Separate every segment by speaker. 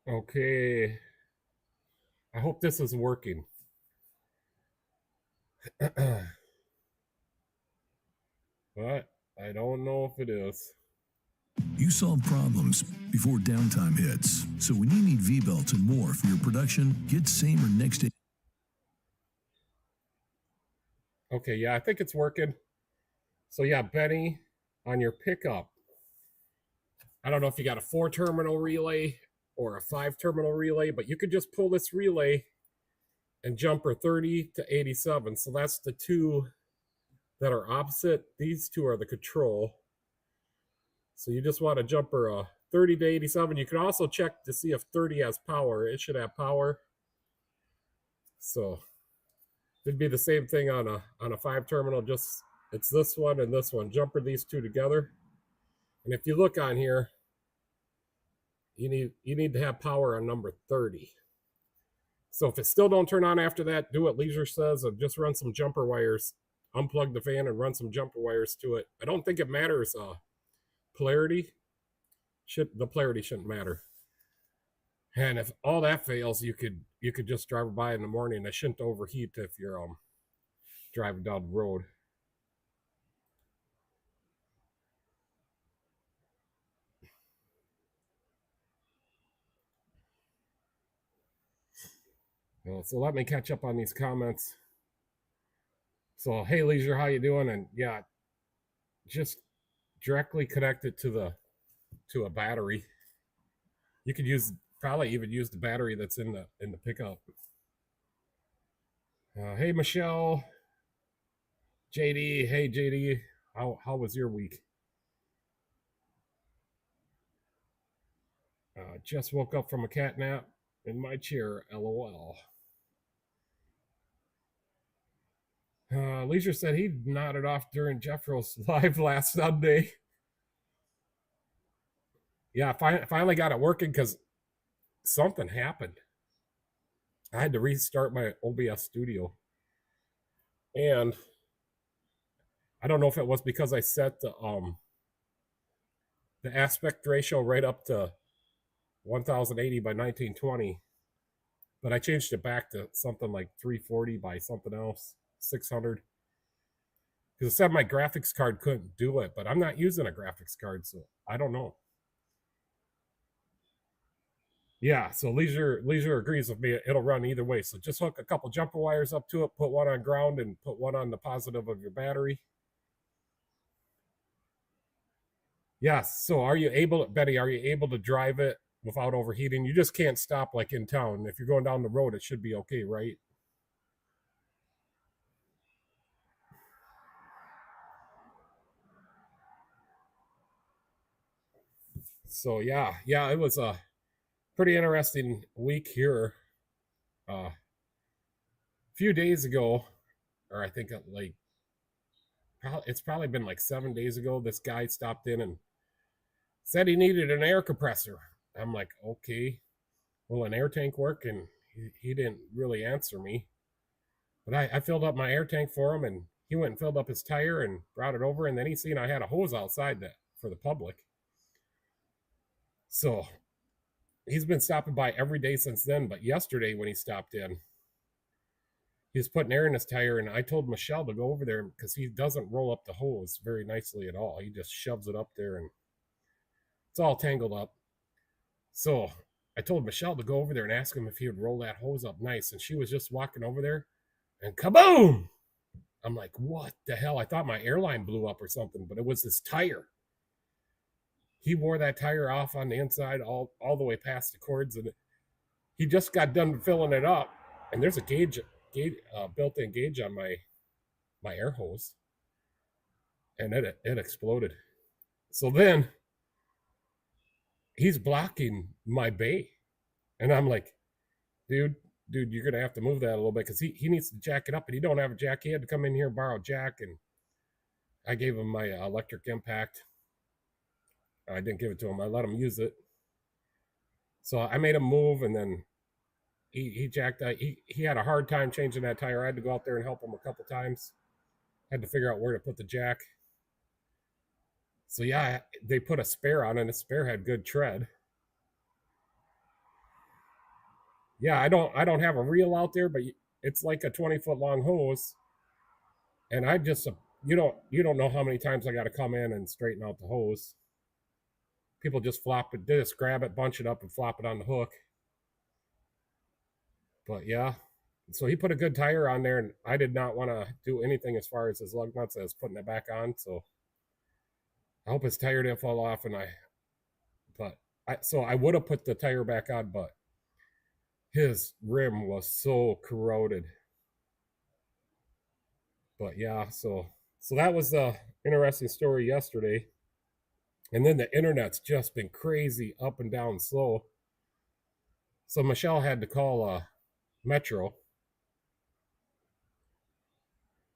Speaker 1: Okay, I hope this is working. But I don't know if it is.
Speaker 2: You solve problems before downtime hits. So when you need V-belts and more for your production, get same or next day.
Speaker 1: Okay, yeah, I think it's working. So yeah, Benny, on your pickup, I don't know if you got a 4 terminal relay or a 5 terminal relay, but you could just pull this relay and jumper 30 to 87. So that's the two that are opposite. These two are the control. So you just want to jumper 30 to 87. You can also check to see if 30 has power. It should have power. So it'd be the same thing on a 5 terminal. Just it's this one and this one. Jumper these two together. And if you look on here, you need to have power on number 30. So if it still don't turn on after that, do what Leisure says and just run some jumper wires. Unplug the fan and run some jumper wires to it. I don't think it matters polarity. The polarity shouldn't matter. And if all that fails, you could just drive by in the morning. It shouldn't overheat if you're driving down the road. So let me catch up on these comments. So hey Leisure, how you doing? And yeah, just directly connect it to a battery. You could probably even use the battery that's in the pickup. Hey Michelle, JD. Hey JD, how was your week? Just woke up from a cat nap in my chair. LOL. Leisure said he nodded off during Jeffro's live last Sunday. Yeah, finally got it working because something happened. I had to restart my OBS studio. And I don't know if it was because I set the aspect ratio right up to 1080 by 1920, but I changed it back to something like 340 by something else, 600. Because it said my graphics card couldn't do it, but I'm not using a graphics card, so I don't know. Yeah, so Leisure agrees with me. It'll run either way. So just hook a couple jumper wires up to it, put one on ground, and put one on the positive of your battery. Yes. So are you able, Betty? Are you able to drive it without overheating? You just can't stop like in town. If you're going down the road, it should be okay, right? So yeah, it was a pretty interesting week here. A few days ago, or I think it's probably been like 7 days ago. This guy stopped in and said he needed an air compressor. I'm like, okay, will an air tank work? And he didn't really answer me. But I filled up my air tank for him, and he went and filled up his tire and brought it over. And then he seen I had a hose outside that for the public. So he's been stopping by every day since then. But yesterday when he stopped in, he was putting air in his tire, and I told Michelle to go over there because he doesn't roll up the hose very nicely at all. He just shoves it up there, and it's all tangled up. So I told Michelle to go over there and ask him if he would roll that hose up nice. And she was just walking over there, and kaboom! I'm like, what the hell? I thought my airline blew up or something, but it was his tire. He wore that tire off on the inside all the way past the cords, and he just got done filling it up. And there's a built-in gauge on my air hose, and it exploded. So then he's blocking my bay, and I'm like, dude, you're gonna have to move that a little bit because he needs to jack it up, and he don't have a jack. He had to come in here and borrow a jack, and I gave him my electric impact. I didn't give it to him. I let him use it. So I made him move, and then he jacked that. He had a hard time changing that tire. I had to go out there and help him a couple times. Had to figure out where to put the jack. So yeah, they put a spare on, and the spare had good tread. yeah, I don't have a reel out there, but it's like a 20-foot long hose, and I just you don't know how many times I got to come in and straighten out the hose. People just flop it, just grab it, bunch it up, and flop it on the hook. But yeah, so he put a good tire on there, and I did not want to do anything as far as his lug nuts as putting it back on. So I hope his tire didn't fall off, so I would have put the tire back on, but his rim was so corroded. But yeah, so that was the interesting story yesterday. And then the internet's just been crazy up and down slow. So Michelle had to call Metro.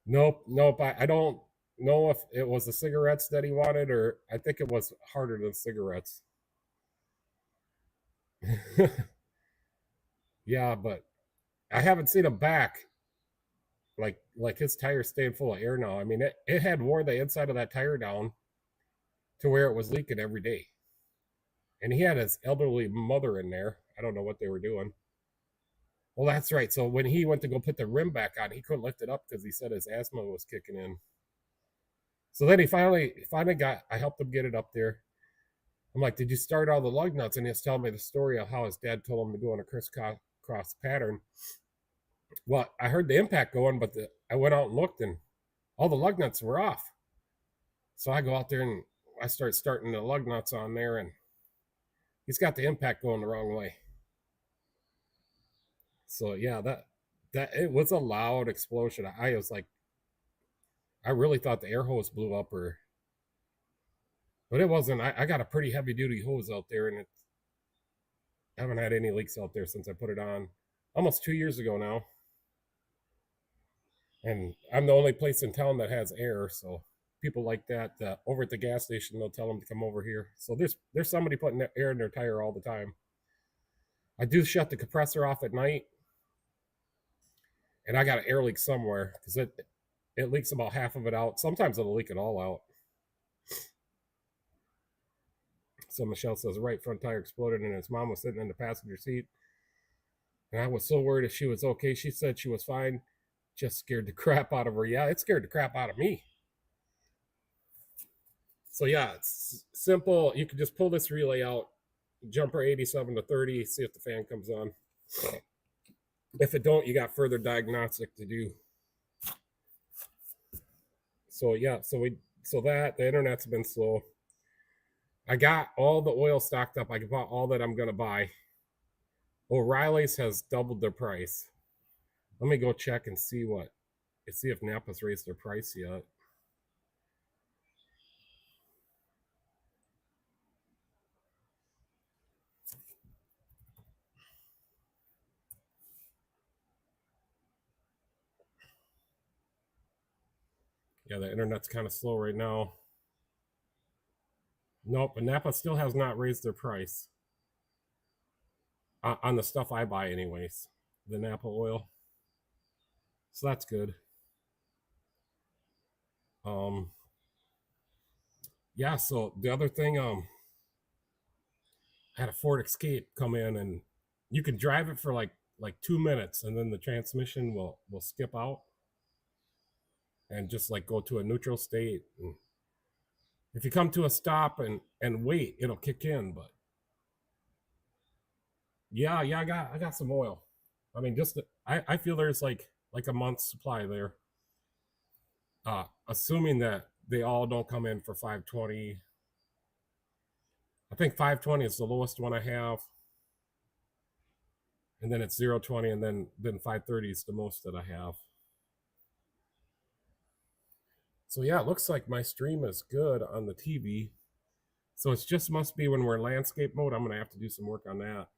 Speaker 1: Nope. I don't know if it was the cigarettes that he wanted, or I think it was harder than cigarettes. Yeah, but I haven't seen him back. Like his tire's staying full of air now. I mean, it had wore the inside of that tire down to where it was leaking every day. And he had his elderly mother in there. I don't know what they were doing. Well, that's right. So when he went to go put the rim back on, he couldn't lift it up because he said his asthma was kicking in. So then he finally got. I helped him get it up there. I'm like, "Did you start all the lug nuts?" And he's telling me the story of how his dad told him to go in a crisscross pattern. Well, I heard the impact going, but I went out and looked, and all the lug nuts were off. So I go out there and I start starting the lug nuts on there, and he's got the impact going the wrong way. So yeah, that it was a loud explosion. I was like, I really thought the air hose blew up, but it wasn't. I got a pretty heavy duty hose out there, and I haven't had any leaks out there since I put it on almost 2 years ago now. And I'm the only place in town that has air, so people like that over at the gas station, they'll tell them to come over here. So there's somebody putting air in their tire all the time. I do shut the compressor off at night, and I got an air leak somewhere because it leaks about half of it out. Sometimes it'll leak it all out. So Michelle says the right front tire exploded, and his mom was sitting in the passenger seat. And I was so worried if she was okay. She said she was fine, just scared the crap out of her. Yeah, it scared the crap out of me. So yeah, it's simple. You can just pull this relay out, jumper 87 to 30, see if the fan comes on. If it don't, you got further diagnostic to do. So yeah, so that the internet's been slow. I got all the oil stocked up. I bought all that I'm gonna buy. O'Reilly's has doubled their price. Let me go check and see if Napa's raised their price yet. Yeah, the internet's kind of slow right now. Nope, but Napa still has not raised their price on the stuff I buy, anyways. The Napa oil, so that's good. Um, yeah. So the other thing, I had a Ford Escape come in, and you can drive it for like 2 minutes, and then the transmission will skip out and just like go to a neutral state. And if you come to a stop and wait, it'll kick in. But yeah, I got some oil. I mean, I feel there's like a month's supply there. Assuming that they all don't come in for 520. I think 520 is the lowest one I have, and then it's 020, and then 530 is the most that I have. So yeah, it looks like my stream is good on the TV. So it just must be when we're in landscape mode. I'm gonna have to do some work on that.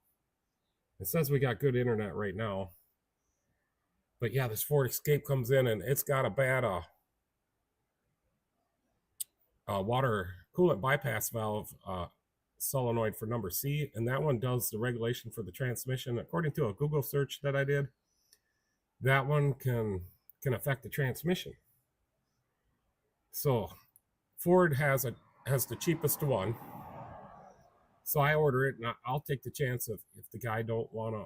Speaker 1: It says we got good internet right now. But yeah, this Ford Escape comes in, and it's got a bad water coolant bypass valve solenoid for number C, and that one does the regulation for the transmission. According to a Google search that I did, that one can affect the transmission. So Ford has the cheapest one, so I order it, and I'll take the chance if the guy don't want to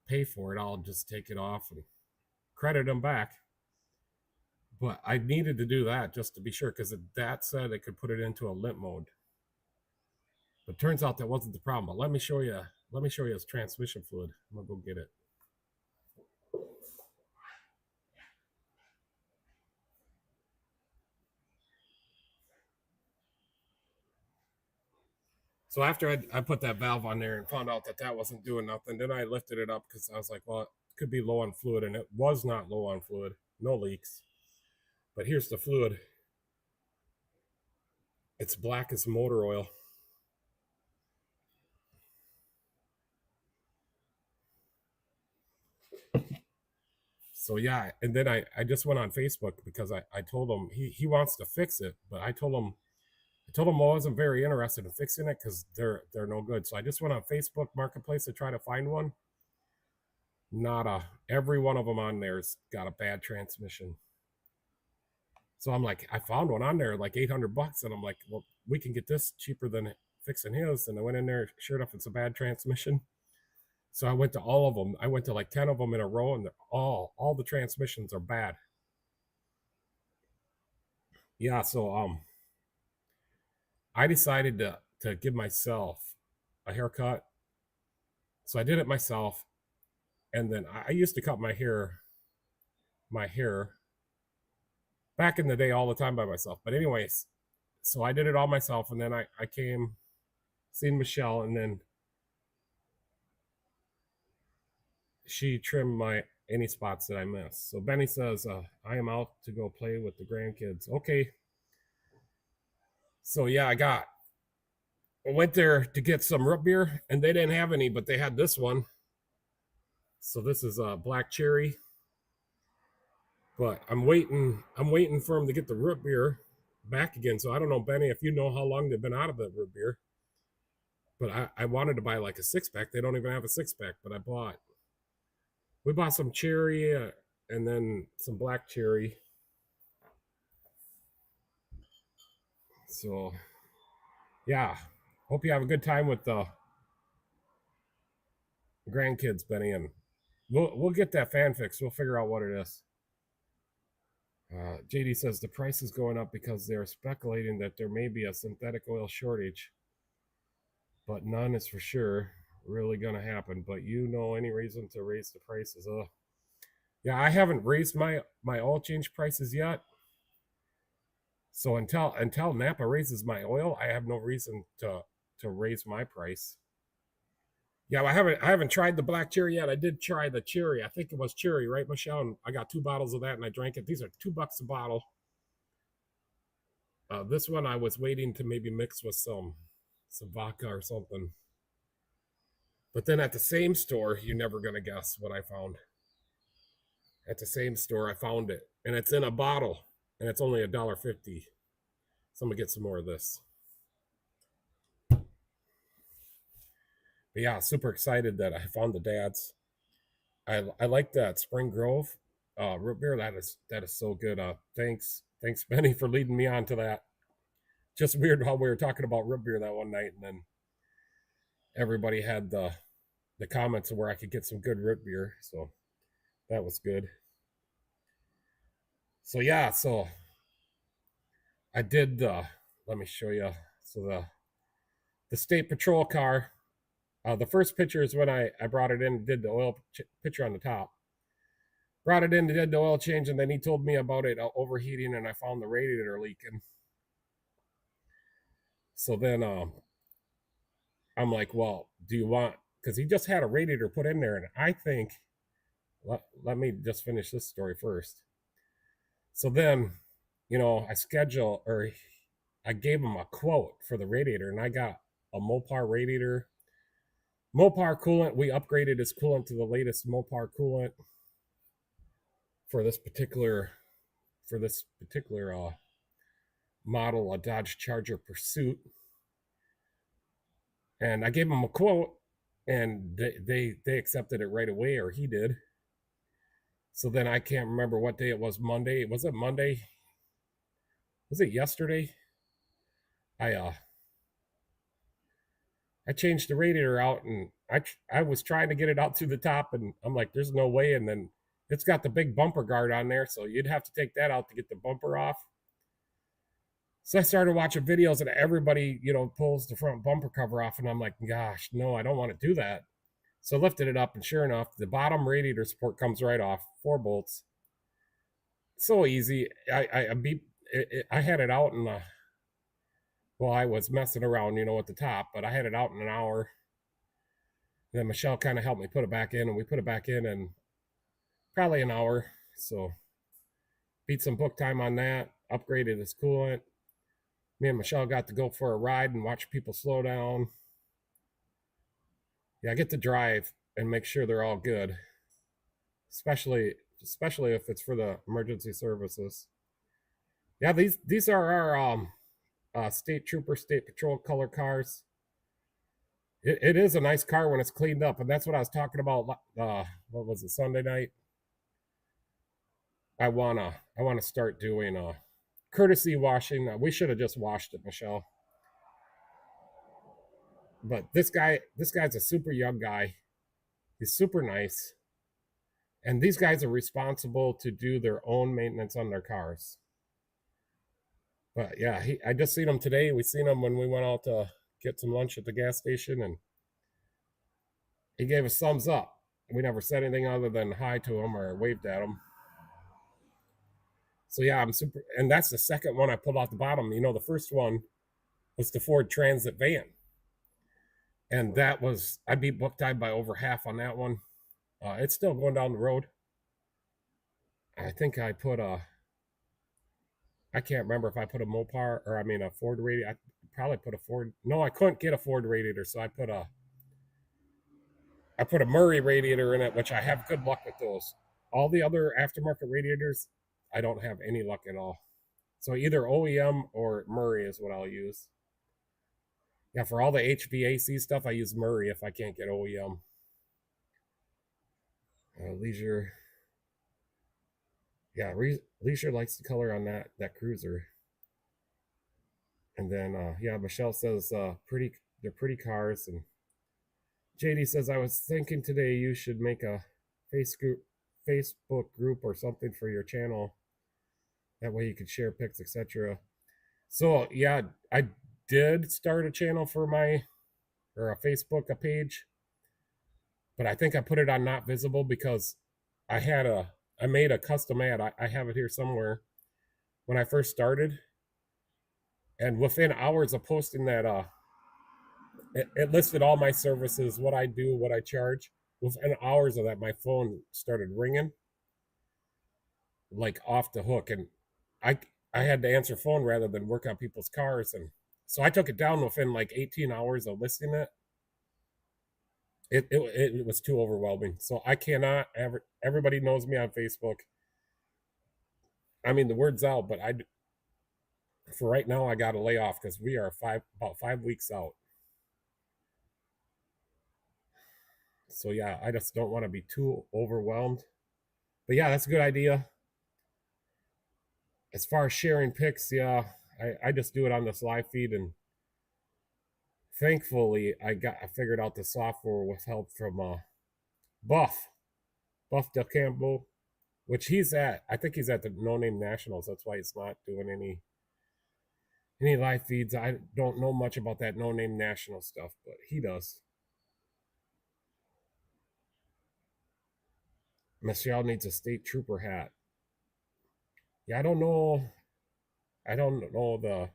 Speaker 1: pay for it, I'll just take it off and credit them back. But I needed to do that just to be sure, because that said it could put it into a limp mode. But turns out that wasn't the problem. But let me show you. Let me show you his transmission fluid. I'm gonna go get it. So after I put that valve on there and found out that that wasn't doing nothing, then I lifted it up because I was like, well, it could be low on fluid, and it was not low on fluid. No leaks. But here's the fluid. It's black as motor oil. So yeah, and then I just went on Facebook because I told him he wants to fix it, but I told him I wasn't very interested in fixing it because they're no good. So I just went on Facebook Marketplace to try to find one. Nada. Every one of them on there's got a bad transmission. So I'm like, I found one on there like $800, and I'm like, well, we can get this cheaper than fixing his. And I went in there, sure enough, it's a bad transmission. So I went to all of them. I went to like 10 of them in a row, and all the transmissions are bad. Yeah, so I decided to give myself a haircut. So I did it myself, and then I used to cut my hair back in the day all the time by myself. But anyways, so I did it all myself, and then I came, seen Michelle, and then she trimmed any spots that I missed. So Benny says, I am out to go play with the grandkids. Okay. So yeah, I went there to get some root beer, and they didn't have any, but they had this one. So this is a black cherry. But I'm waiting for them to get the root beer back again. So I don't know, Benny, if you know how long they've been out of the root beer. But I wanted to buy like a 6-pack. They don't even have a 6-pack, but we bought some cherry and then some black cherry. So yeah, hope you have a good time with the grandkids, Benny, and we'll get that fan fixed. We'll figure out what it is. JD says the price is going up because they're speculating that there may be a synthetic oil shortage, but none is for sure really going to happen. But you know any reason to raise the prices? Yeah, I haven't raised my oil change prices yet. So until Napa raises my oil, I have no reason to raise my price. Yeah, I haven't tried the black cherry yet. I did try the cherry. I think it was cherry, right, Michelle? And I got 2 bottles of that, and I drank it. These are $2 a bottle. This one I was waiting to maybe mix with some vodka or something. But then at the same store, you're never gonna guess what I found. At the same store, I found it, and it's in a bottle, and it's only $1.50. So I'm gonna get some more of this. But yeah, super excited that I found the dads. I like that Spring Grove root beer. That is so good. Thanks Benny for leading me on to that. Just weird how we were talking about root beer that one night, and then everybody had the comments of where I could get some good root beer. So that was good. So yeah, so I did. Let me show you. So the state patrol car. The first picture is when I brought it in, did the oil picture on the top. Brought it in, did the oil change, and then he told me about it overheating, and I found the radiator leaking. So then I'm like, well, do you want, because he just had a radiator put in there, and I think, let me just finish this story first. So then, I gave him a quote for the radiator, and I got a Mopar radiator. Mopar coolant, we upgraded his coolant to the latest Mopar coolant for this particular model, a Dodge Charger Pursuit. And I gave him a quote, and they accepted it right away, or he did. So then I can't remember what day it was. Monday. Was it Monday? Was it yesterday? I changed the radiator out, and I was trying to get it out to the top, and I'm like, there's no way. And then it's got the big bumper guard on there, so you'd have to take that out to get the bumper off. So I started watching videos, and everybody, pulls the front bumper cover off, and I'm like, gosh, no, I don't want to do that. So I lifted it up, and sure enough, the bottom radiator support comes right off, 4 bolts. So easy. I had it out in the well, I was messing around, at the top, but I had it out in an hour. Then Michelle kind of helped me put it back in, and we put it back in probably an hour. So beat some book time on that, upgraded his coolant. Me and Michelle got to go for a ride and watch people slow down. Yeah, I get to drive and make sure they're all good, especially if it's for the emergency services. Yeah, these are our state trooper, state patrol color cars. It is a nice car when it's cleaned up, and that's what I was talking about. What was it, Sunday night? I wanna start doing courtesy washing. We should have just washed it, Michelle. But this guy's a super young guy. He's super nice, and these guys are responsible to do their own maintenance on their cars. But yeah, I just seen him today. We seen him when we went out to get some lunch at the gas station, and he gave us thumbs up. We never said anything other than hi to him or waved at him. So yeah, I'm super, and that's the second one I pulled off the bottom. The first one was the Ford Transit van, and I beat book time by over half on that one. It's still going down the road. I think I can't remember if I put a Mopar or a Ford radiator. I probably put a Ford. No, I couldn't get a Ford radiator, so I put a Murray radiator in it, which I have good luck with those. All the other aftermarket radiators, I don't have any luck at all. So either OEM or Murray is what I'll use. Yeah, for all the HVAC stuff, I use Murray if I can't get OEM. Leisure. Yeah, Leisure likes the color on that Cruiser. And then yeah, Michelle says they're pretty cars, and JD says I was thinking today you should make a Facebook group or something for your channel. That way you could share pics, etc. So yeah, I did start a channel for a Facebook page, but I think I put it on not visible because I made a custom ad. I have it here somewhere when I first started, and within hours of posting that, it listed all my services, what I do, what I charge. Within hours of that, my phone started ringing like off the hook, and I had to answer phone rather than work on people's cars, and so I took it down within like 18 hours of listing it. It was too overwhelming. So I cannot ever. Everybody knows me on Facebook. The word's out, but for right now I got to lay off because we are about 5 weeks out. So yeah, I just don't want to be too overwhelmed. But yeah, that's a good idea. As far as sharing pics, yeah, I just do it on this live feed, and thankfully I figured out the software with help from Buff Del Campo, which I think he's at the No Name Nationals. That's why he's not doing any live feeds. I don't know much about that No Name National stuff, but he does. Michelle needs a state trooper hat. Yeah, I don't know the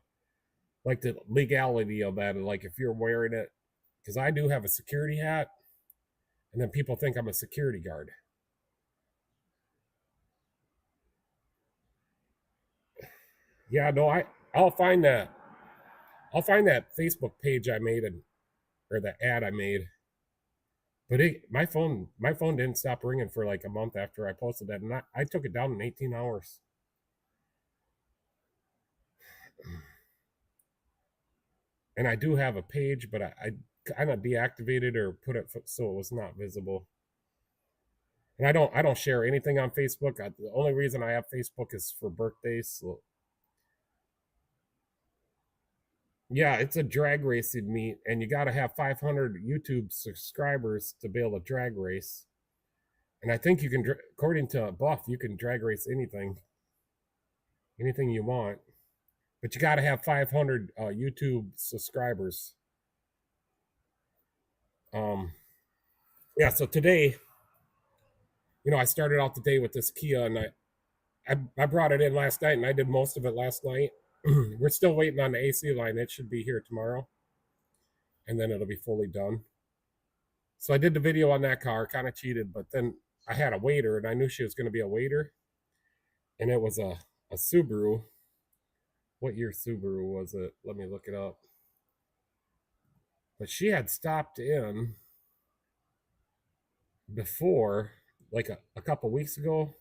Speaker 1: legality of that, like if you're wearing it, because I do have a security hat, and then people think I'm a security guard. Yeah, no, I'll find that Facebook page I made, or the ad I made. But my phone didn't stop ringing for like a month after I posted that, and I took it down in 18 hours. And I do have a page, but I kind of deactivated or put it so it was not visible. And I don't share anything on Facebook. The only reason I have Facebook is for birthdays. So Yeah, it's a drag racing meet, and you got to have 500 YouTube subscribers to be able to drag race. And I think you can, according to Buff, you can drag race anything you want, but you got to have 500 YouTube subscribers. Um, yeah. So today, I started out the day with this Kia, and I brought it in last night, and I did most of it last night. We're still waiting on the AC line. It should be here tomorrow, and then it'll be fully done. So I did the video on that car, kind of cheated, but then I had a waiter, and I knew she was going to be a waiter, and it was a Subaru. What year Subaru was it? Let me look it up. But she had stopped in before, like a couple weeks ago,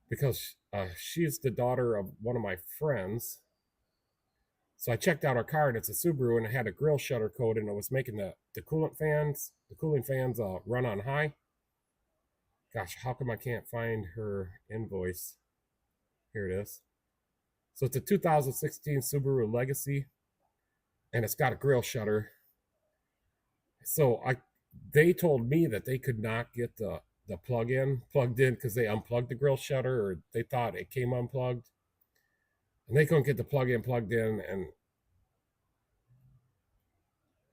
Speaker 1: because she's the daughter of one of my friends. So I checked out her car, and it's a Subaru, and it had a grill shutter code, and it was making the cooling fans run on high. Gosh, how come I can't find her invoice? Here it is. So it's a 2016 Subaru Legacy, and it's got a grill shutter. So they told me that they could not get the plug-in plugged in because they unplugged the grill shutter, or they thought it came unplugged, and they couldn't get the plug-in plugged in and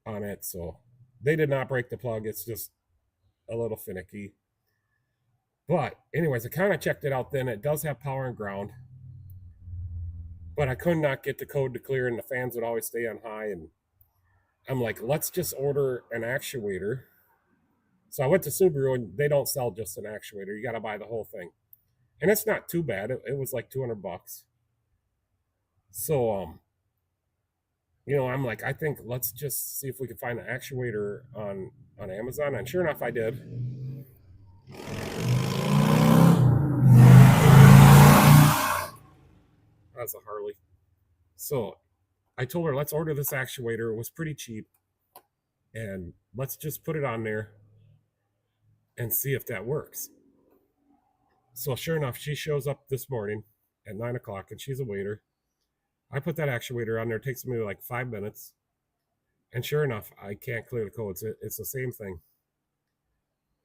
Speaker 1: on it. So they did not break the plug. It's just a little finicky. But anyways, I kind of checked it out then. It does have power and ground, but I could not get the code to clear, and the fans would always stay on high. And I'm like, let's just order an actuator. So I went to Subaru, and they don't sell just an actuator. You got to buy the whole thing. And it's not too bad. It was like $200. So, I'm like, I think let's just see if we can find an actuator on Amazon. And sure enough, I did. That's a Harley. So I told her, let's order this actuator. It was pretty cheap. And let's just put it on there and see if that works. So sure enough, she shows up this morning at 9 o'clock, and she's a waiter. I put that actuator on there. It takes me like 5 minutes. And sure enough, I can't clear the codes. It's the same thing.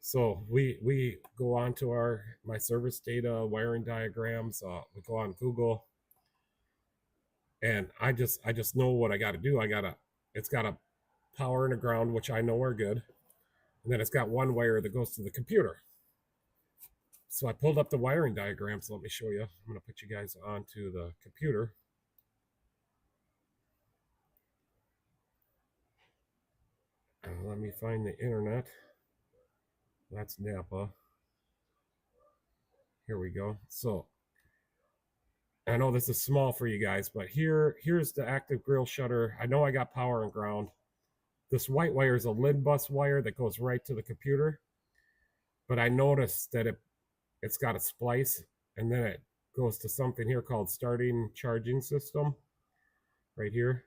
Speaker 1: So we go on to my service data, wiring diagrams. We go on Google, and I just know what I got to do. It's got a power and a ground, which I know are good, and then it's got one wire that goes to the computer. So I pulled up the wiring diagrams. Let me show you. I'm going to put you guys onto the computer. Let me find the internet. That's Napa. Here we go. So I know this is small for you guys, but here's the active grill shutter. I know I got power and ground. This white wire is a LIN bus wire that goes right to the computer. But I noticed that it's got a splice, and then it goes to something here called starting charging system right here.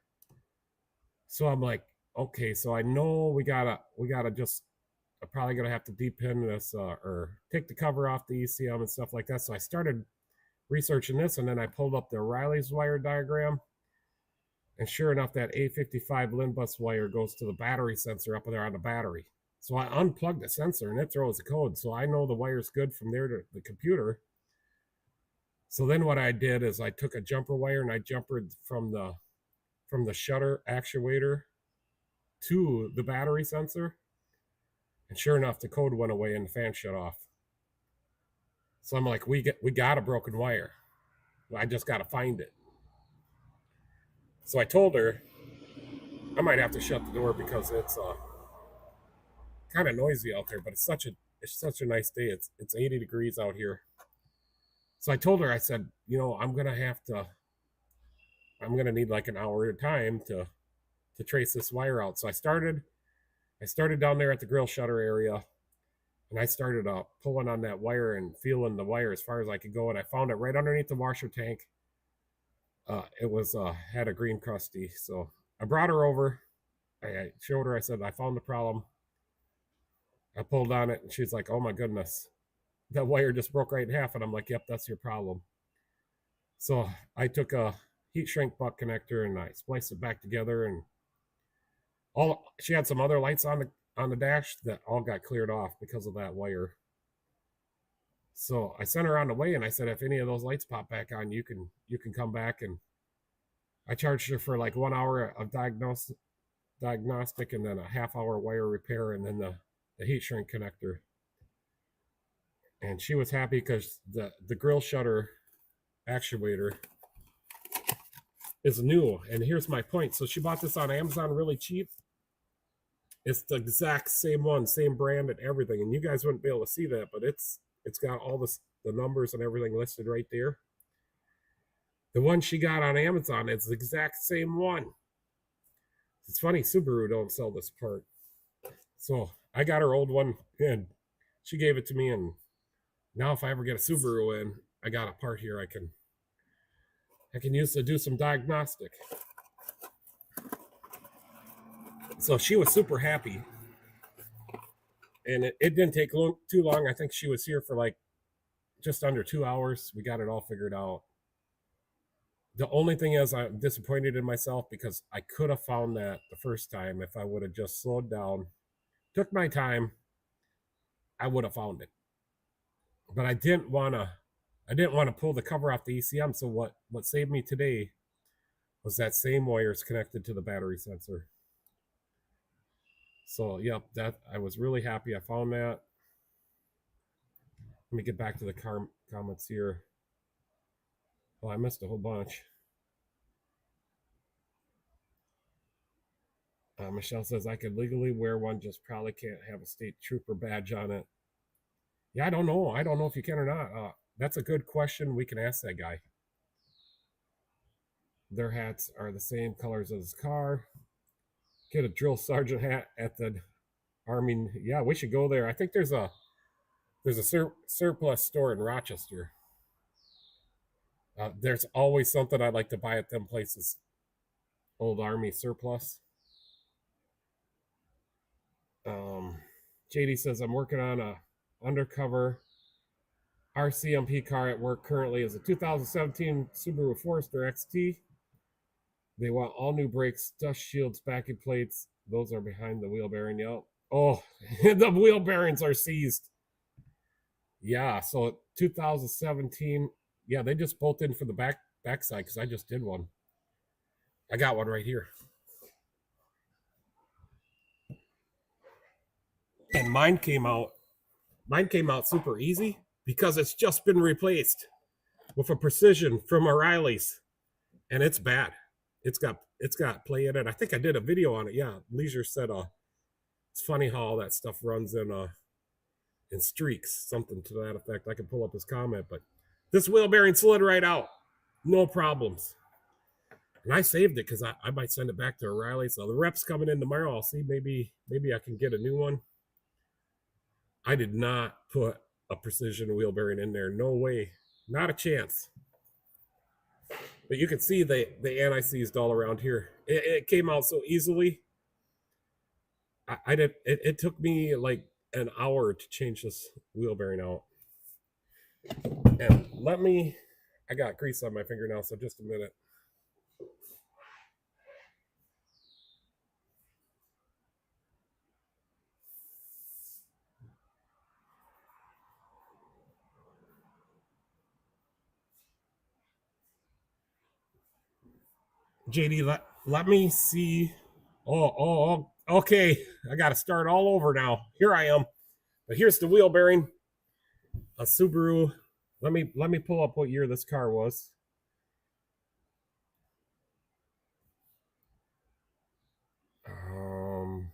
Speaker 1: So I'm like, okay, so I know we gotta just, I'm probably gonna have to depin this or take the cover off the ECM and stuff like that. So I started researching this, and then I pulled up the O'Reilly's wire diagram, and sure enough, that A55 LIN bus wire goes to the battery sensor up there on the battery. So I unplugged the sensor, and it throws the code. So I know the wire's good from there to the computer. So then what I did is I took a jumper wire, and I jumpered from the shutter actuator to the battery sensor. And sure enough, the code went away and the fan shut off. So I'm like, we got a broken wire. I just got to find it. So I told her I might have to shut the door because it's kind of noisy out there, but it's such a nice day. It's 80 degrees out here. So I told her, I said, I'm gonna need like an hour at a time to trace this wire out. So I started down there at the grill shutter area, and I started pulling on that wire and feeling the wire as far as I could go, and I found it right underneath the washer tank. It was had a green crusty. So I brought her over. I showed her. I said, I found the problem. I pulled on it, and she's like, oh my goodness, that wire just broke right in half. And I'm like, yep, that's your problem. So I took a heat shrink butt connector, and I spliced it back together. And she had some other lights on the dash that all got cleared off because of that wire. So I sent her on the way, and I said, if any of those lights pop back on, you can come back. And I charged her for like 1 hour of diagnostic, and then a half-hour wire repair, and then the heat shrink connector. And she was happy because the grill shutter actuator is new. And here's my point. So she bought this on Amazon really cheap. It's the exact same one, same brand and everything. And you guys wouldn't be able to see that, but it's got all the numbers and everything listed right there. The one she got on Amazon is the exact same one. It's funny, Subaru don't sell this part. So I got her old one, and she gave it to me. And now if I ever get a Subaru in, I got a part here I can use to do some diagnostic. So she was super happy. And it didn't take too long. I think she was here for like just under 2 hours. We got it all figured out. The only thing is I'm disappointed in myself because I could have found that the first time. If I would have just slowed down, took my time, I would have found it. But I didn't want to pull the cover off the ECM. So what saved me today was that same wires connected to the battery sensor. So yep, that I was really happy I found that. Let me get back to the comments here. Well, I missed a whole bunch. Michelle says, I could legally wear one, just probably can't have a state trooper badge on it. Yeah, I don't know. I don't know if you can or not. That's a good question. We can ask that guy. Their hats are the same colors as his car. Get a drill sergeant hat at the Army. Yeah, we should go there. I think there's a surplus store in Rochester. There's always something I'd like to buy at them places. Old Army surplus. JD says, I'm working on a undercover RCMP car at work currently. Is a 2017 Subaru Forester XT. They want all new brakes, dust shields, backing plates. Those are behind the wheel bearing. Yep. Oh, the wheel bearings are seized. Yeah, so 2017. Yeah, they just bolt in for the backside because I just did one. I got one right here. And mine came out super easy because it's just been replaced with a Precision from O'Reilly's, and it's bad. It's got play in it. I think I did a video on it. Yeah, Leisure said it's funny how all that stuff runs in streaks, something to that effect. I can pull up his comment, but this wheel bearing slid right out, no problems. And I saved it because I might send it back to O'Reilly. So the rep's coming in tomorrow. I'll see, maybe I can get a new one. I did not put a Precision wheel bearing in there. No way. Not a chance. But you can see the anti-seized all around here. It came out so easily. It took me like an hour to change this wheel bearing out. And I got grease on my finger now, so just a minute. JD, let me see. Oh, okay. I got to start all over now. Here I am. But here's the wheel bearing. A Subaru. Let me pull up what year this car was. Um,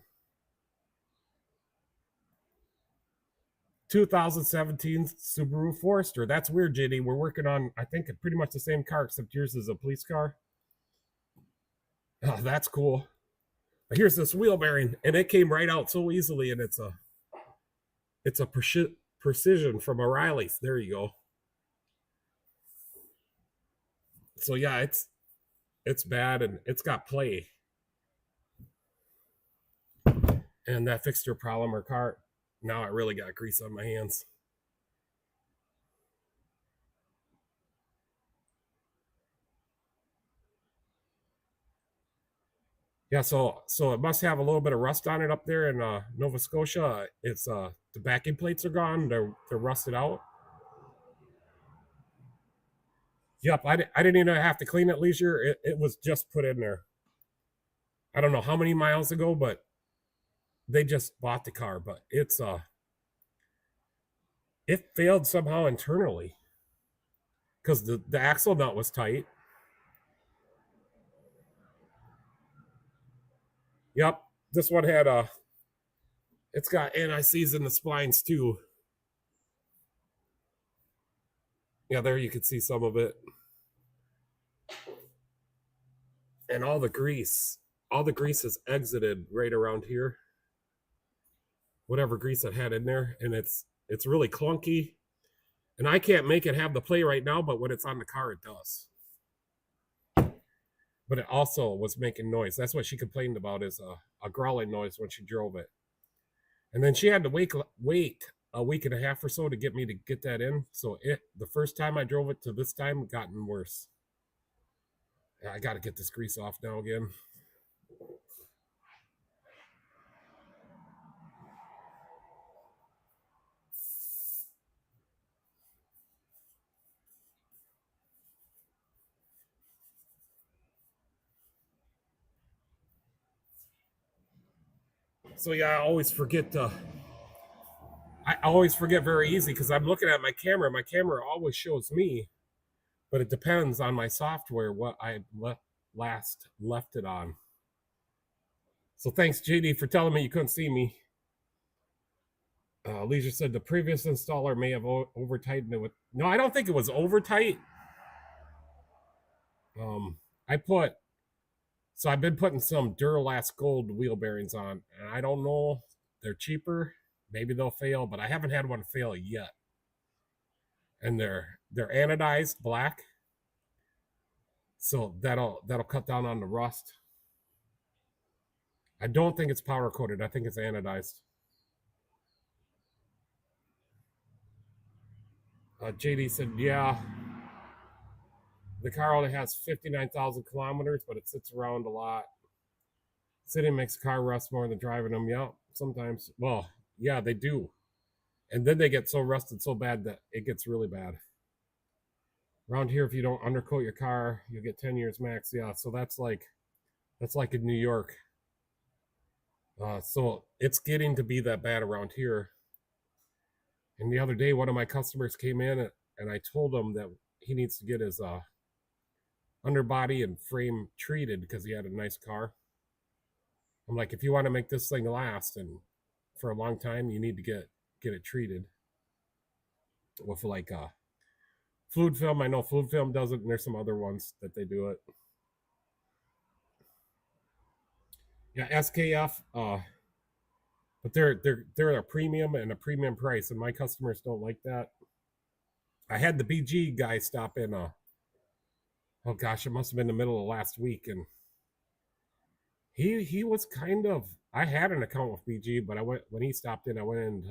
Speaker 1: 2017 Subaru Forester. That's weird, JD. We're working on, I think, pretty much the same car, except yours is a police car. Oh, that's cool. But here's this wheel bearing, and it came right out so easily, and it's a Precision from O'Reilly's. There you go. So yeah, it's bad, and it's got play. And that fixed your problem or car. Now I really got grease on my hands. Yeah, so it must have a little bit of rust on it up there in Nova Scotia. It's the backing plates are gone. They're rusted out. Yep, I didn't even have to clean it, Leisure. It was just put in there. I don't know how many miles ago, but they just bought the car. But it failed somehow internally because the axle nut was tight. Yep, this one had it's got NICs in the splines too. Yeah, there you can see some of it. And all the grease is exited right around here. Whatever grease it had in there, and it's really clunky. And I can't make it have the play right now, but when it's on the car, it does. But it also was making noise. That's what she complained about, is a growling noise when she drove it. And then she had to wait a week and a half or so to get me to get that in. So the first time I drove it to this time, gotten worse. I got to get this grease off now again. So yeah, I always forget very easy because I'm looking at my camera. My camera always shows me, but it depends on my software what I last left it on. So thanks, JD, for telling me you couldn't see me. Leisure said the previous installer may have over tightened it with. No, I don't think it was over tight. I've been putting some Duralast Gold wheel bearings on, and I don't know. They're cheaper. Maybe they'll fail, but I haven't had one fail yet. And they're anodized black, so that'll cut down on the rust. I don't think it's powder coated. I think it's anodized. JD said, yeah, the car only has 59,000 kilometers, but it sits around a lot. Sitting makes the car rust more than driving them. Yeah, sometimes. Well, yeah, they do. And then they get so rusted so bad that it gets really bad. Around here, if you don't undercoat your car, you get 10 years max. Yeah, so that's like in New York. So it's getting to be that bad around here. And the other day, one of my customers came in and I told him that he needs to get his underbody and frame treated because he had a nice car. I'm like, if you want to make this thing last and for a long time, you need to get it treated with like fluid film. I know fluid film does it, and there's some other ones that they do it. Yeah, SKF, but they're a premium and a premium price, and my customers don't like that. I had the BG guy stop in. Oh gosh, it must have been the middle of last week, and he was kind of. I had an account with BG, but I went when he stopped in. I went in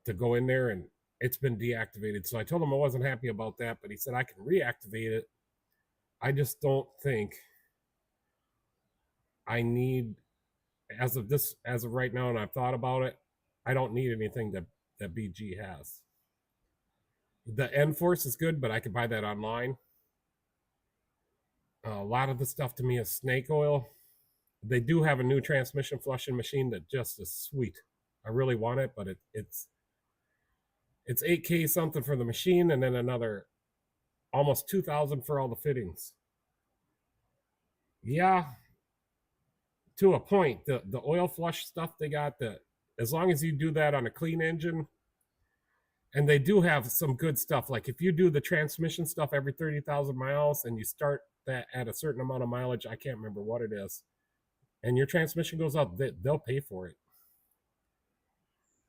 Speaker 1: to go in there, and it's been deactivated. So I told him I wasn't happy about that, but he said I can reactivate it. I just don't think I need, as of right now, and I've thought about it, I don't need anything that BG has. The Enforce is good, but I could buy that online. A lot of the stuff to me is snake oil. They do have a new transmission flushing machine that just is sweet. I really want it, but it's 8K something for the machine, and then another almost 2,000 for all the fittings. Yeah, to a point. The oil flush stuff they got, that as long as you do that on a clean engine, and they do have some good stuff. Like if you do the transmission stuff every 30,000 miles and you start that at a certain amount of mileage, I can't remember what it is, and your transmission goes up, they'll pay for it.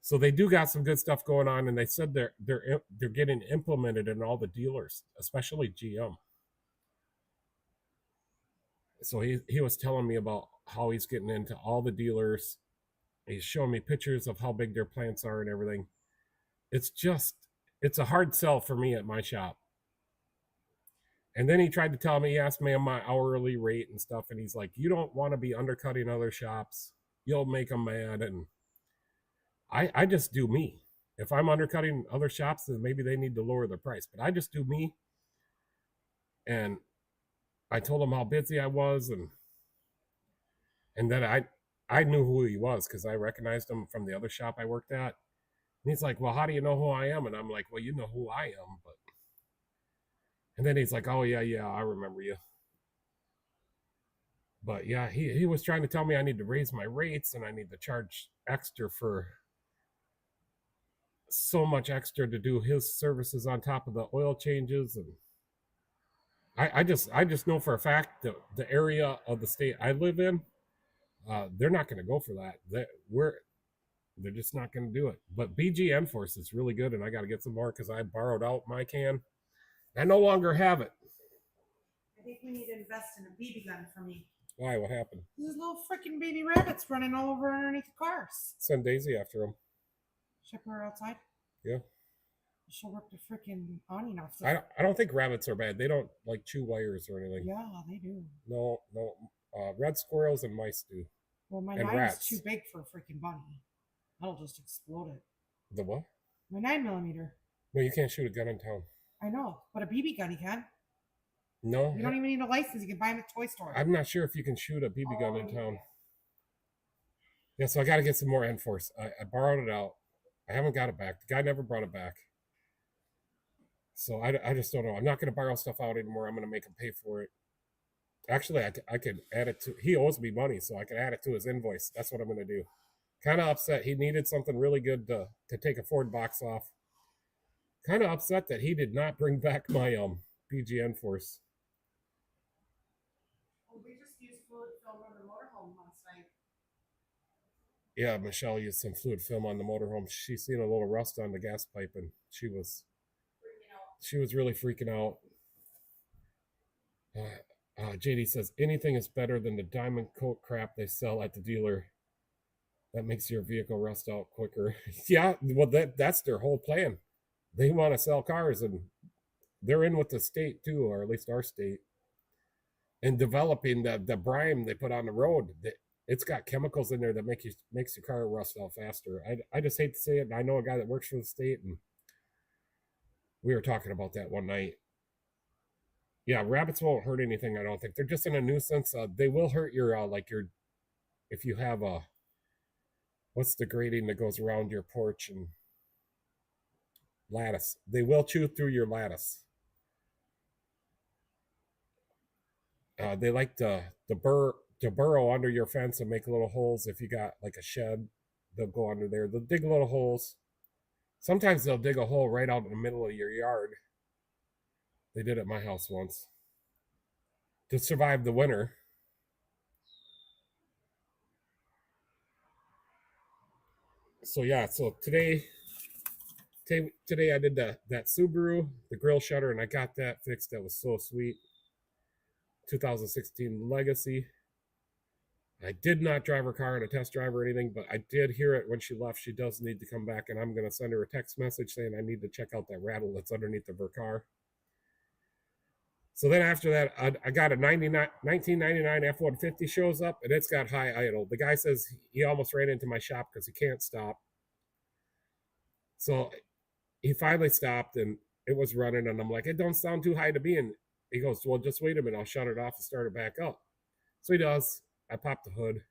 Speaker 1: So they do got some good stuff going on, and they said they're getting implemented in all the dealers, especially GM. So he was telling me about how he's getting into all the dealers. He's showing me pictures of how big their plants are and everything. It's a hard sell for me at my shop. And then he tried to tell me, he asked me on my hourly rate and stuff, and he's like, you don't want to be undercutting other shops. You'll make them mad. And I just do me. If I'm undercutting other shops, then maybe they need to lower their price. But I just do me. And I told him how busy I was, and then I knew who he was because I recognized him from the other shop I worked at. And he's like, well, how do you know who I am? And I'm like, well, you know who I am. But and then he's like, oh yeah, I remember you. But yeah, he was trying to tell me I need to raise my rates and I need to charge extra for so much extra to do his services on top of the oil changes. And I just know for a fact that the area of the state I live in, they're not going to go for that. They're just not going to do it. But BG Enforce is really good, and I got to get some more because I borrowed out my can. I no longer have it.
Speaker 3: I think we need to invest in a BB gun for me.
Speaker 1: Why? What happened?
Speaker 3: There's little freaking baby rabbits running all over underneath the cars.
Speaker 1: Send Daisy after them.
Speaker 3: Ship her outside.
Speaker 1: Yeah.
Speaker 3: She'll rip the freaking awning off.
Speaker 1: I don't think rabbits are bad. They don't like chew wires or anything.
Speaker 3: Yeah, they do.
Speaker 1: No. Red squirrels and mice do.
Speaker 3: Well, my
Speaker 1: And
Speaker 3: 9
Speaker 1: rats.
Speaker 3: is too big for a freaking bunny. That'll just explode it.
Speaker 1: The what?
Speaker 3: My 9mm.
Speaker 1: No, you can't shoot a gun in town.
Speaker 3: I know, but a BB gun you can.
Speaker 1: No.
Speaker 3: You don't even need a license. You can buy them at the toy store.
Speaker 1: I'm not sure if you can shoot a BB gun in
Speaker 3: Oh,
Speaker 1: town. Yeah, so I got to get some more Enforce. I borrowed it out. I haven't got it back. The guy never brought it back. So I just don't know. I'm not going to borrow stuff out anymore. I'm going to make him pay for it. Actually, I could add it to. He owes me money, so I could add it to his invoice. That's what I'm going to do. Kind of upset. He needed something really good to take a Ford box off. Kind of upset that he did not bring back my BG Enforce.
Speaker 3: Well, we just used fluid film on the motorhome last night.
Speaker 1: Yeah, Michelle used some fluid film on the motorhome. She's seen a little rust on the gas pipe, and she was really freaking out. JD says anything is better than the diamond coat crap they sell at the dealer. That makes your vehicle rust out quicker. Yeah, well, that's their whole plan. They want to sell cars, and they're in with the state too, or at least our state, and developing the brine they put on the road. It's got chemicals in there that makes your car rust out faster. I just hate to say it. And I know a guy that works for the state, and we were talking about that one night. Yeah, rabbits won't hurt anything. I don't think they're just in a nuisance. They will hurt your if you have a what's the grating that goes around your porch and lattice. They will chew through your lattice. They like to burrow under your fence and make little holes. If you got like a shed, they'll go under there. They'll dig little holes. Sometimes they'll dig a hole right out in the middle of your yard. They did at my house once to survive the winter. So yeah, so today I did that Subaru, the grill shutter, and I got that fixed. That was so sweet. 2016 Legacy. I did not drive her car in a test drive or anything, but I did hear it when she left. She does need to come back, and I'm going to send her a text message saying I need to check out that rattle that's underneath of her car. So then after that, I got a 1999 F-150 shows up, and it's got high idle. The guy says he almost ran into my shop because he can't stop. So he finally stopped, and it was running, and I'm like, it don't sound too high to be in. He goes, well, just wait a minute. I'll shut it off and start it back up. So he does. I pop the hood.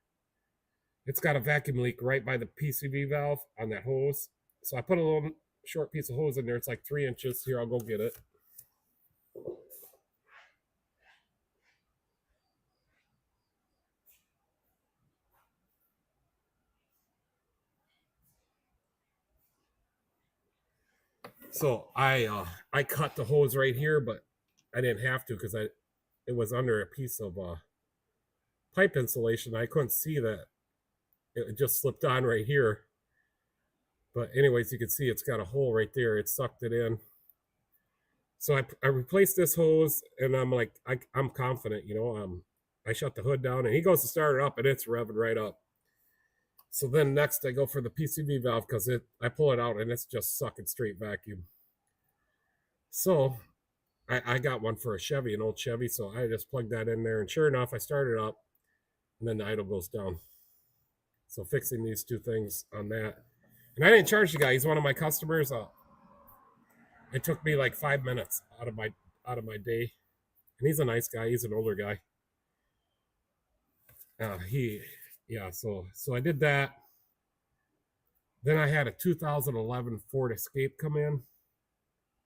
Speaker 1: It's got a vacuum leak right by the PCV valve on that hose. So I put a little short piece of hose in there. It's like 3 inches. Here, I'll go get it. So I cut the hose right here, but I didn't have to because it was under a piece of pipe insulation. I couldn't see that. It just slipped on right here. But anyways, you can see it's got a hole right there. It sucked it in. So I replaced this hose, and I'm like, I'm confident, I shut the hood down, and he goes to start it up, and it's revving right up. So then next I go for the PCV valve because I pull it out, and it's just sucking straight vacuum. So I got one for a Chevy, an old Chevy, so I just plugged that in there, and sure enough, I started up, and then the idle goes down. So fixing these two things on that, and I didn't charge the guy. He's one of my customers. It took me like 5 minutes out of my day, and he's a nice guy. He's an older guy. He, yeah. So I did that. Then I had a 2011 Ford Escape come in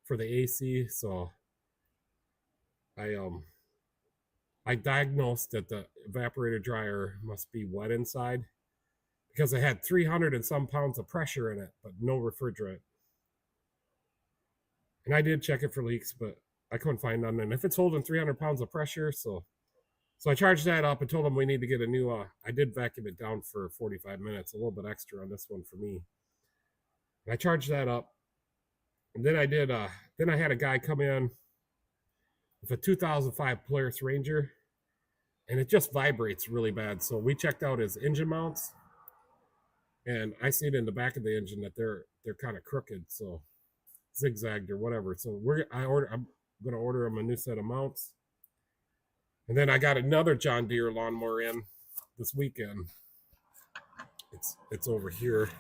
Speaker 1: for the AC. So I diagnosed that the evaporator dryer must be wet inside because it had 300 and some pounds of pressure in it, but no refrigerant. And I did check it for leaks, but I couldn't find none. And if it's holding 300 pounds of pressure, so I charged that up and told them we need to get a new. I did vacuum it down for 45 minutes, a little bit extra on this one for me. And I charged that up, and then I did. Then I had a guy come in with a 2005 Polaris Ranger, and it just vibrates really bad. So we checked out his engine mounts, and I see it in the back of the engine that they're kind of crooked, so zigzagged or whatever. So I'm gonna order him a new set of mounts. And then I got another John Deere lawnmower in this weekend. It's over here.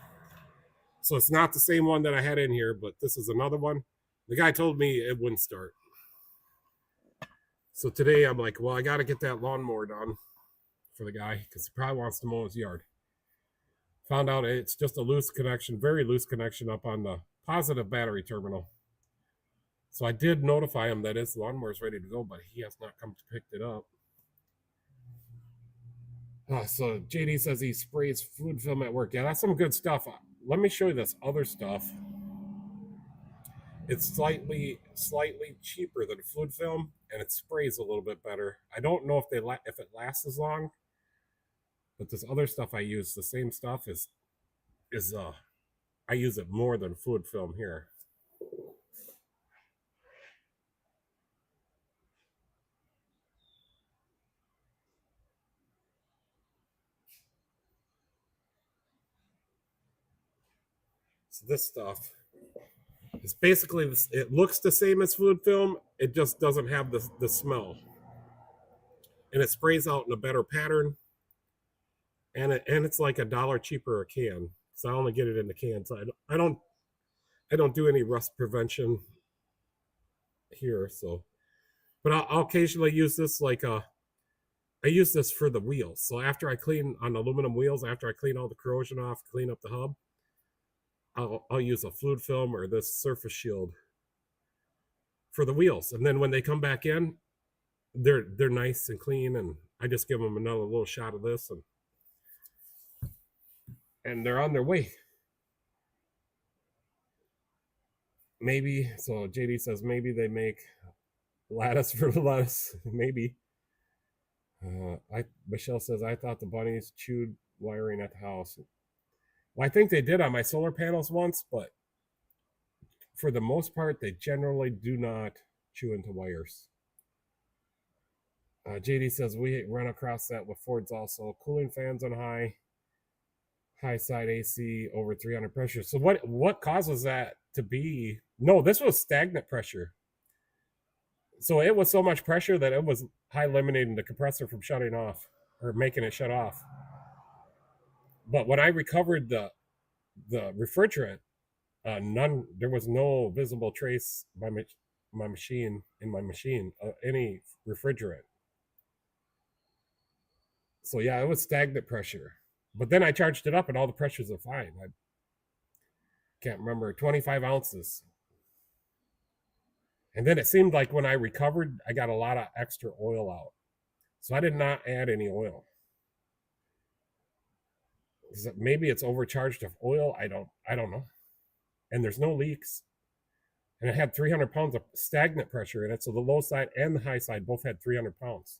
Speaker 1: So it's not the same one that I had in here, but this is another one. The guy told me it wouldn't start. So today I'm like, well, I got to get that lawnmower done for the guy because he probably wants to mow his yard. Found out it's just a loose connection, very loose connection up on the positive battery terminal. So I did notify him that his lawnmower is ready to go, but he has not come to pick it up. So JD says he sprays fluid film at work. Yeah, that's some good stuff. Let me show you this other stuff. It's slightly cheaper than fluid film, and it sprays a little bit better. I don't know if it lasts as long, but this other stuff I use, the same stuff is I use it more than fluid film here. So this stuff is basically this, it looks the same as fluid film, it just doesn't have the smell. And it sprays out in a better pattern. And it's like $1 cheaper a can. So I only get it in the can. So I don't do any rust prevention here. So, but I'll occasionally use this I use this for the wheels. So after I clean on aluminum wheels, after I clean all the corrosion off, clean up the hub, I'll use a fluid film or this surface shield for the wheels. And then when they come back in, they're nice and clean. And I just give them another little shot of this and they're on their way. Maybe, so JD says maybe they make lattice for lettuce. Maybe. Michelle says, I thought the bunnies chewed wiring at the house. Well, I think they did on my solar panels once, but for the most part, they generally do not chew into wires. JD says, we run across that with Fords also. Cooling fans on high side AC over 300 pressure. So what causes that to be? No, this was stagnant pressure. So it was so much pressure that it was high limiting the compressor from shutting off or making it shut off. But when I recovered the refrigerant, there was no visible trace by my machine any refrigerant. So yeah, it was stagnant pressure. But then I charged it up and all the pressures are fine. I can't remember, 25 ounces. And then it seemed like when I recovered, I got a lot of extra oil out. So I did not add any oil. Maybe it's overcharged of oil. I don't know. And there's no leaks. And it had 300 pounds of stagnant pressure in it. So the low side and the high side both had 300 pounds.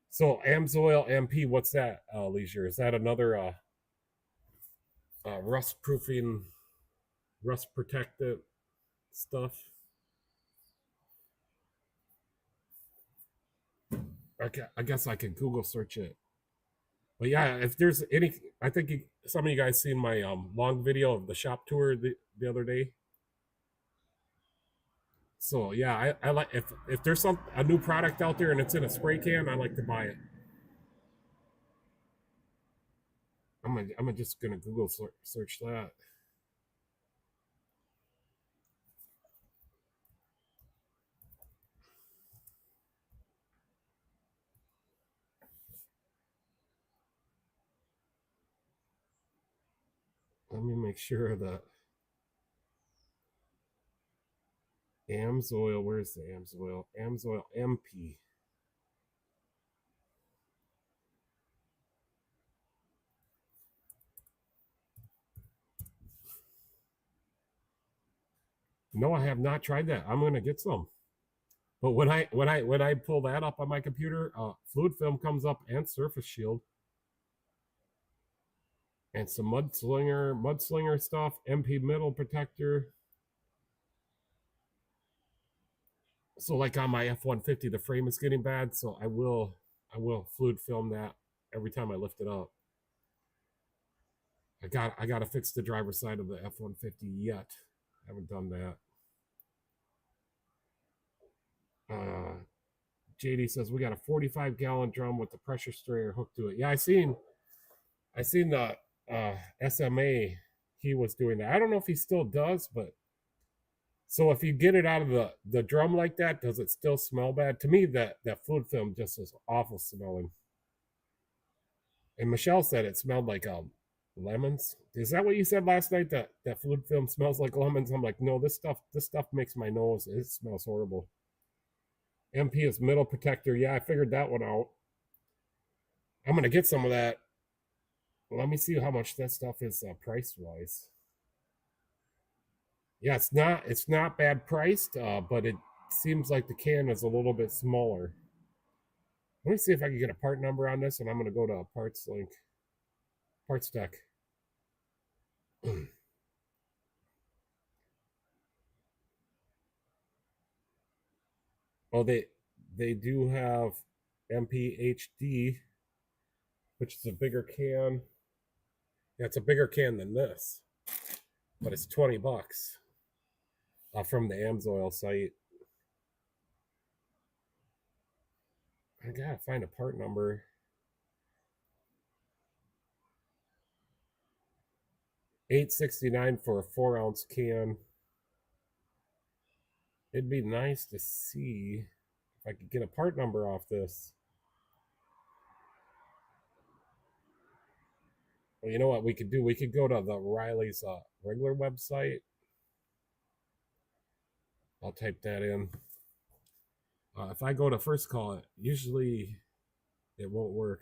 Speaker 1: So Amsoil MP, what's that, Leisure? Is that another rust proofing, rust protected stuff? Okay, I guess I could Google search it. But yeah, if there's any, I think some of you guys seen my long video of the shop tour the other day. So yeah, I like if there's a new product out there and it's in a spray can, I like to buy it. I'm just gonna Google search that. Let me make sure that AMSOIL. Where's the AMSOIL? AMSOIL MP. No, I have not tried that. I'm gonna get some. But when I pull that up on my computer, fluid film comes up and surface shield, and some mudslinger stuff, MP middle protector. So like on my F-150, the frame is getting bad, so I will fluid film that every time I lift it up. I gotta fix the driver's side of the F-150 yet. I haven't done that. JD says we got a 45-gallon drum with the pressure strainer hooked to it. Yeah, I seen the SMA. He was doing that. I don't know if he still does, but so if you get it out of the drum like that, does it still smell bad? To me, that fluid film just is awful smelling. And Michelle said it smelled like lemons. Is that what you said last night? That fluid film smells like lemons? I'm like, no, this stuff makes my nose. It smells horrible. MP is middle protector. Yeah, I figured that one out. I'm gonna get some of that. Let me see how much that stuff is price wise. Yeah, it's not bad priced, but it seems like the can is a little bit smaller. Let me see if I can get a part number on this, and I'm gonna go to a parts link, parts tech. Oh, they do have MPHD, which is a bigger can. Yeah, it's a bigger can than this, but it's $20 from the AMSOIL site. I gotta find a part number. 869 for a 4-ounce can. It'd be nice to see if I could get a part number off this. Well, you know what we could do? We could go to the Riley's regular website. I'll type that in. If I go to first call, usually it won't work.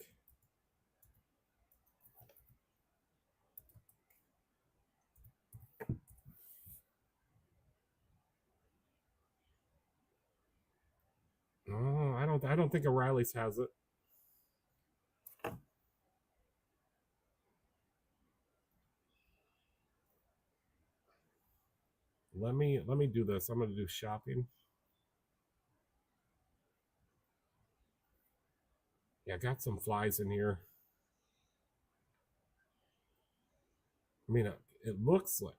Speaker 1: Oh, I don't think O'Reilly's has it. Let me do this. I'm gonna do shopping. Yeah, I got some flies in here. I mean, it looks like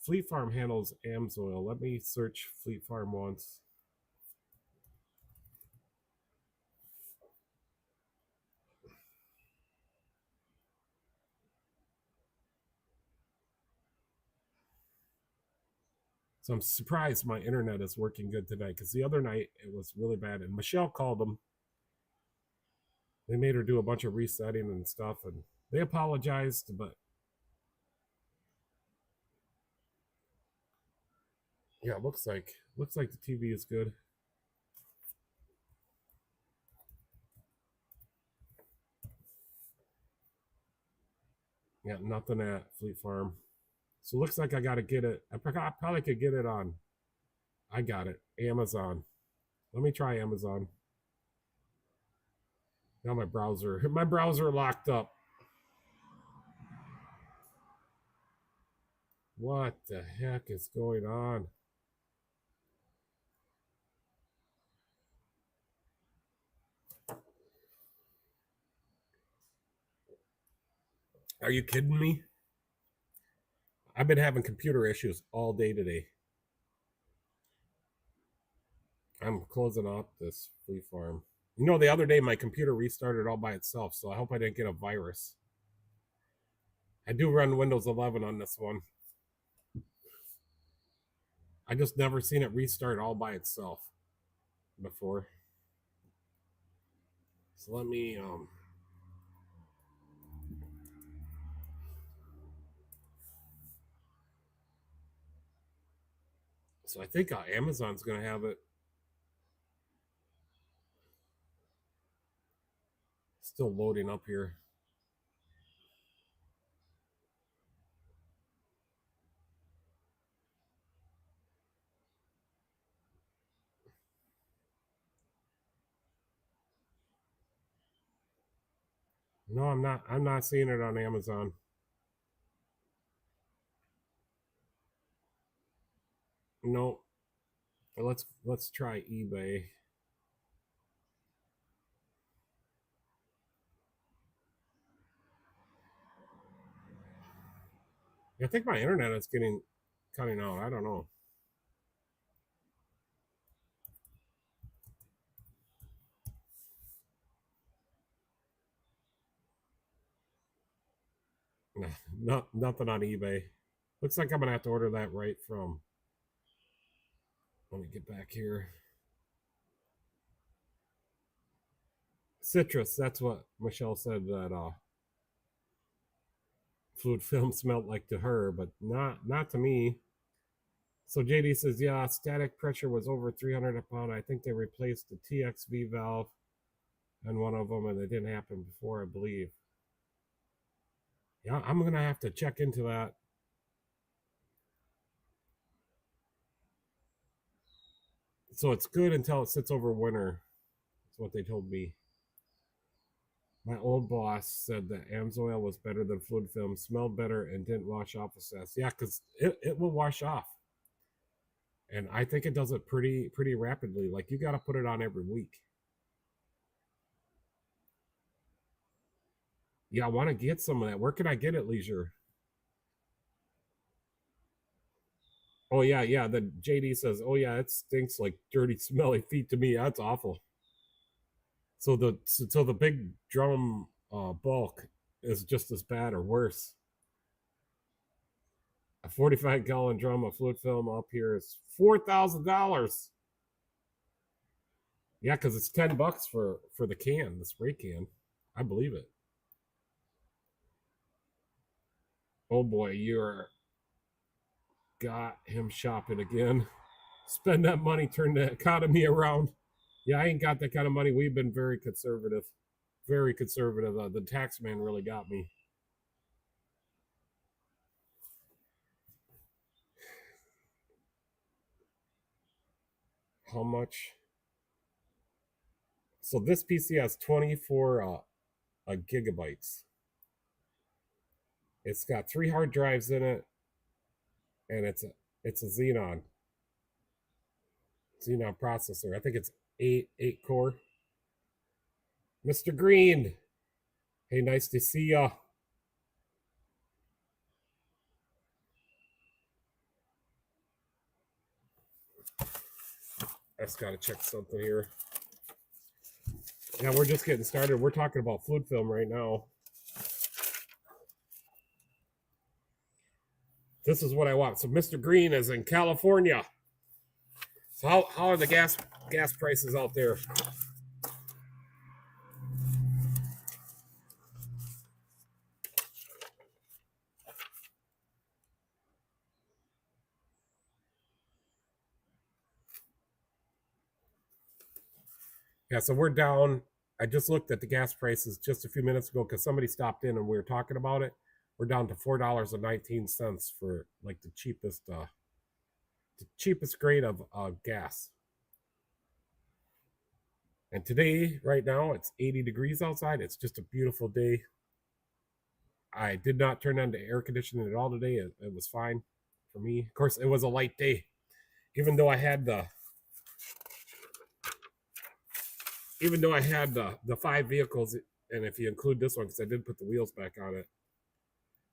Speaker 1: Fleet Farm handles AMSOIL. Let me search Fleet Farm once. So I'm surprised my internet is working good tonight, because the other night it was really bad. And Michelle called them. They made her do a bunch of resetting and stuff, and they apologized, but yeah, it looks like the TV is good. Yeah, nothing at Fleet Farm. So it looks like I got to get it. I probably could get it on. I got it. Amazon. Let me try Amazon. Now my browser locked up. What the heck is going on? Are you kidding me? I've been having computer issues all day today. I'm closing out this flea farm. You know, the other day my computer restarted all by itself, so I hope I didn't get a virus. I do run Windows 11 on this one. I just never seen it restart all by itself before. So let me so I think Amazon's gonna have it. Still loading up here. No, I'm not. I'm not seeing it on Amazon. No. Let's try eBay. I think my internet is cutting out. I don't know. Nothing on eBay. Looks like I'm gonna have to order that right from. Let me get back here. Citrus. That's what Michelle said that fluid film smelled like to her, but not to me. So JD says, yeah, static pressure was over 300 a pound. I think they replaced the TXV valve and one of them, and it didn't happen before, I believe. Yeah, I'm gonna have to check into that. So it's good until it sits over winter. That's what they told me. My old boss said that Amsoil was better than fluid film, smelled better, and didn't wash off as fast. Yeah, because it will wash off. And I think it does it pretty rapidly. Like you got to put it on every week. Yeah, I want to get some of that. Where can I get it, Leisure? Oh yeah. The JD says, oh yeah, it stinks like dirty, smelly feet to me. That's awful. So the big drum bulk is just as bad or worse. A 45-gallon drum of fluid film up here is $4,000. Yeah, because it's $10 for the can, the spray can. I believe it. Oh boy, you're got him shopping again. Spend that money, turn the economy around. Yeah, I ain't got that kind of money. We've been very conservative. Very conservative. The tax man really got me. How much? So this PC has 24 gigabytes. It's got 3 hard drives in it, and it's a Xenon processor. I think it's 8 core. Mr. Green, hey, nice to see ya. I just gotta check something here. Yeah, we're just getting started. We're talking about fluid film right now. This is what I want. So Mr. Green is in California. So how are the gas prices out there? Yeah, so we're down. I just looked at the gas prices just a few minutes ago because somebody stopped in and we were talking about it. We're down to $4.19 for like the cheapest grade of gas. And today, right now, it's 80 degrees outside. It's just a beautiful day. I did not turn on the air conditioning at all today. It was fine for me. Of course, it was a light day, even though I had the 5 vehicles, and if you include this one, because I did put the wheels back on it,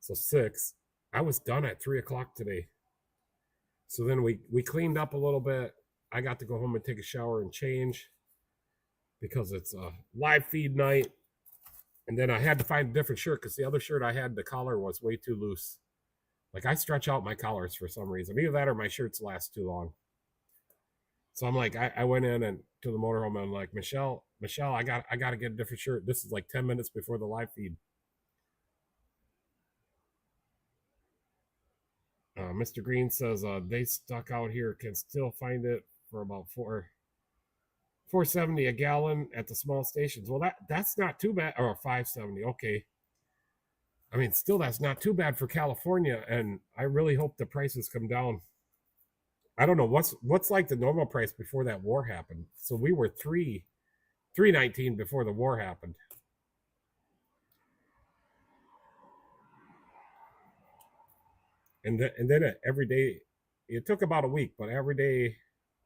Speaker 1: So 6. I was done at 3 o'clock today. So then we cleaned up a little bit. I got to go home and take a shower and change because it's a live feed night. And then I had to find a different shirt because the other shirt I had, the collar was way too loose. Like I stretch out my collars for some reason. Either that or my shirts last too long. So I'm like, I went in and to the motorhome and I'm like, Michelle, I got to get a different shirt. This is like 10 minutes before the live feed. Mr. Green says they stuck out here, can still find it for about $4.70 a gallon at the small stations. Well, that's not too bad. Or $5.70. Okay. I mean, still that's not too bad for California, and I really hope the prices come down. I don't know what's like the normal price before that war happened. So we were $3.19 before the war happened. And then every day, it took about a week, but every day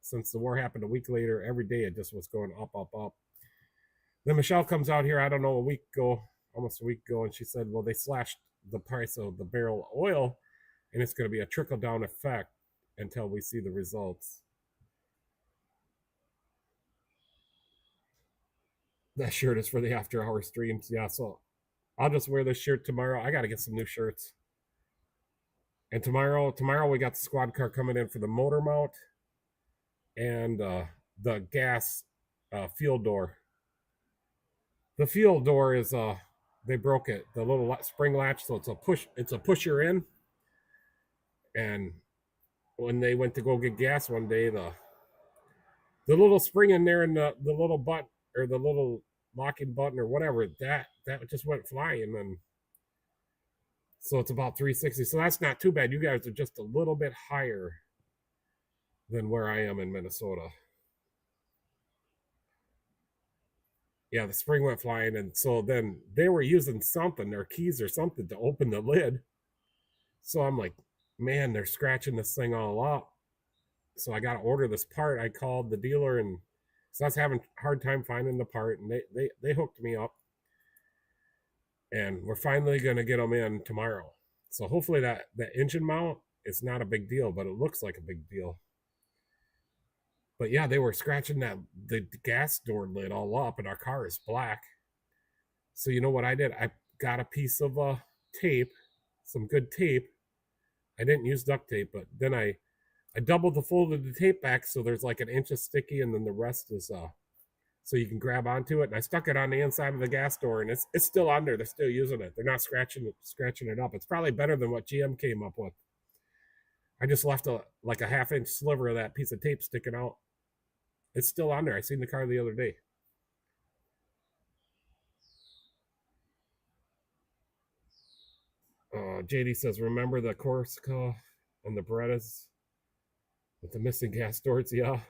Speaker 1: since the war happened a week later, every day it just was going up, up, up. Then Michelle comes out here, I don't know, almost a week ago, and she said, well, they slashed the price of the barrel of oil, and it's going to be a trickle-down effect until we see the results. That shirt is for the after-hour streams. Yeah, so I'll just wear this shirt tomorrow. I got to get some new shirts. And tomorrow we got the squad car coming in for the motor mount and the gas fuel door. The fuel door is they broke it, the little spring latch, so it's a pusher in. And when they went to go get gas one day, the little spring in there and the little button or the little locking button or whatever, that just went flying. And so it's about 360. So that's not too bad. You guys are just a little bit higher than where I am in Minnesota. Yeah, the spring went flying, and so then they were using something, their keys or something, to open the lid. So I'm like, man, they're scratching this thing all up. So I got to order this part. I called the dealer, and so I was having a hard time finding the part, and they hooked me up. And we're finally going to get them in tomorrow. So hopefully that engine mount is not a big deal, but it looks like a big deal. But yeah, they were scratching the gas door lid all up, and our car is black. So you know what I did? I got a piece of tape, some good tape. I didn't use duct tape, but then I doubled the fold of the tape back so there's like an inch of sticky, and then the rest is so you can grab onto it. And I stuck it on the inside of the gas door, and it's still on there. They're still using it. They're not scratching it up. It's probably better than what GM came up with. I just left a half-inch sliver of that piece of tape sticking out. It's still on there. I seen the car the other day. JD says, remember the Corsica and the Berettas with the missing gas doors? Yeah.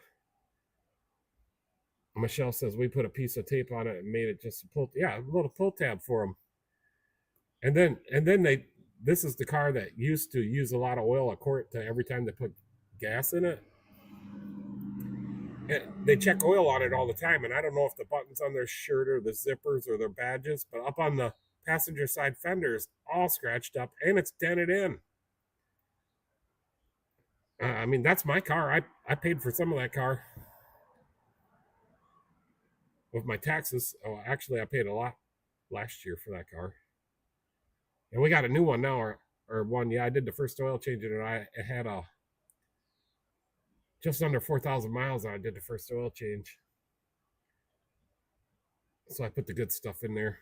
Speaker 1: Michelle says, we put a piece of tape on it and made it just a little pull tab for them. And then this is the car that used to use a lot of oil at court every time they put gas in it. And they check oil on it all the time, and I don't know if the buttons on their shirt or the zippers or their badges, but up on the passenger side fenders, all scratched up, and it's dented in. I mean, that's my car. I paid for some of that car with my taxes. Oh, actually, I paid a lot last year for that car. And we got a new one now, or one. Yeah, I did the first oil change in it. It had just under 4,000 miles. I did the first oil change. So I put the good stuff in there.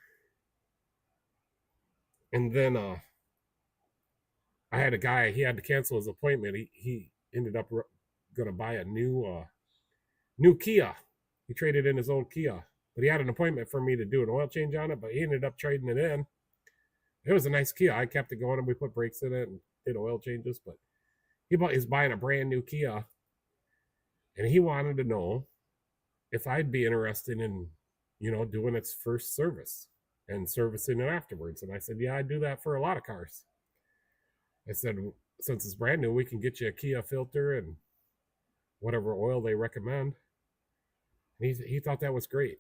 Speaker 1: And then I had a guy, he had to cancel his appointment. He ended up going to buy a new Kia. He traded in his old Kia. But he had an appointment for me to do an oil change on it, but he ended up trading it in. It was a nice Kia. I kept it going, and we put brakes in it and did oil changes. But he's buying a brand new Kia. And he wanted to know if I'd be interested in, doing its first service and servicing it afterwards. And I said, yeah, I do that for a lot of cars. I said, since it's brand new, we can get you a Kia filter and whatever oil they recommend. And he thought that was great.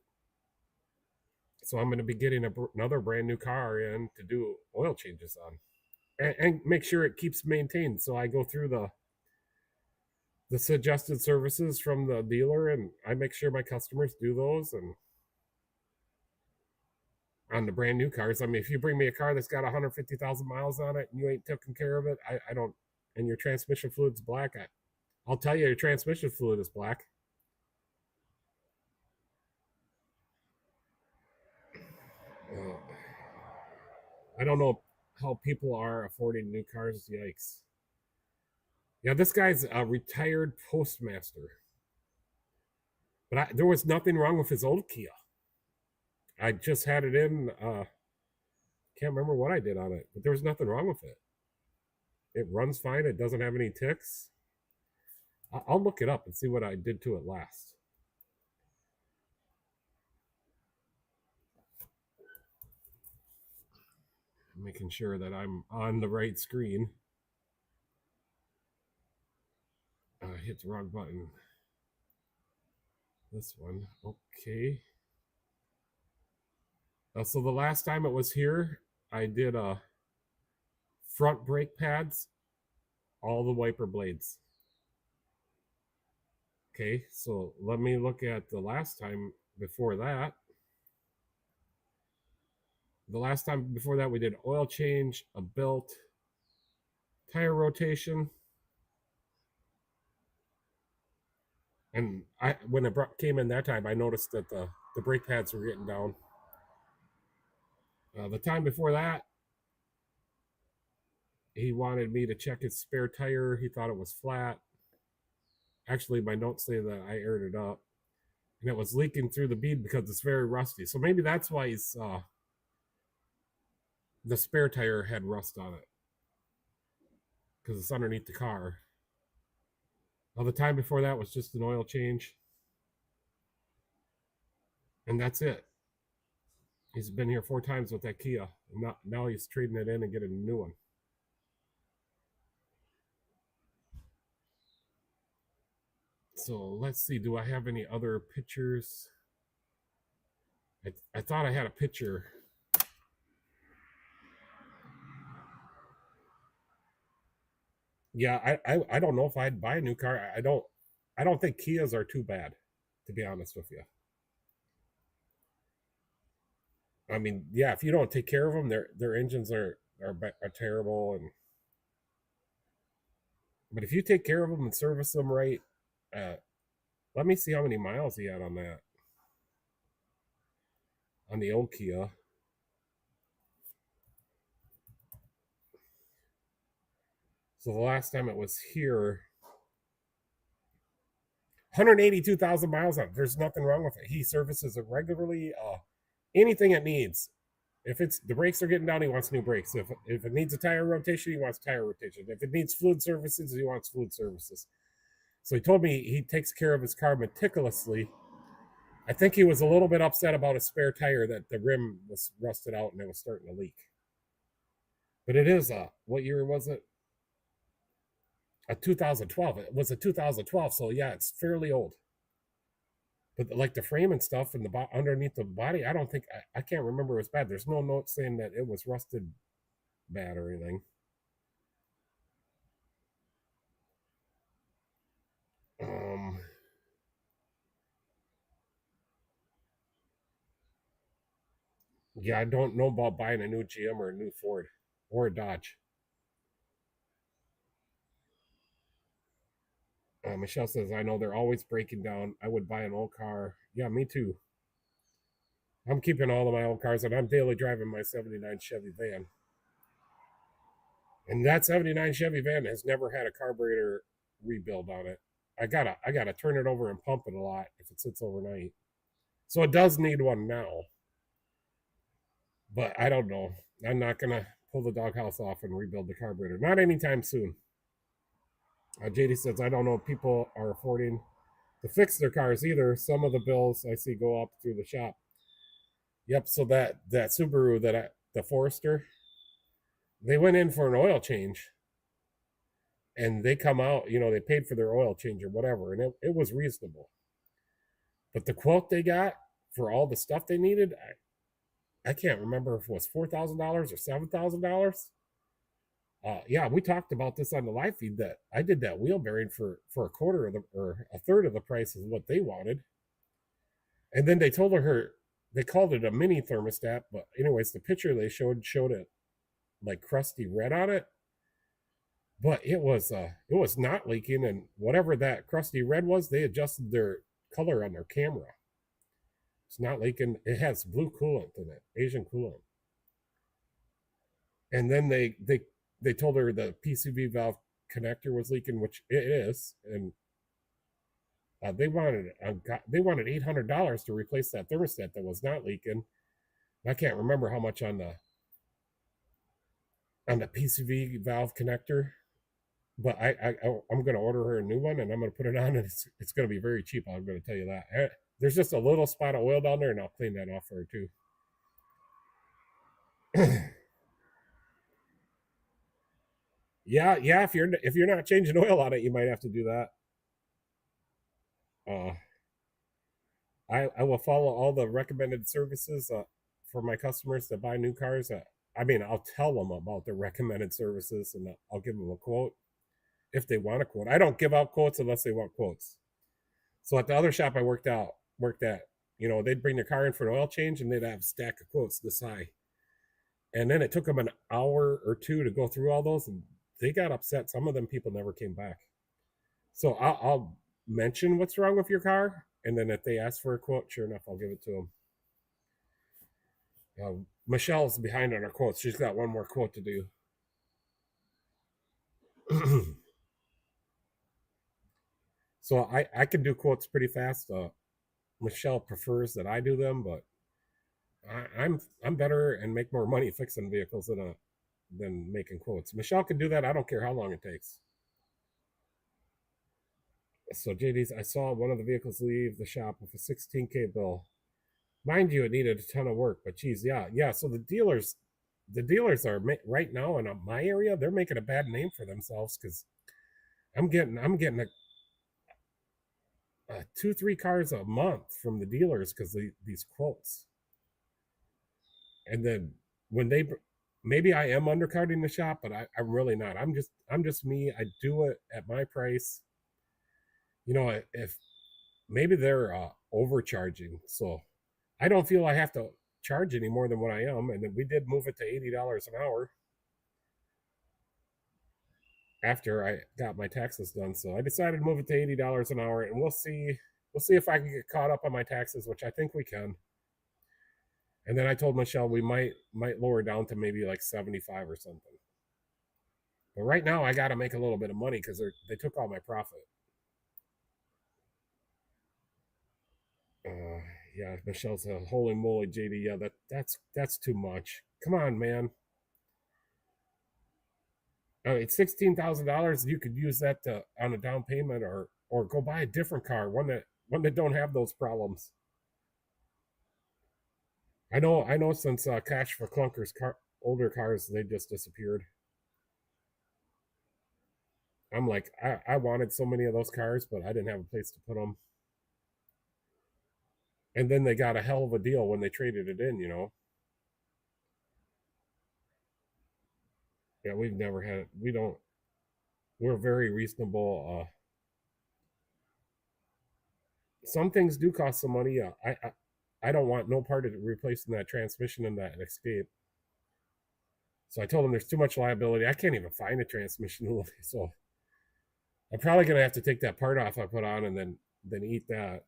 Speaker 1: So I'm going to be getting another brand new car in to do oil changes on. and make sure it keeps maintained. So I go through the suggested services from the dealer, and I make sure my customers do those. And on the brand new cars, I mean, if you bring me a car that's got 150,000 miles on it and you ain't taking care of it, I don't. And your transmission fluid's black, I'll tell you your transmission fluid is black. I don't know how people are affording new cars. Yikes. Yeah, this guy's a retired postmaster. But there was nothing wrong with his old Kia. I just had it in. Can't remember what I did on it, but there was nothing wrong with it. It runs fine. It doesn't have any ticks. I'll look it up and see what I did to it last. Making sure that I'm on the right screen. Hit the wrong button. This one. Okay. So the last time it was here, I did front brake pads, all the wiper blades. Okay, so let me look at the last time before that. The last time before that, we did oil change, a belt, tire rotation. And when it came in that time, I noticed that the brake pads were getting down. The time before that, he wanted me to check his spare tire. He thought it was flat. Actually, my notes say that I aired it up. And it was leaking through the bead because it's very rusty. So maybe that's why he's the spare tire had rust on it, because it's underneath the car. Now, the time before that was just an oil change. And that's it. He's been here 4 times with that Kia. And now he's trading it in and getting a new one. So let's see. Do I have any other pictures? I thought I had a picture. Yeah, I don't know if I'd buy a new car. I don't think Kias are too bad, to be honest with you. I mean, yeah, if you don't take care of them, their engines are terrible. But if you take care of them and service them right, let me see how many miles he had on that. On the old Kia. So the last time it was here, 182,000 miles on it. There's nothing wrong with it. He services it regularly. Anything it needs. If it's the brakes are getting down, he wants new brakes. If it needs a tire rotation, he wants tire rotation. If it needs fluid services, he wants fluid services. So he told me he takes care of his car meticulously. I think he was a little bit upset about a spare tire, that the rim was rusted out and it was starting to leak. But it is what year was it? A 2012. It was a 2012, so yeah, it's fairly old. But like the frame and stuff and the underneath the body, I don't think I can't remember it was bad. There's no note saying that it was rusted bad or anything. Yeah, I don't know about buying a new GM or a new Ford or a Dodge. Michelle says, I know they're always breaking down. I would buy an old car. Yeah, me too. I'm keeping all of my old cars, and I'm daily driving my 79 Chevy van. And that 79 Chevy van has never had a carburetor rebuild on it. I gotta turn it over and pump it a lot if it sits overnight. So it does need one now. But I don't know. I'm not gonna pull the doghouse off and rebuild the carburetor. Not anytime soon. JD says, I don't know if people are affording to fix their cars either. Some of the bills I see go up through the shop. Yep, so that Subaru, the Forester, they went in for an oil change. And they come out, they paid for their oil change or whatever, and it was reasonable. But the quote they got for all the stuff they needed, I can't remember if it was $4,000 or $7,000. yeah, we talked about this on the live feed that I did that wheel bearing for a quarter of the or a third of the price of what they wanted. And then they told her they called it a mini thermostat, but anyways, the picture they showed it like crusty red on it, but it was not leaking, and whatever that crusty red was, they adjusted their color on their camera. It's not leaking. It has blue coolant in it, Asian coolant. And then they told her the PCV valve connector was leaking, which it is, and they wanted $800 to replace that thermostat that was not leaking. I can't remember how much on the PCV valve connector, but I'm going to order her a new one, and I'm going to put it on, and it's going to be very cheap. I'm going to tell you that. There's just a little spot of oil down there, and I'll clean that off for her too. Yeah, if you're not changing oil on it, you might have to do that. I will follow all the recommended services for my customers that buy new cars. I mean, I'll tell them about the recommended services, and I'll give them a quote if they want a quote. I don't give out quotes unless they want quotes. So at the other shop I worked at, they'd bring their car in for an oil change, and they'd have a stack of quotes this high. And then it took them an hour or two to go through all those, and they got upset. Some of them people never came back. So I'll mention what's wrong with your car, and then if they ask for a quote, sure enough, I'll give it to them. Michelle's behind on her quotes. She's got one more quote to do. So I can do quotes pretty fast. Michelle prefers that I do them, but I'm better and make more money fixing vehicles than making quotes. Michelle can do that. I don't care how long it takes. So JD's, I saw one of the vehicles leave the shop with a $16K bill. Mind you, it needed a ton of work, but geez, yeah. So the dealers are right now in my area. They're making a bad name for themselves because I'm getting 2-3 cars a month from the dealers because these quotes. And then when maybe I am undercutting the shop, but I'm really not. I'm just me. I do it at my price. If maybe they're overcharging, so I don't feel I have to charge any more than what I am. And then we did move it to $80 an hour after I got my taxes done. So I decided to move it to $80 an hour, and we'll see if I can get caught up on my taxes, which I think we can. And then I told Michelle we might lower down to maybe like 75 or something. But right now I got to make a little bit of money because they took all my profit. Yeah, Michelle said, "Holy moly, JD! Yeah, that's too much. Come on, man. It's $16,000. You could use that on a down payment, or go buy a different car, one that don't have those problems." I know. Since Cash for Clunkers older cars, they just disappeared. I'm like, I wanted so many of those cars, but I didn't have a place to put them. And then they got a hell of a deal when they traded it in, Yeah, we've never had. We're very reasonable. Some things do cost some money. I don't want no part of replacing that transmission and that escape. So I told them there's too much liability. I can't even find a transmission. So I'm probably gonna have to take that part off I put on and then eat that.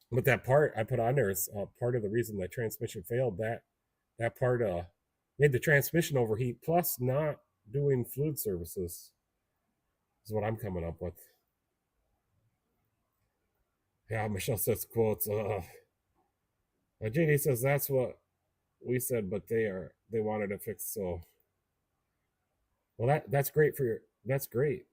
Speaker 1: But that part I put on there is part of the reason that transmission failed. That part made the transmission overheat. Plus, not doing fluid services is what I'm coming up with. Yeah, Michelle says quotes. JD says that's what we said, but they wanted to fix. So, well, that's great that's great.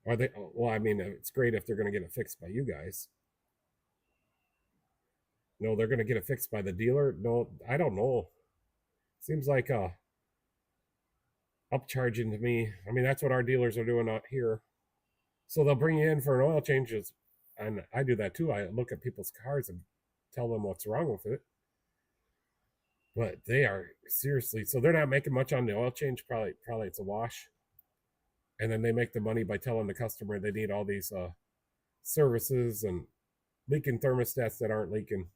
Speaker 1: Are they? Well, I mean, it's great if they're going to get it fixed by you guys. No, they're going to get it fixed by the dealer. No, I don't know. Seems like upcharging to me. I mean, that's what our dealers are doing out here. So they'll bring you in for an oil change, and I do that too. I look at people's cars and tell them what's wrong with it. But they are seriously, so they're not making much on the oil change. Probably it's a wash. And then they make the money by telling the customer they need all these services and leaking thermostats that aren't leaking.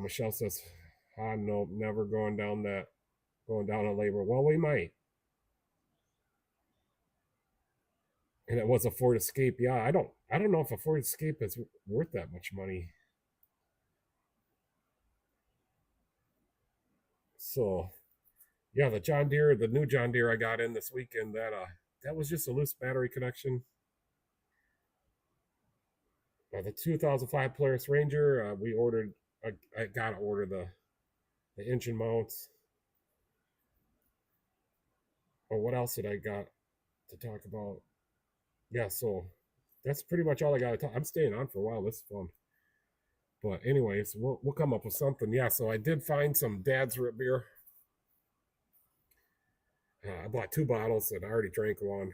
Speaker 1: Michelle says, no, never going down a labor. Well, we might. And it was a Ford Escape. Yeah, I don't know if a Ford Escape is worth that much money. So, yeah, the new John Deere I got in this weekend, that was just a loose battery connection. The 2005 Polaris Ranger, we ordered. I gotta order the engine mounts. Or what else did I got to talk about? Yeah, so that's pretty much all I got to talk. I'm staying on for a while. This is fun. But anyways, we'll come up with something. Yeah, so I did find some Dad's root beer. I bought 2 bottles and I already drank one.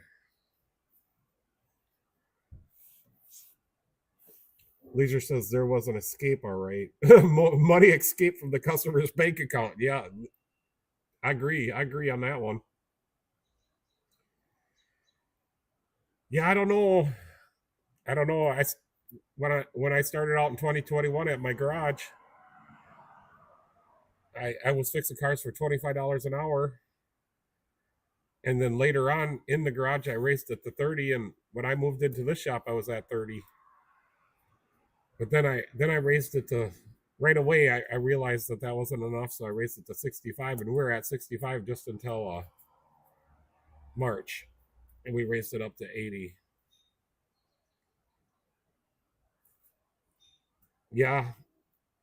Speaker 1: Leisure says there was an escape, all right. Money escaped from the customer's bank account. Yeah, I agree. I agree on that one. Yeah, I don't know. When I started out in 2021 at my garage, I was fixing cars for $25 an hour. And then later on in the garage, I raised it to 30. And when I moved into this shop, I was at 30. But then I raised it to right away. I realized that wasn't enough, so I raised it to 65, and we were at 65 just until March, and we raised it up to 80. Yeah,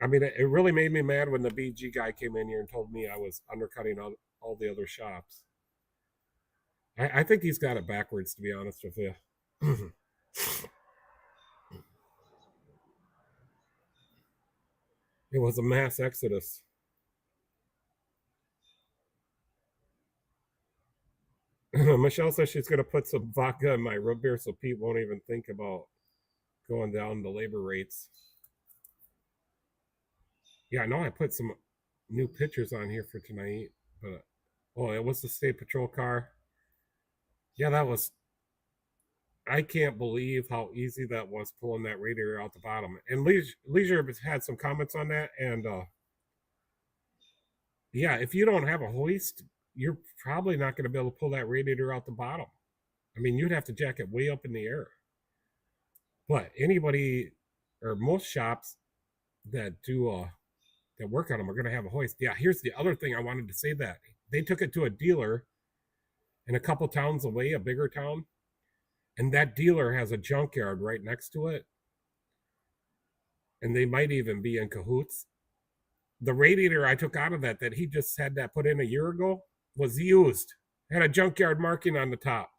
Speaker 1: I mean, it really made me mad when the BG guy came in here and told me I was undercutting all the other shops. I think he's got it backwards, to be honest with you. It was a mass exodus. Michelle says she's going to put some vodka in my root beer so Pete won't even think about going down the labor rates. Yeah, I know I put some new pictures on here for tonight, but it was the state patrol car. Yeah, that was. I can't believe how easy that was pulling that radiator out the bottom. And Leisure had some comments on that, and yeah, if you don't have a hoist, you're probably not going to be able to pull that radiator out the bottom. I mean, you'd have to jack it way up in the air. But anybody or most shops that work on them are going to have a hoist. Yeah, here's the other thing I wanted to say, that they took it to a dealer in a couple towns away, a bigger town, and that dealer has a junkyard right next to it, and they might even be in cahoots. The radiator I took out of that he just had that put in a year ago was used, had a junkyard marking on the top.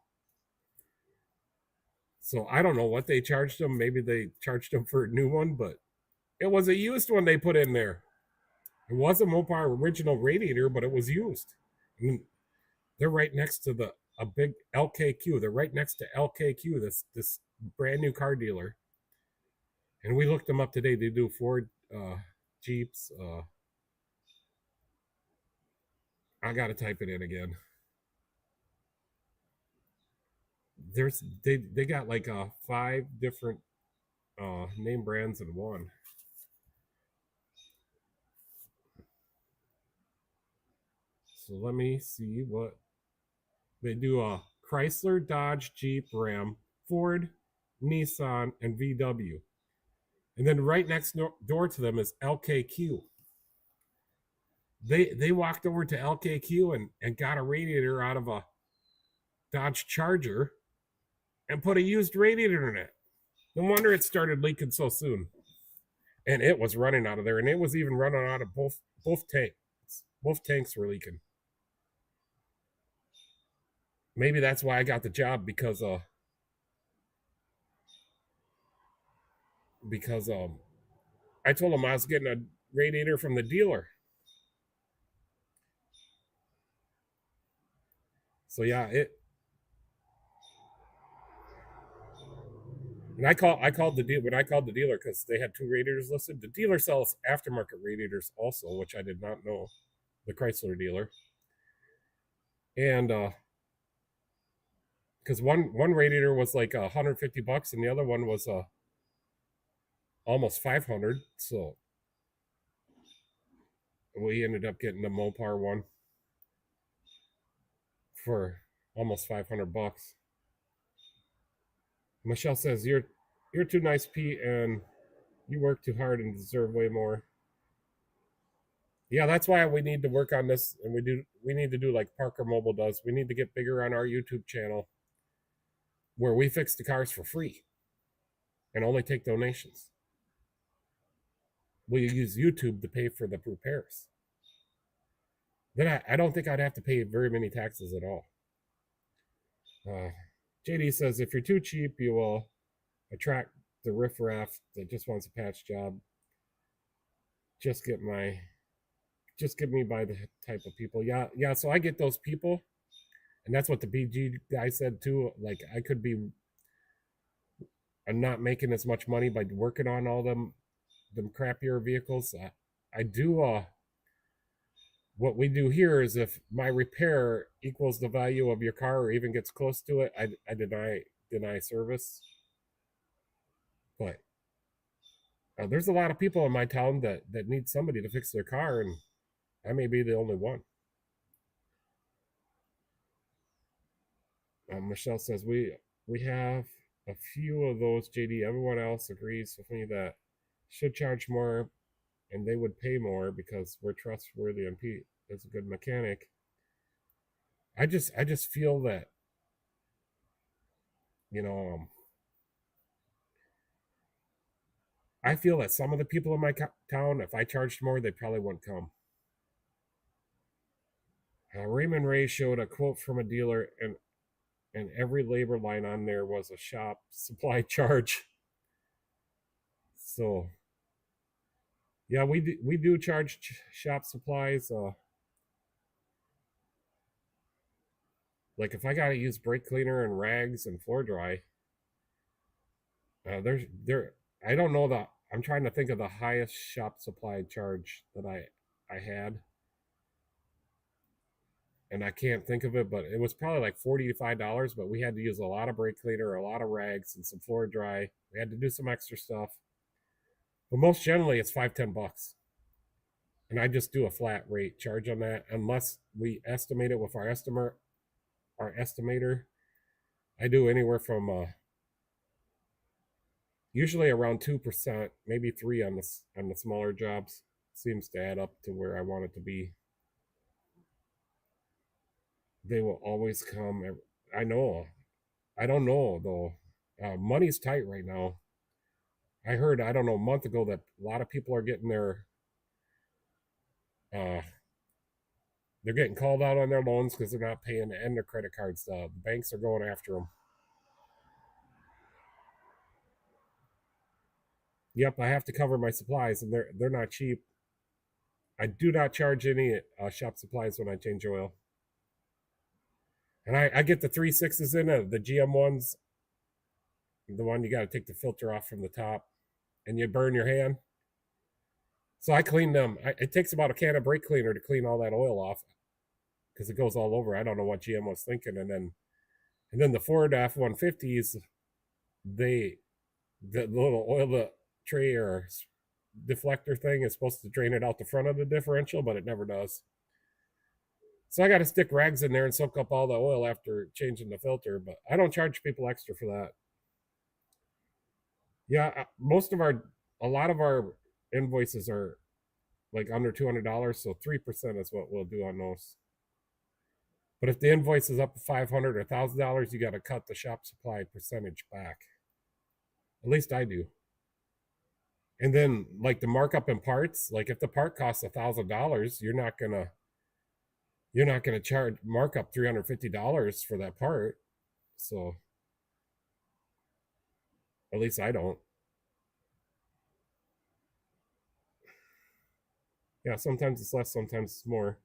Speaker 1: So I don't know what they charged them. Maybe they charged them for a new one, but it was a used one they put in there. It wasn't Mopar original radiator, but it was used. I mean, they're right next to a big LKQ. They're right next to LKQ, this brand new car dealer. And we looked them up today. They do Ford, Jeeps. I gotta type it in again. They got like 5 different name brands in one. So let me see what they do. Chrysler, Dodge, Jeep, Ram, Ford, Nissan, and VW. And then right next door to them is LKQ. They walked over to LKQ and got a radiator out of a Dodge Charger and put a used radiator in it. No wonder it started leaking so soon. And it was running out of there, and it was even running out of both tanks. Both tanks were leaking. Maybe that's why I got the job, because I told him I was getting a radiator from the dealer. So yeah, And I called the deal when I called the dealer because they had two radiators listed. The dealer sells aftermarket radiators also, which I did not know. The Chrysler dealer, and because one radiator was like $150 and the other one was almost 500. So we ended up getting the Mopar one for almost $500. Michelle says you're too nice, Pete, and you work too hard and deserve way more. Yeah, that's why we need to work on this, and we need to do like Parker Mobile does. We need to get bigger on our YouTube channel where we fix the cars for free and only take donations. We use YouTube to pay for the repairs. Then I don't think I'd have to pay very many taxes at all. JD says if you're too cheap, you will attract the riffraff that just wants a patch job. Just get me by the type of people. Yeah. So I get those people, and that's what the BG guy said too. Like I could be, I'm not making as much money by working on all them crappier vehicles. I do. What we do here is if my repair equals the value of your car or even gets close to it, I deny service. But there's a lot of people in my town that need somebody to fix their car, and I may be the only one. Michelle says we have a few of those, JD. Everyone else agrees with me that should charge more and they would pay more because we're trustworthy and Pete is a good mechanic. I just feel that, you know, I feel that some of the people in my town, if I charged more, they probably wouldn't come. Raymond Ray showed a quote from a dealer, and every labor line on there was a shop supply charge. So, yeah, we do charge shop supplies. Like if I gotta use brake cleaner and rags and floor dry, I don't know the. I'm trying to think of the highest shop supply charge that I had, and I can't think of it, but it was probably like $45. But we had to use a lot of brake cleaner, a lot of rags, and some floor dry. We had to do some extra stuff, but most generally it's $5-10, and I just do a flat rate charge on that unless we estimate it with our estimator. I do anywhere from usually around 2%, maybe 3 on the smaller jobs. Seems to add up to where I want it to be. They will always come. I know. I don't know though. Money's tight right now. I heard, I don't know, a month ago that a lot of people are getting their they're getting called out on their loans because they're not paying and their credit cards. The banks are going after them. Yep, I have to cover my supplies, and they're not cheap. I do not charge any shop supplies when I change oil. And I get the 3.6s in the GM ones, the one you got to take the filter off from the top, and you burn your hand. So I clean them. It takes about a can of brake cleaner to clean all that oil off because it goes all over. I don't know what GM was thinking. And then the Ford F-150s, the little oil tray or deflector thing is supposed to drain it out the front of the differential, but it never does. So I got to stick rags in there and soak up all the oil after changing the filter, but I don't charge people extra for that. Yeah, a lot of our invoices are like under $200, so 3% is what we'll do on those. But if the invoice is up to $500 or $1,000, you got to cut the shop supply percentage back. At least I do. And then like the markup in parts, like if the part costs $1,000, you're not gonna charge markup $350 for that part. So at least I don't. Yeah, sometimes it's less, sometimes it's more.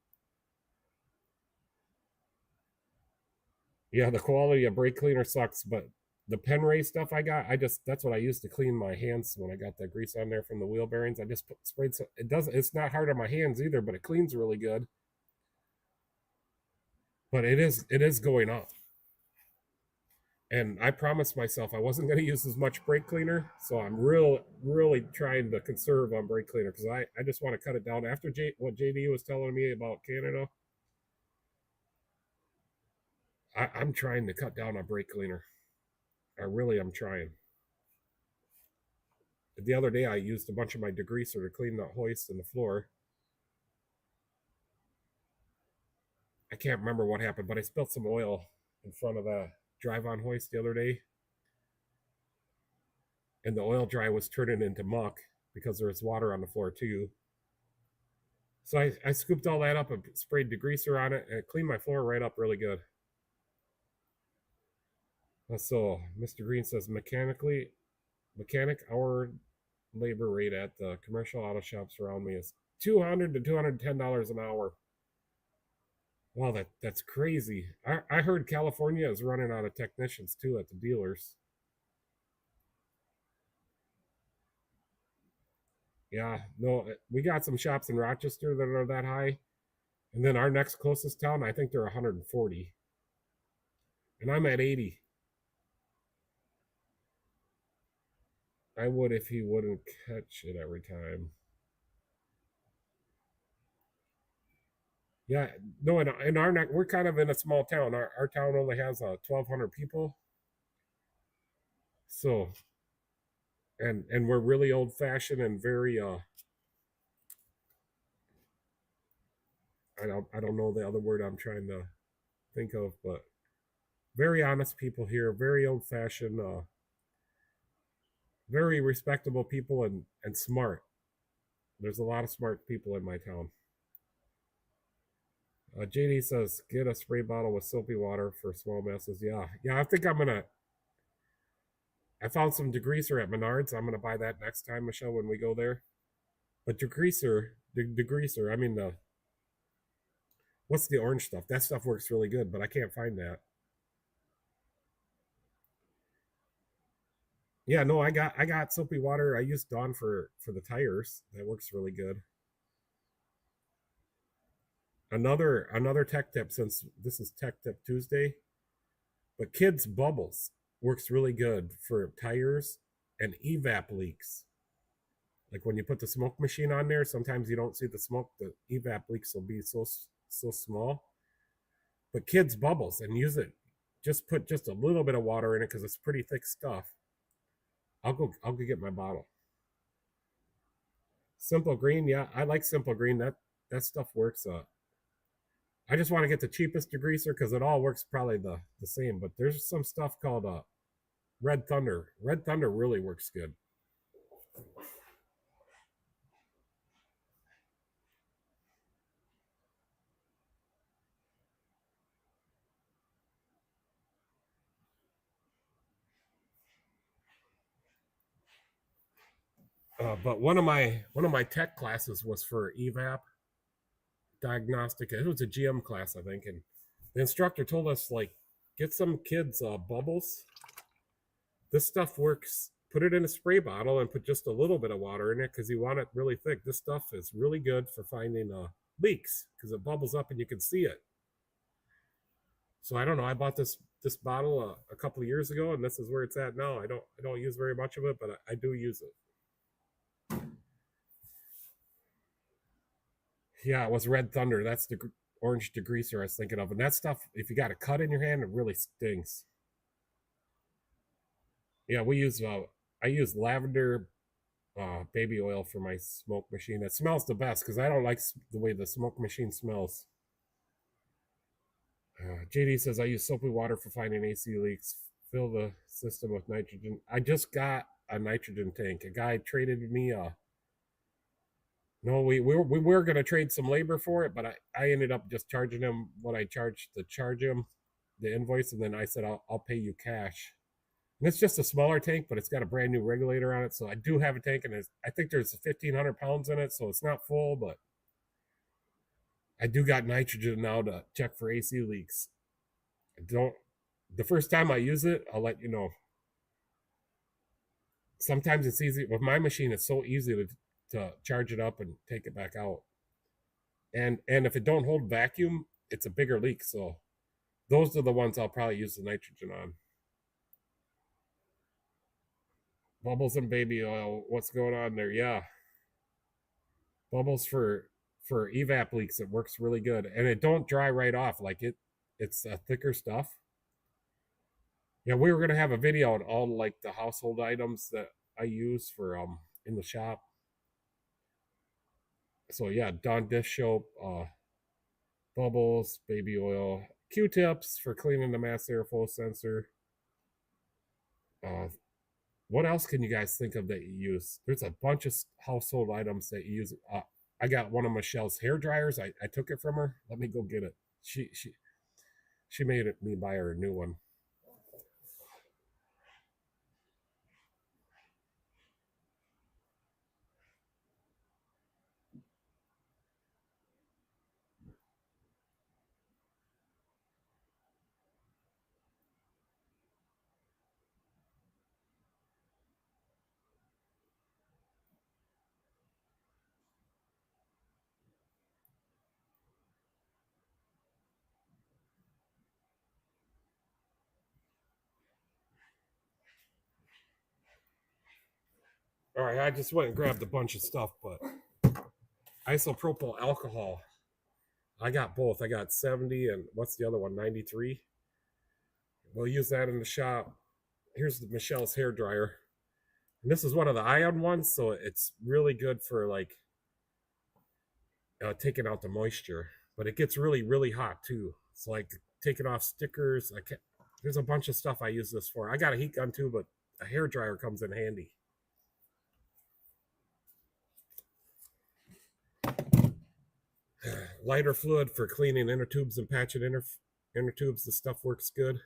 Speaker 1: Yeah, the quality of brake cleaner sucks, but the Penray stuff I got, that's what I used to clean my hands when I got that grease on there from the wheel bearings. I just sprayed so it's not hard on my hands either, but it cleans really good. But it is going up. And I promised myself I wasn't going to use as much brake cleaner, so I'm really trying to conserve on brake cleaner because I just want to cut it down. After what JD was telling me about Canada, I'm trying to cut down on brake cleaner. I really am trying. The other day I used a bunch of my degreaser to clean the hoist and the floor. I can't remember what happened, but I spilled some oil in front of the drive-on hoist the other day. And the oil dry was turning into muck because there was water on the floor too. So I scooped all that up and sprayed degreaser on it and it cleaned my floor right up really good. So Mr. Green says mechanic hour labor rate at the commercial auto shops around me is $200 to $210 an hour. Wow, that's crazy. I heard California is running out of technicians too at the dealers. Yeah, no, we got some shops in Rochester that are that high. And then our next closest town, I think they're 140. And I'm at 80. I would if he wouldn't catch it every time. Yeah, no, in our neck, we're kind of in a small town. Our town only has 1,200 people. So, and we're really old fashioned and very I don't know the other word I'm trying to think of, but very honest people here, very old fashioned, very respectable people and smart. There's a lot of smart people in my town. JD says, get a spray bottle with soapy water for small messes. Yeah, I think I found some degreaser at Menards. I'm gonna buy that next time, Michelle, when we go there. But degreaser, I mean what's the orange stuff? That stuff works really good, but I can't find that. Yeah, no, I got soapy water. I used Dawn for the tires. That works really good. Another tech tip, since this is Tech Tip Tuesday, but Kids Bubbles works really good for tires and evap leaks. Like when you put the smoke machine on there, sometimes you don't see the smoke. The evap leaks will be so small. But Kids Bubbles, and use it. Just put just a little bit of water in it because it's pretty thick stuff. I'll go get my bottle. Simple Green, yeah, I like Simple Green. That stuff works. I just want to get the cheapest degreaser because it all works probably the same. But there's some stuff called Red Thunder. Red Thunder really works good. But one of my tech classes was for evap diagnostic. It was a GM class, I think, and the instructor told us, like, get some kids bubbles. This stuff works. Put it in a spray bottle and put just a little bit of water in it because you want it really thick. This stuff is really good for finding leaks because it bubbles up and you can see it. So I don't know. I bought this bottle a couple of years ago, and this is where it's at now. I don't use very much of it, but I do use it. Yeah, it was Red Thunder. That's the orange degreaser I was thinking of. And that stuff, if you got a cut in your hand, it really stings. Yeah, I use lavender baby oil for my smoke machine. It smells the best because I don't like the way the smoke machine smells. JD says, I use soapy water for finding AC leaks. Fill the system with nitrogen. I just got a nitrogen tank. A guy traded me no, we were going to trade some labor for it, but I ended up just charging him what I charged to charge him, the invoice, and then I said, I'll pay you cash. And it's just a smaller tank, but it's got a brand new regulator on it. So I do have a tank, and I think there's 1,500 pounds in it, so it's not full, but I do got nitrogen now to check for AC leaks. The first time I use it, I'll let you know. sometimes it's easy with my machine. It's so easy to charge it up and take it back out. And if it don't hold vacuum, it's a bigger leak. So those are the ones I'll probably use the nitrogen on. Bubbles and baby oil. What's going on there? Yeah, bubbles for evap leaks. It works really good, and it don't dry right off. Like it's thicker stuff. Yeah, we were gonna have a video on all like the household items that I use for in the shop. So yeah, Dawn dish soap, bubbles, baby oil, Q-tips for cleaning the mass airflow sensor. What else can you guys think of that you use? There's a bunch of household items that you use. I got one of Michelle's hair dryers. I took it from her. Let me go get it. She made me buy her a new one. All right, I just went and grabbed a bunch of stuff, but isopropyl alcohol. I got both. I got 70 and what's the other one? 93. We'll use that in the shop. Here's Michelle's hair dryer. And this is one of the ion ones, so it's really good for like taking out the moisture. But it gets really, really hot too. It's like taking off stickers. There's a bunch of stuff I use this for. I got a heat gun too, but a hair dryer comes in handy. Lighter fluid for cleaning inner tubes and patching inner tubes. The stuff works good.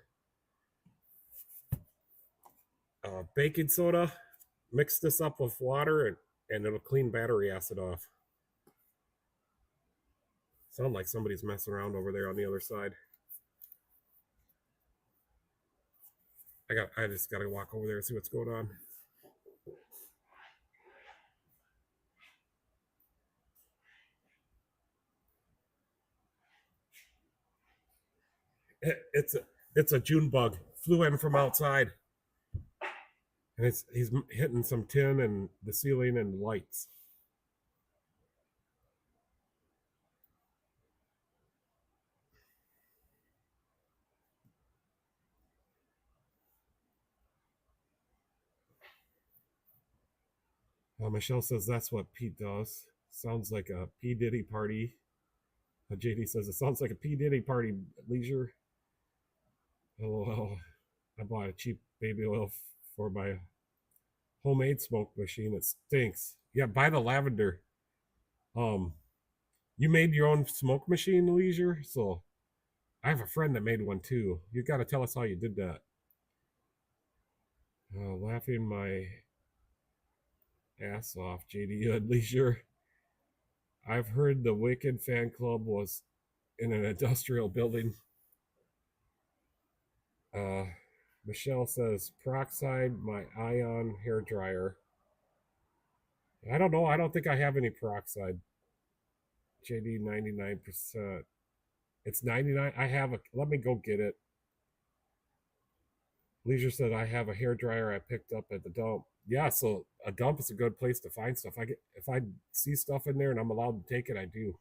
Speaker 1: Baking soda. Mix this up with water and it'll clean battery acid off. Sound like somebody's messing around over there on the other side. I just gotta walk over there and see what's going on. It's a June bug. Flew in from outside. And he's hitting some tin and the ceiling and lights. Michelle says that's what Pete does. Sounds like a P. Diddy party. JD says it sounds like a P. Diddy party, Leisure. LOL. I bought a cheap baby oil for my homemade smoke machine. It stinks. Yeah, buy the lavender. You made your own smoke machine, Leisure? So I have a friend that made one too. You got to tell us how you did that. Laughing my ass off, JD at Leisure. I've heard the Wicked fan club was in an industrial building. Michelle says peroxide, my ion hair dryer. I don't know. I don't think I have any peroxide. JD 99%. It's 99. I have a. Let me go get it. Leisure said I have a hair dryer I picked up at the dump. Yeah, so a dump is a good place to find stuff. If I see stuff in there and I'm allowed to take it, I do.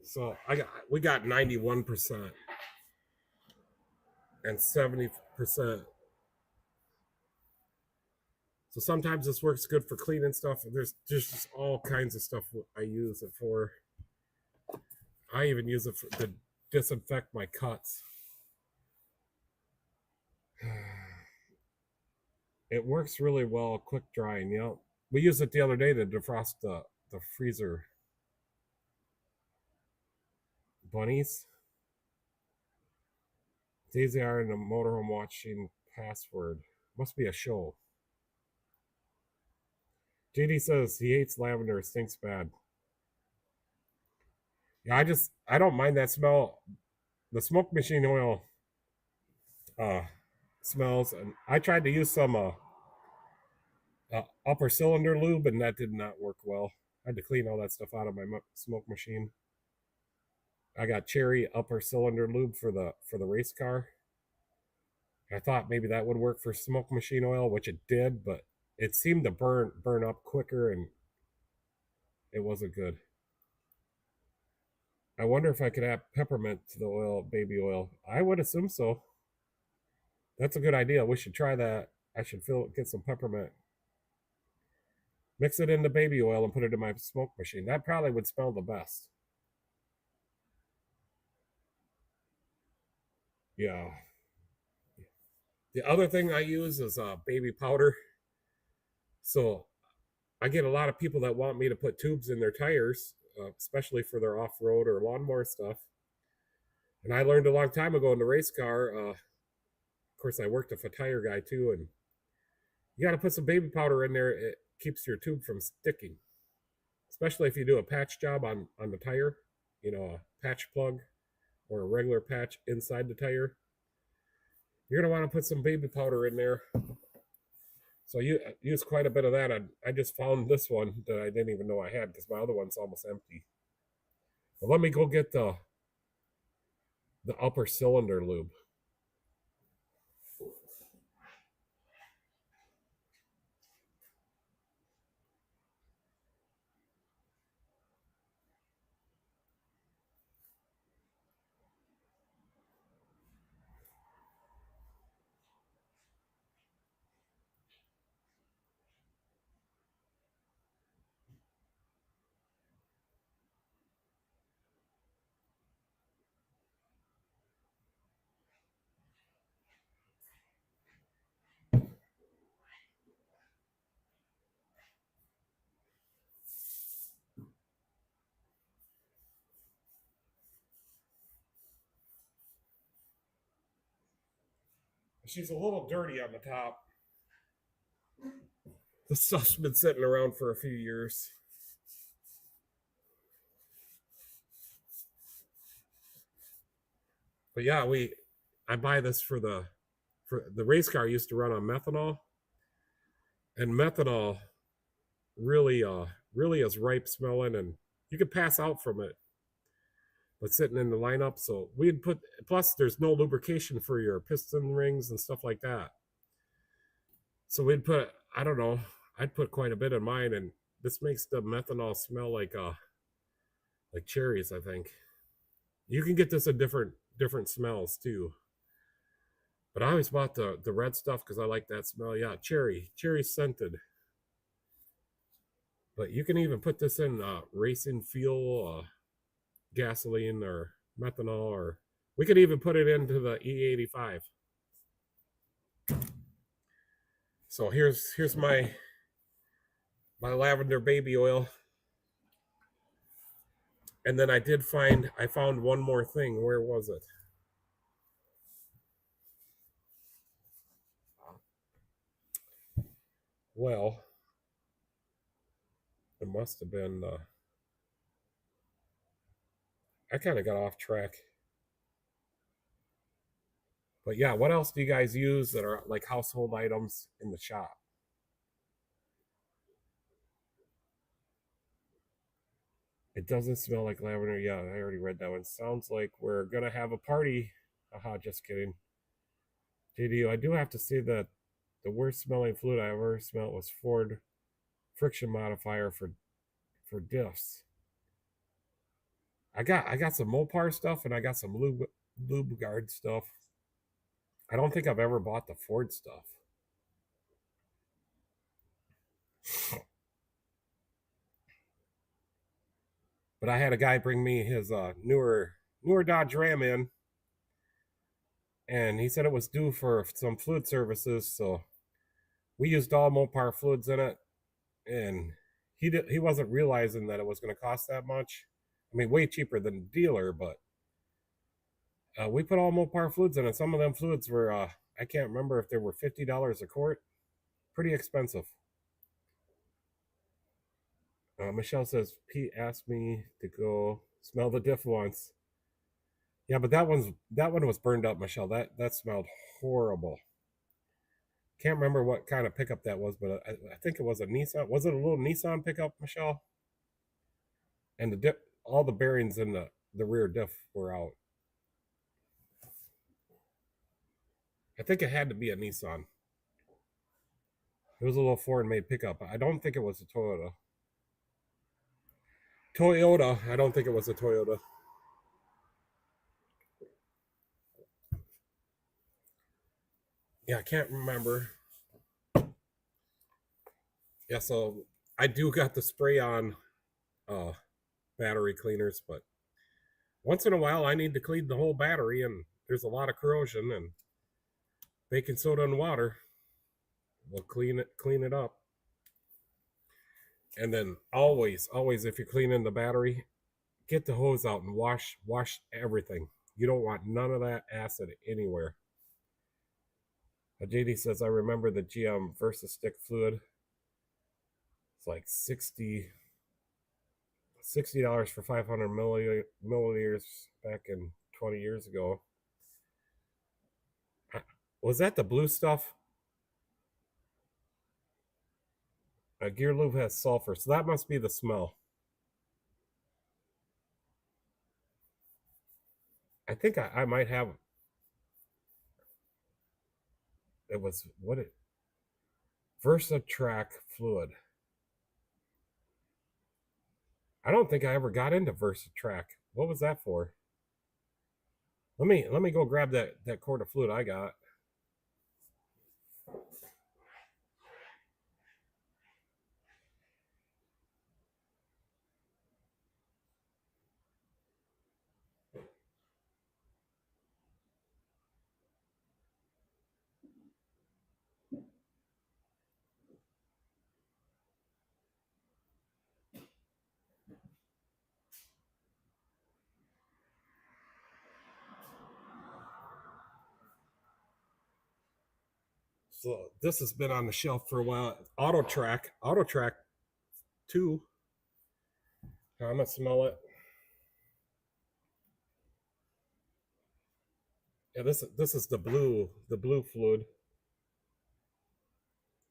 Speaker 1: So we got 91% and 70%. So sometimes this works good for cleaning stuff. There's just all kinds of stuff I use it for. I even use it to disinfect my cuts. It works really well, quick drying. You know, we used it the other day to defrost the freezer. Bunnies. Daisy are in the motorhome watching password. Must be a show. JD says he hates lavender, it stinks bad. Yeah, I don't mind that smell. The smoke machine oil smells, and I tried to use some upper cylinder lube, and that did not work well. I had to clean all that stuff out of my smoke machine. I got Cherry upper cylinder lube for the race car. I thought maybe that would work for smoke machine oil, which it did, but it seemed to burn up quicker, and it wasn't good. I wonder if I could add peppermint to the oil, baby oil. I would assume so. That's a good idea. We should try that. I should get some peppermint. Mix it into baby oil and put it in my smoke machine. That probably would smell the best. Yeah. The other thing I use is baby powder. So I get a lot of people that want me to put tubes in their tires, especially for their off-road or lawnmower stuff. And I learned a long time ago in the race car, of course I worked with a tire guy too, and you got to put some baby powder in there. It keeps your tube from sticking, especially if you do a patch job on the tire, a patch plug or a regular patch inside the tire. You're going to want to put some baby powder in there. So you use quite a bit of that. I just found this one that I didn't even know I had because my other one's almost empty. But let me go get the upper cylinder lube. She's a little dirty on the top. The stuff's been sitting around for a few years. But yeah, I buy this for the race car used to run on methanol. And methanol really is ripe smelling, and you could pass out from it. But sitting in the lineup, so we'd put, plus there's no lubrication for your piston rings and stuff like that. So we'd put, I don't know, I'd put quite a bit in mine, and this makes the methanol smell like cherries, I think. You can get this in different smells too. But I always bought the red stuff because I like that smell. Yeah, cherry scented. But you can even put this in racing fuel, gasoline or methanol, or we could even put it into the E85. So here's my lavender baby oil. And then I found one more thing. Where was it? Well, it must have been I kind of got off track. But yeah, what else do you guys use that are like household items in the shop? It doesn't smell like lavender. Yeah, I already read that one. Sounds like we're gonna have a party. Haha, just kidding. JD, I do have to say that the worst smelling fluid I ever smelled was Ford friction modifier for diffs. I got some Mopar stuff, and I got some lube guard stuff. I don't think I've ever bought the Ford stuff. But I had a guy bring me his newer Dodge Ram in, and he said it was due for some fluid services, so we used all Mopar fluids in it, and he wasn't realizing that it was going to cost that much. I mean, way cheaper than the dealer, but We put all Mopar fluids in, and some of them fluids were, I can't remember if they were $50 a quart. Pretty expensive. Michelle says, Pete asked me to go smell the diff once. Yeah, but that one was burned up, Michelle. That smelled horrible. Can't remember what kind of pickup that was, but I think it was a Nissan. Was it a little Nissan pickup, Michelle? And all the bearings in the rear diff were out. I think it had to be a Nissan. It was a little foreign-made pickup. I don't think it was a Toyota. I don't think it was a Toyota. Yeah, I can't remember. Yeah, so I do got the spray on battery cleaners, but once in a while I need to clean the whole battery, and there's a lot of corrosion, and baking soda and water will clean it up. And then always, if you're cleaning the battery, get the hose out and wash everything. You don't want none of that acid anywhere. JD says, I remember the GM Versa stick fluid. It's like $60 for 500 milliliters back in 20 years ago. Was that the blue stuff? Gear lube has sulfur, so that must be the smell. I think I might have. It was VersaTrack fluid. I don't think I ever got into VersaTrack. What was that for? Let me go grab that quart of fluid I got. So this has been on the shelf for a while. AutoTrack 2. I'm gonna smell it. Yeah, this is the blue fluid.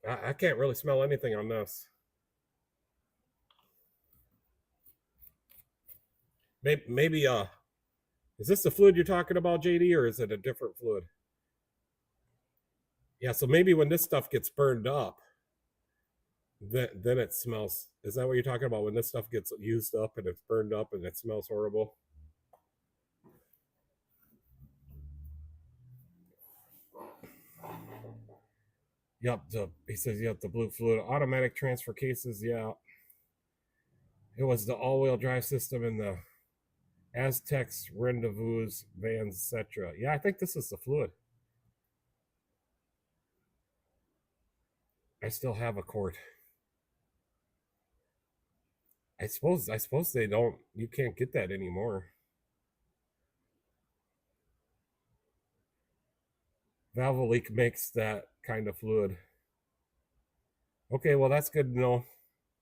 Speaker 1: I can't really smell anything on this. Maybe is this the fluid you're talking about, JD, or is it a different fluid? Yeah, so maybe when this stuff gets burned up, then it smells. Is that what you're talking about? When this stuff gets used up and it's burned up and it smells horrible? Yep, he says, yep, the blue fluid. Automatic transfer cases, yeah. It was the all-wheel drive system in the Aztecs, Rendezvous, vans, etc. Yeah, I think this is the fluid. I still have a quart. I suppose they don't. You can't get that anymore. Valvoleak makes that kind of fluid. Okay, well that's good to know.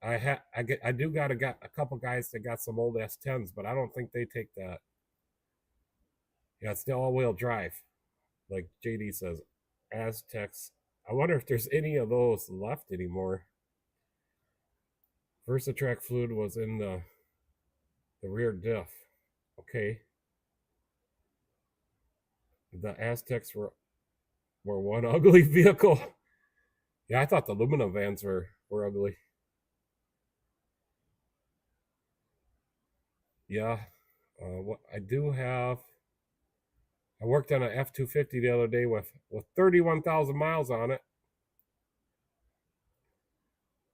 Speaker 1: I do got a couple guys that got some old S10s, but I don't think they take that. Yeah, it's the all-wheel drive, like JD says. Aztecs. I wonder if there's any of those left anymore. VersaTrack fluid was in the rear diff. Okay. The Aztecs were one ugly vehicle. Yeah, I thought the Lumina vans were ugly. Yeah. What I do have, I worked on an F-250 the other day with 31,000 miles on it.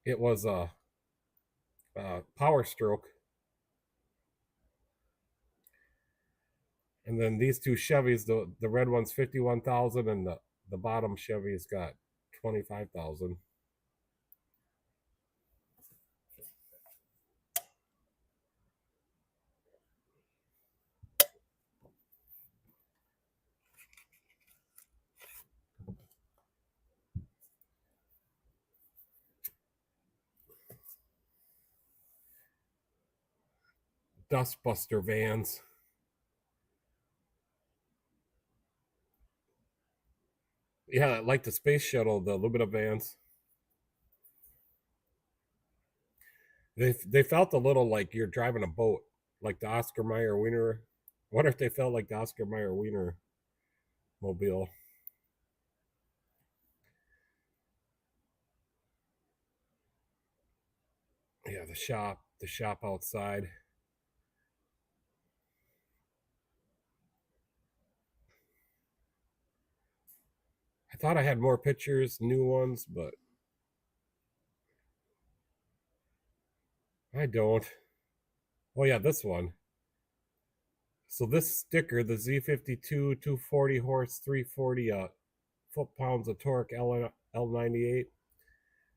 Speaker 1: It was a Power Stroke. And then these two Chevys, the red one's 51,000 and the bottom Chevy's got 25,000. Dustbuster vans. Yeah, like the space shuttle, the Lumina vans. They felt a little like you're driving a boat, like the Oscar Mayer Wiener. I wonder if they felt like the Oscar Mayer Wiener mobile. Yeah, the shop outside. I thought I had more pictures, new ones, but I don't. Oh yeah, this one. So this sticker, the Z52 240 horse 340 foot-pounds of torque L98.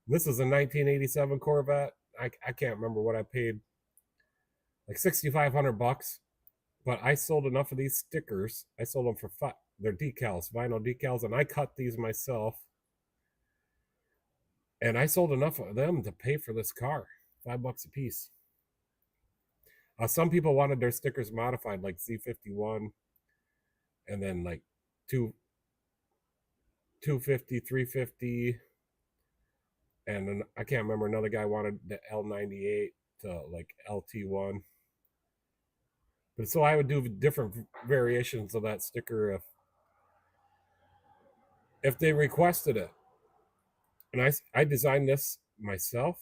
Speaker 1: This is a 1987 Corvette. I can't remember what I paid, like $6,500. But I sold enough of these stickers. I sold them for they're decals, vinyl decals, and I cut these myself. And I sold enough of them to pay for this car, $5 a piece. Some people wanted their stickers modified, like Z51, and then like 250, 350, and then I can't remember. Another guy wanted the L98 to like LT1. But so I would do different variations of that sticker if they requested it. And I designed this myself.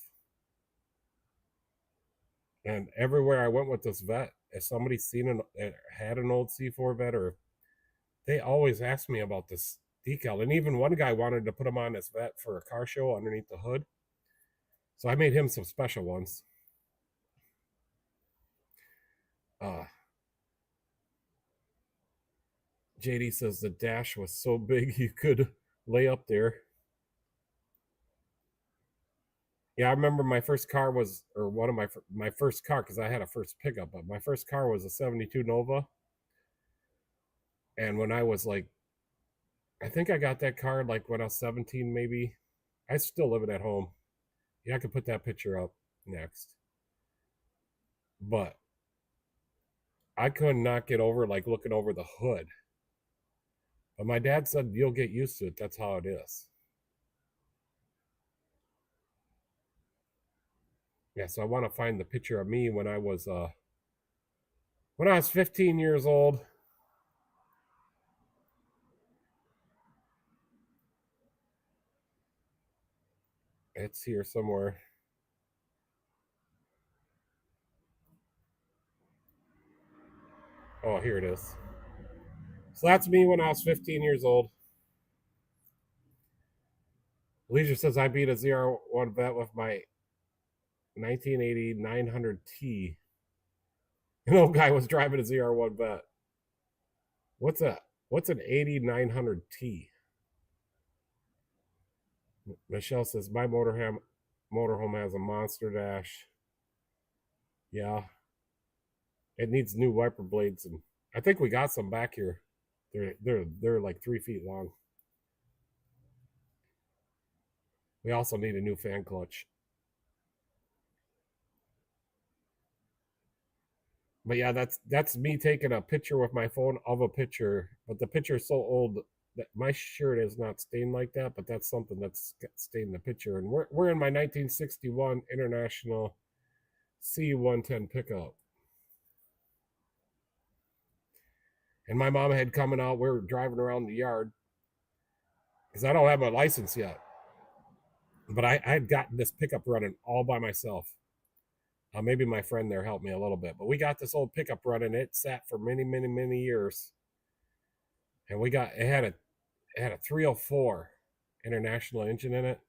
Speaker 1: And everywhere I went with this vet, if somebody's had an old C4 vet, or they always ask me about this decal. And even one guy wanted to put him on this vet for a car show underneath the hood. So I made him some special ones. JD says the dash was so big you could lay up there. Yeah, I remember my first car was, or one of my first car, because I had a first pickup, but my first car was a 72 Nova. And when I was like, I think I got that car like when I was 17, maybe. I still live it at home. Yeah, I could put that picture up next. But I could not get over like looking over the hood. But my dad said, you'll get used to it. That's how it is. Yeah, so I want to find the picture of me when I was 15 years old. It's here somewhere. Oh, here it is. So that's me when I was 15 years old. Leisure says I beat a ZR1 vet with my 1980 900T. An old guy was driving a ZR1 vet. What's that? What's an 8900T? Michelle says my motorhome has a monster dash. Yeah, it needs new wiper blades, and I think we got some back here. They're like 3 feet long. We also need a new fan clutch. But yeah, that's me taking a picture with my phone of a picture, but the picture is so old that my shirt is not stained like that, but that's something that's stained the picture. And we're in my 1961 International C110 pickup. And my mom had coming out, we were driving around the yard, because I don't have my license yet. But I had gotten this pickup running all by myself. Maybe my friend there helped me a little bit, but we got this old pickup running. It sat for many, many, many years, and it had a 304 International engine in it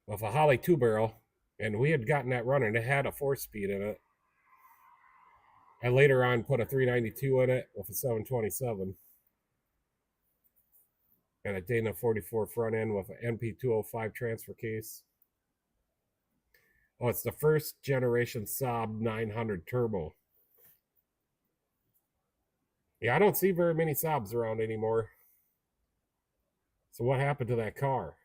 Speaker 1: with a Holley 2-barrel, and we had gotten that running. It had a 4-speed in it. I later on put a 392 in it with a 727 and a Dana 44 front end with an NP205 transfer case. Oh, it's the first generation Saab 900 turbo. Yeah, I don't see very many Saabs around anymore. So what happened to that car?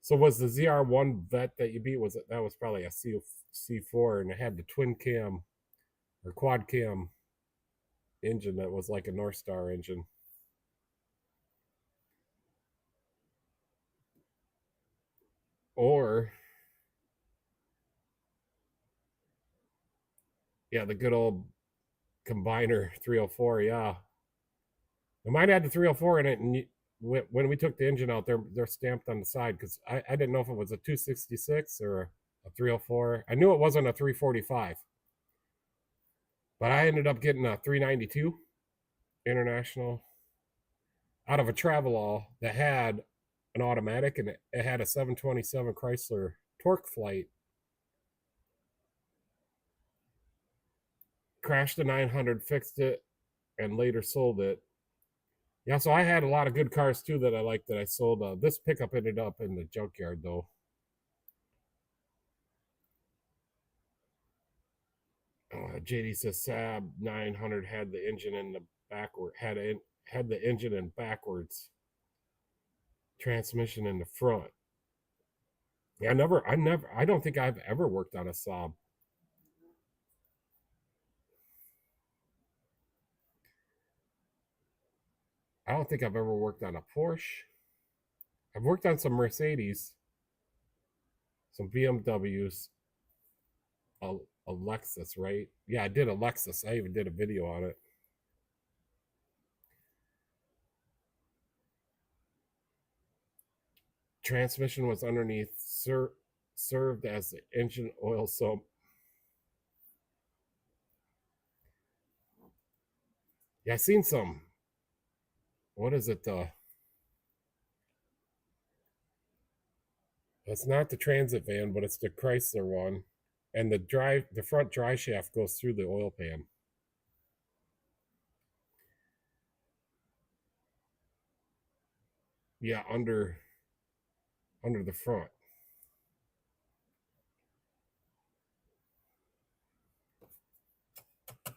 Speaker 1: So was the ZR1 vet that you beat, that was probably a C4, and it had the twin cam or quad cam engine that was like a North Star engine. Or yeah, the good old combiner 304, yeah. It might have the 304 in it, and when we took the engine out, they're stamped on the side, because I didn't know if it was a 266 or a 304. I knew it wasn't a 345, but I ended up getting a 392 International out of a Travelall that had an automatic, and it had a 727 Chrysler Torque Flight. Crashed the 900, fixed it, and later sold it. Yeah, so I had a lot of good cars too that I liked that I sold. This pickup ended up in the junkyard though. JD says Saab 900 had the engine in the backward, had the engine in backwards, transmission in the front. Yeah, I don't think I've ever worked on a Saab. I don't think I've ever worked on a Porsche. I've worked on some Mercedes, some BMWs, a Lexus, right? Yeah, I did a Lexus. I even did a video on it. Transmission was underneath, served as the engine oil sump. Yeah, I seen some. What is it? It's not the Transit van, but it's the Chrysler one, and the front dry shaft goes through the oil pan. Yeah, under the front. All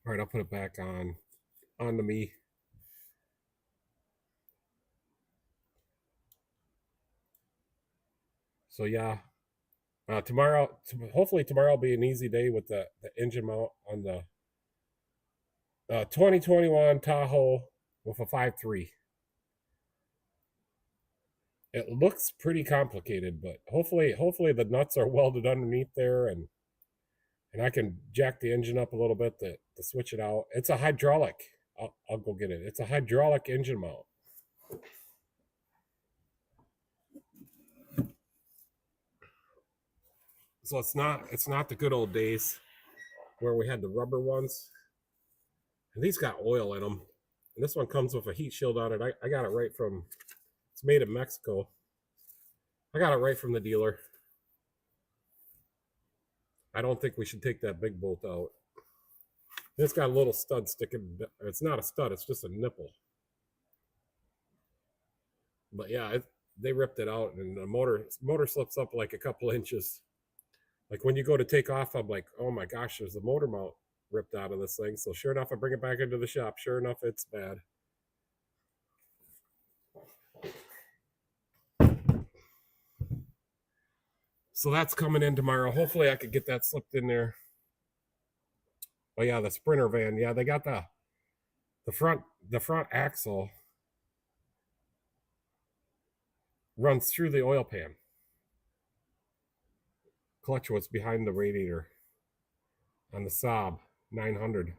Speaker 1: right, I'll put it back onto me. So yeah, hopefully tomorrow will be an easy day with the engine mount on the 2021 Tahoe with a 5.3. It looks pretty complicated, but hopefully the nuts are welded underneath there, and I can jack the engine up a little bit to switch it out. It's a hydraulic. I'll go get it. It's a hydraulic engine mount. So it's not the good old days where we had the rubber ones. And these got oil in them. And this one comes with a heat shield on it. I got it right from, it's made in Mexico. I got it right from the dealer. I don't think we should take that big bolt out. It's got a little stud sticking. It's not a stud, it's just a nipple. But yeah, they ripped it out, and the motor slips up like a couple inches. Like when you go to take off, I'm like, oh my gosh, there's a motor mount ripped out of this thing. So sure enough, I bring it back into the shop. Sure enough, it's bad. So that's coming in tomorrow. Hopefully I could get that slipped in there. Oh yeah, the Sprinter van. Yeah, they got the front axle runs through the oil pan. Clutch was behind the radiator on the Saab 900.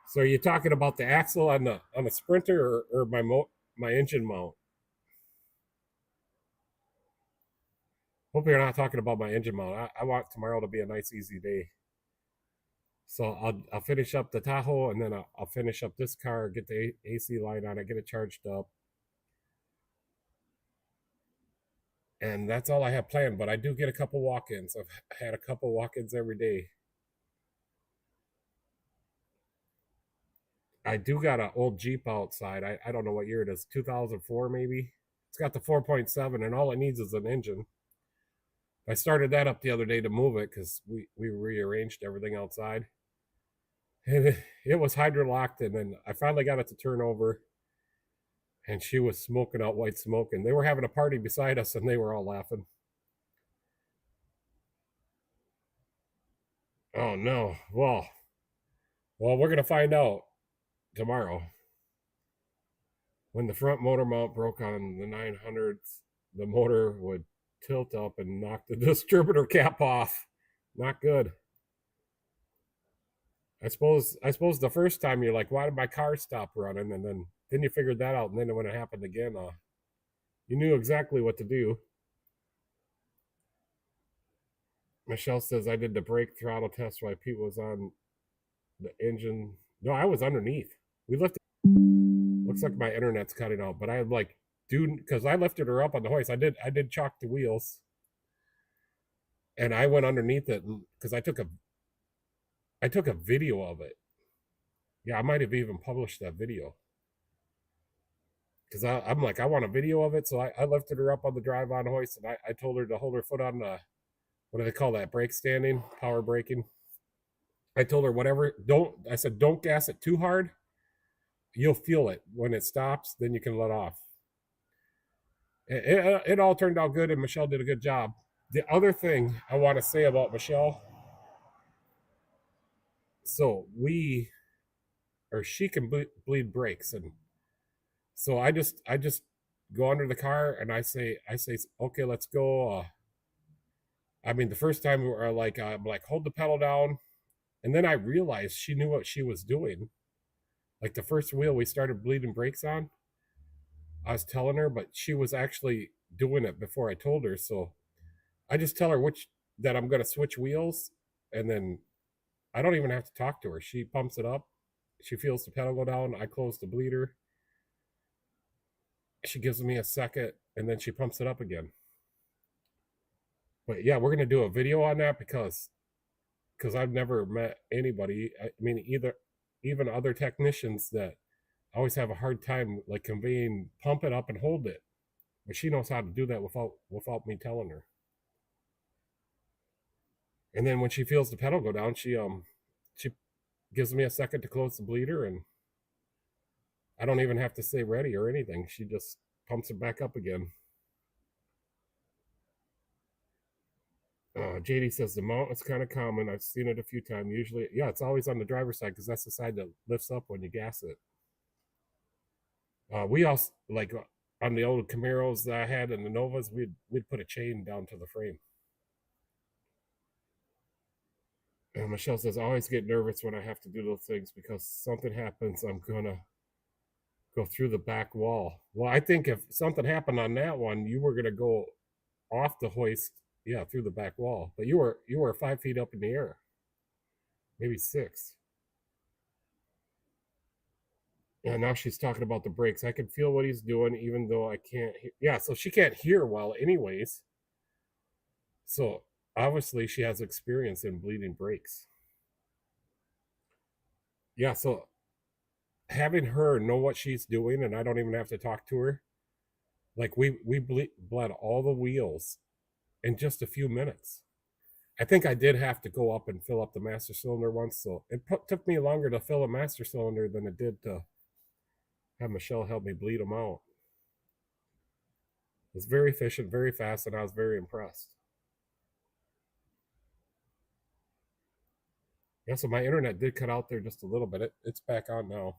Speaker 1: So are you talking about the axle on the Sprinter, or my engine mount? Hope you're not talking about my engine mount. I want tomorrow to be a nice easy day. So I'll finish up the Tahoe, and then I'll finish up this car, get the AC line on it, get it charged up. And that's all I have planned, but I do get a couple walk-ins. I've had a couple walk-ins every day. I do got an old Jeep outside. I don't know what year it is, 2004 maybe. It's got the 4.7, and all it needs is an engine. I started that up the other day to move it because we rearranged everything outside. And it was hydrolocked, and then I finally got it to turn over, and she was smoking out white smoke, and they were having a party beside us, and they were all laughing. Oh no. Well, we're gonna find out tomorrow. When the front motor mount broke on the 900s, the motor would tilt up and knock the distributor cap off. Not good. I suppose the first time you're like, why did my car stop running? And then you figured that out, and then when it happened again, you knew exactly what to do. Michelle says I did the brake throttle test while Pete was on the engine. No, I was underneath. We lifted. Looks like my internet's cutting out, but I like, dude, because I lifted her up on the hoist. I did chalk the wheels, and I went underneath it because I took a video of it. Yeah, I might have even published that video because I'm like, I want a video of it. So I lifted her up on the drive on hoist, and I told her to hold her foot on the, what do they call that, brake standing, power braking. I told her whatever, I said don't gas it too hard. You'll feel it when it stops, then you can let off. It all turned out good, and Michelle did a good job. The other thing I want to say about Michelle, so she can bleed brakes, and so I just go under the car and I say okay, let's go. I mean, the first time we were like, I'm like, hold the pedal down, and then I realized she knew what she was doing. Like the first wheel we started bleeding brakes on, I was telling her, but she was actually doing it before I told her. So I just tell her that I'm going to switch wheels, and then I don't even have to talk to her. She pumps it up. She feels the pedal go down. I close the bleeder. She gives me a second, and then she pumps it up again. But yeah, we're going to do a video on that because I've never met anybody. I mean, even other technicians that always have a hard time like conveying, pump it up and hold it. But she knows how to do that without me telling her. And then when she feels the pedal go down, she gives me a second to close the bleeder, and I don't even have to say ready or anything. She just pumps it back up again. JD says the mount is kind of common. I've seen it a few times. Usually, yeah, it's always on the driver's side because that's the side that lifts up when you gas it. We also, like on the old Camaros that I had and the Novas, we'd put a chain down to the frame. And Michelle says, I always get nervous when I have to do those things because something happens, I'm gonna go through the back wall. Well, I think if something happened on that one, you were gonna go off the hoist, yeah, through the back wall. But you were 5 feet up in the air, maybe 6. Yeah, now she's talking about the brakes. I can feel what he's doing, even though I can't hear. Yeah, so she can't hear well, anyways. So obviously, she has experience in bleeding brakes. Yeah, so having her know what she's doing, and I don't even have to talk to her. Like we bled all the wheels in just a few minutes. I think I did have to go up and fill up the master cylinder once, so it took me longer to fill a master cylinder than it did to have Michelle help me bleed them out. It was very efficient, very fast, and I was very impressed. Yeah, so my internet did cut out there just a little bit. It's back on now.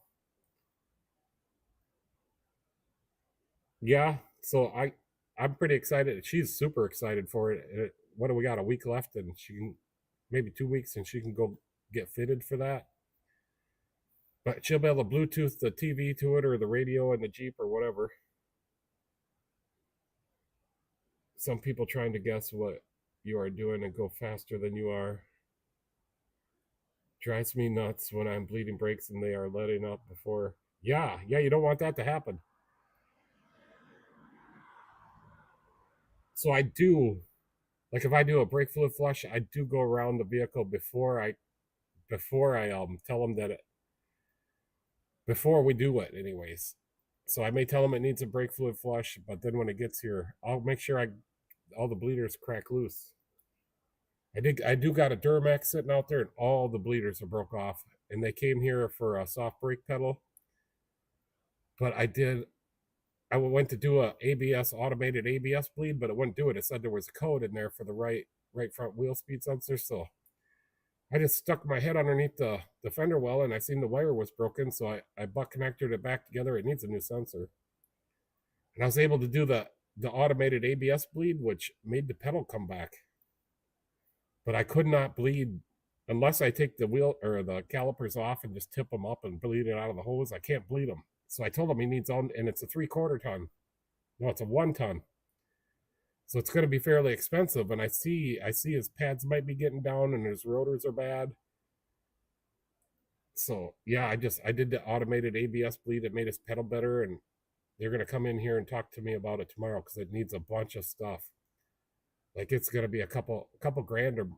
Speaker 1: Yeah, so I'm pretty excited. She's super excited for it. What do we got? A week left, and she can, maybe 2 weeks, and she can go get fitted for that. But she'll be able to Bluetooth the TV to it, or the radio in the Jeep, or whatever. Some people trying to guess what you are doing and go faster than you are. Drives me nuts when I'm bleeding brakes and they are letting up before. Yeah, you don't want that to happen. So I do, like if I do a brake fluid flush, I do go around the vehicle before I tell them that before we do it anyways. So I may tell them it needs a brake fluid flush, but then when it gets here, I'll make sure all the bleeders crack loose. I do got a Duramax sitting out there, and all the bleeders are broke off. and they came here for a soft brake pedal. But I went to do a ABS automated ABS bleed, but it wouldn't do it. It said there was a code in there for the right front wheel speed sensor. So I just stuck my head underneath the fender well, and I seen the wire was broken, so I butt connected it back together. It needs a new sensor, and I was able to do the automated ABS bleed, which made the pedal come back. But I could not bleed unless I take the wheel or the calipers off and just tip them up and bleed it out of the hose. I can't bleed them. So I told him he needs on, and it's a 3/4 ton. No, it's a 1 ton. So it's going to be fairly expensive. And I see his pads might be getting down, and his rotors are bad. So yeah, I did the automated ABS bleed. It made his pedal better, and they're going to come in here and talk to me about it tomorrow because it needs a bunch of stuff. Like it's going to be a couple grand, or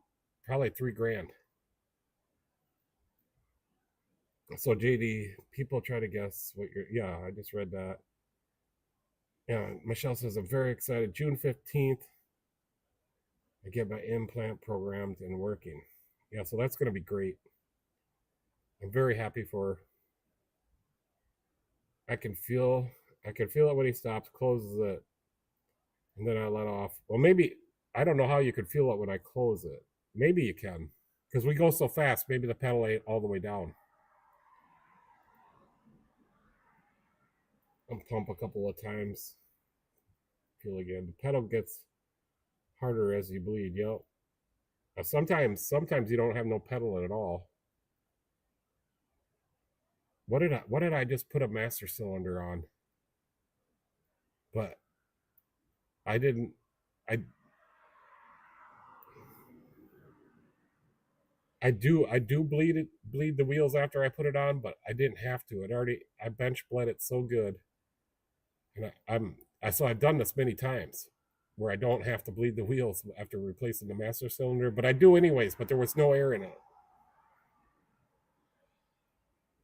Speaker 1: probably $3,000. So JD, people try to guess what you're. Yeah, I just read that. Yeah, Michelle says I'm very excited. June 15th, I get my implant programmed and working. Yeah, so that's going to be great. I'm very happy for her. I can feel it when he stops, closes it, and then I let off. Well, maybe I don't know how you could feel it when I close it. Maybe you can, because we go so fast. Maybe the pedal ain't all the way down. I'll pump a couple of times. Feel again. The pedal gets harder as you bleed. Yep. Sometimes you don't have no pedal at all. What did I just put a master cylinder on? But I didn't. I do bleed the wheels after I put it on, but I didn't have to. I bench bled it so good, and so I've done this many times where I don't have to bleed the wheels after replacing the master cylinder, but I do anyways. But there was no air in it.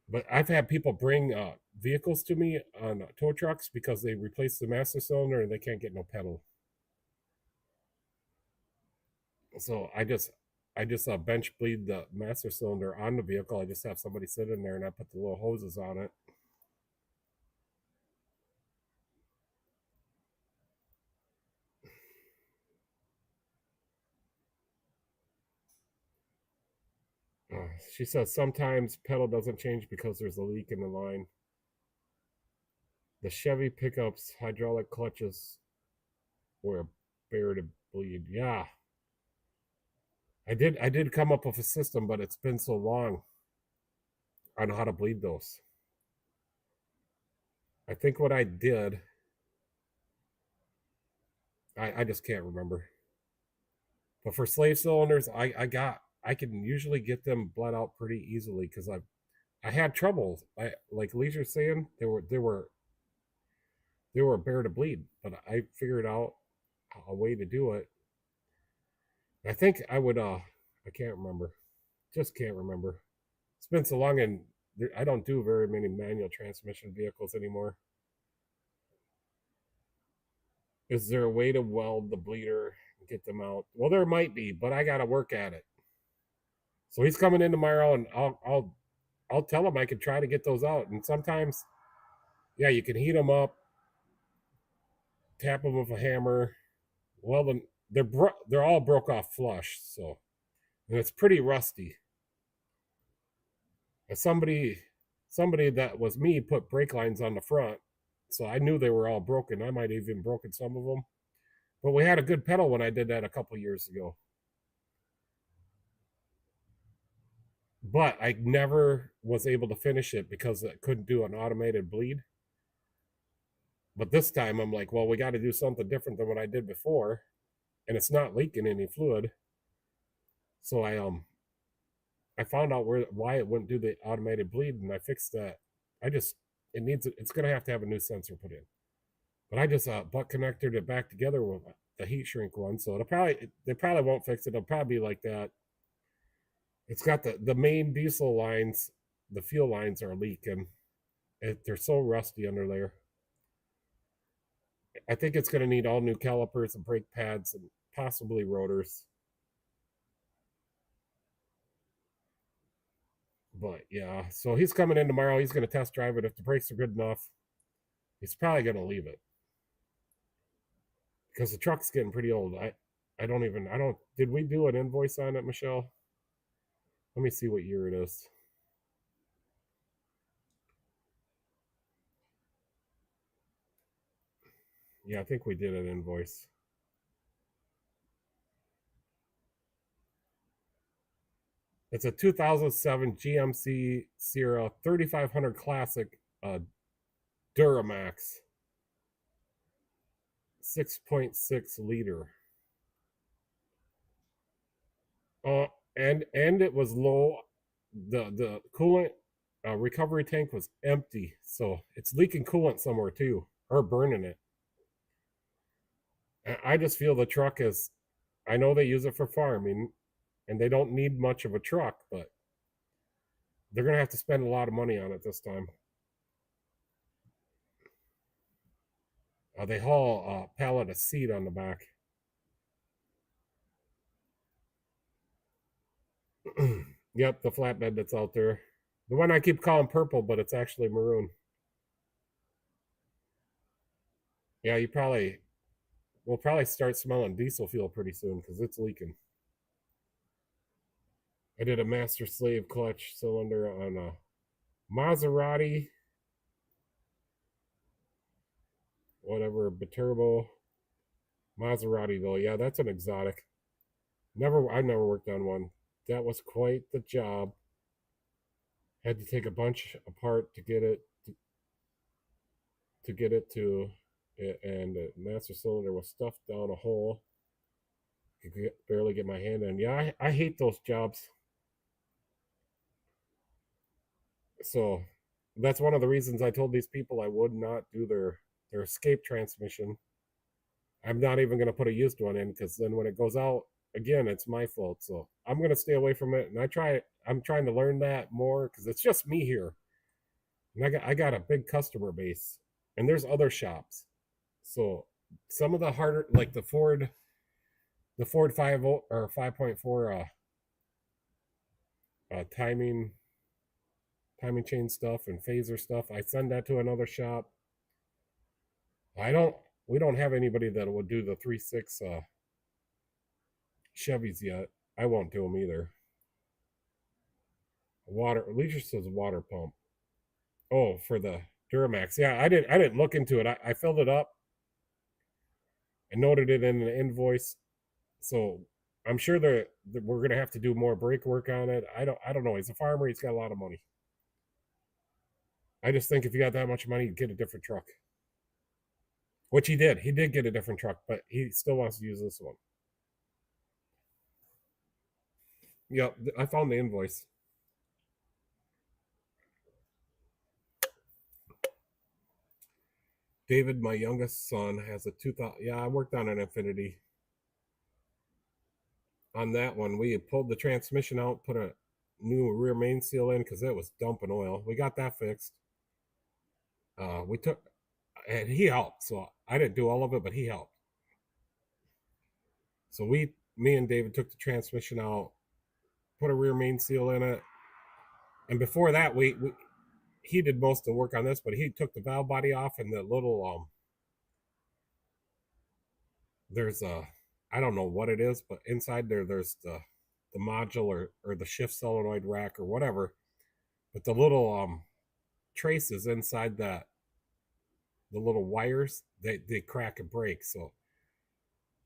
Speaker 1: But I've had people bring vehicles to me on tow trucks because they replaced the master cylinder and they can't get no pedal. So I just bench bleed the master cylinder on the vehicle. I just have somebody sit in there and I put the little hoses on it. She says sometimes pedal doesn't change because there's a leak in the line. The Chevy pickups hydraulic clutches were bare to bleed. Yeah. I did come up with a system, but it's been so long on how to bleed those. I think what I did, I just can't remember. But for slave cylinders, I can usually get them bled out pretty easily because I had trouble. Like Leisure's saying, they were bare to bleed, but I figured out a way to do it. I think I would. I can't remember. Just can't remember. It's been so long, and I don't do very many manual transmission vehicles anymore. Is there a way to weld the bleeder and get them out? Well, there might be, but I got to work at it. So he's coming in tomorrow, and I'll tell him I could try to get those out. And sometimes, yeah, you can heat them up, tap them with a hammer. Well, then they're all broke off flush, so, and it's pretty rusty. And somebody that was me put brake lines on the front, so I knew they were all broken. I might have even broken some of them, but we had a good pedal when I did that a couple years ago. But I never was able to finish it because I couldn't do an automated bleed. But this time I'm like, well, we got to do something different than what I did before, and it's not leaking any fluid. So I found out why it wouldn't do the automated bleed, and I fixed that. It's gonna have to have a new sensor put in. But I just butt connected it back together with the heat shrink one, so they probably won't fix it. It'll probably be like that. It's got the main diesel lines, the fuel lines are leaking. They're so rusty under there. I think it's going to need all new calipers and brake pads and possibly rotors. But yeah, so he's coming in tomorrow. He's going to test drive it. If the brakes are good enough, he's probably going to leave it because the truck's getting pretty old. I don't. Did we do an invoice on it, Michelle? Let me see what year it is. Yeah, I think we did an invoice. It's a 2007 GMC Sierra 3500 Classic Duramax 6.6 liter. Uh, and it was low. The coolant recovery tank was empty, so it's leaking coolant somewhere too, or burning it. I just feel the truck is. I know they use it for farming, and they don't need much of a truck, but they're gonna have to spend a lot of money on it this time. They haul a pallet of seed on the back. Yep, the flatbed that's out there. The one I keep calling purple, but it's actually maroon. Yeah, we'll probably start smelling diesel fuel pretty soon because it's leaking. I did a master slave clutch cylinder on a Maserati, whatever, Biturbo Maserati though. Yeah, that's an exotic. I never worked on one. That was quite the job. Had to take a bunch apart to get it to it, and the master cylinder was stuffed down a hole. Could barely get my hand in. Yeah, I hate those jobs. So that's one of the reasons I told these people I would not do their escape transmission. I'm not even going to put a used one in because then when it goes out again, it's my fault. So I'm going to stay away from it. And I'm trying to learn that more because it's just me here, and I got a big customer base, and there's other shops. So some of the harder, like the Ford 5 or 5.4 timing chain stuff and phaser stuff, I send that to another shop. We don't have anybody that will do the 3.6 Chevys yet. I won't do them either. Leisure says water pump. Oh, for the Duramax. Yeah, I didn't look into it. I filled it up and noted it in the invoice. So I'm sure that we're gonna have to do more brake work on it. I don't know. He's a farmer. He's got a lot of money. I just think if you got that much money, get a different truck. Which he did. He did get a different truck, but he still wants to use this one. Yep, I found the invoice. David, my youngest son, has a 2000. Yeah, I worked on an Infinity. On that one, we pulled the transmission out, put a new rear main seal in because it was dumping oil. We got that fixed. And he helped. So I didn't do all of it, but he helped. So me and David took the transmission out, put a rear main seal in it, and before that, he did most of the work on this, but he took the valve body off and the little there's a, I don't know what it is, but inside there's the module or the shift solenoid rack or whatever, but the little traces inside that, the little wires, they crack and break. So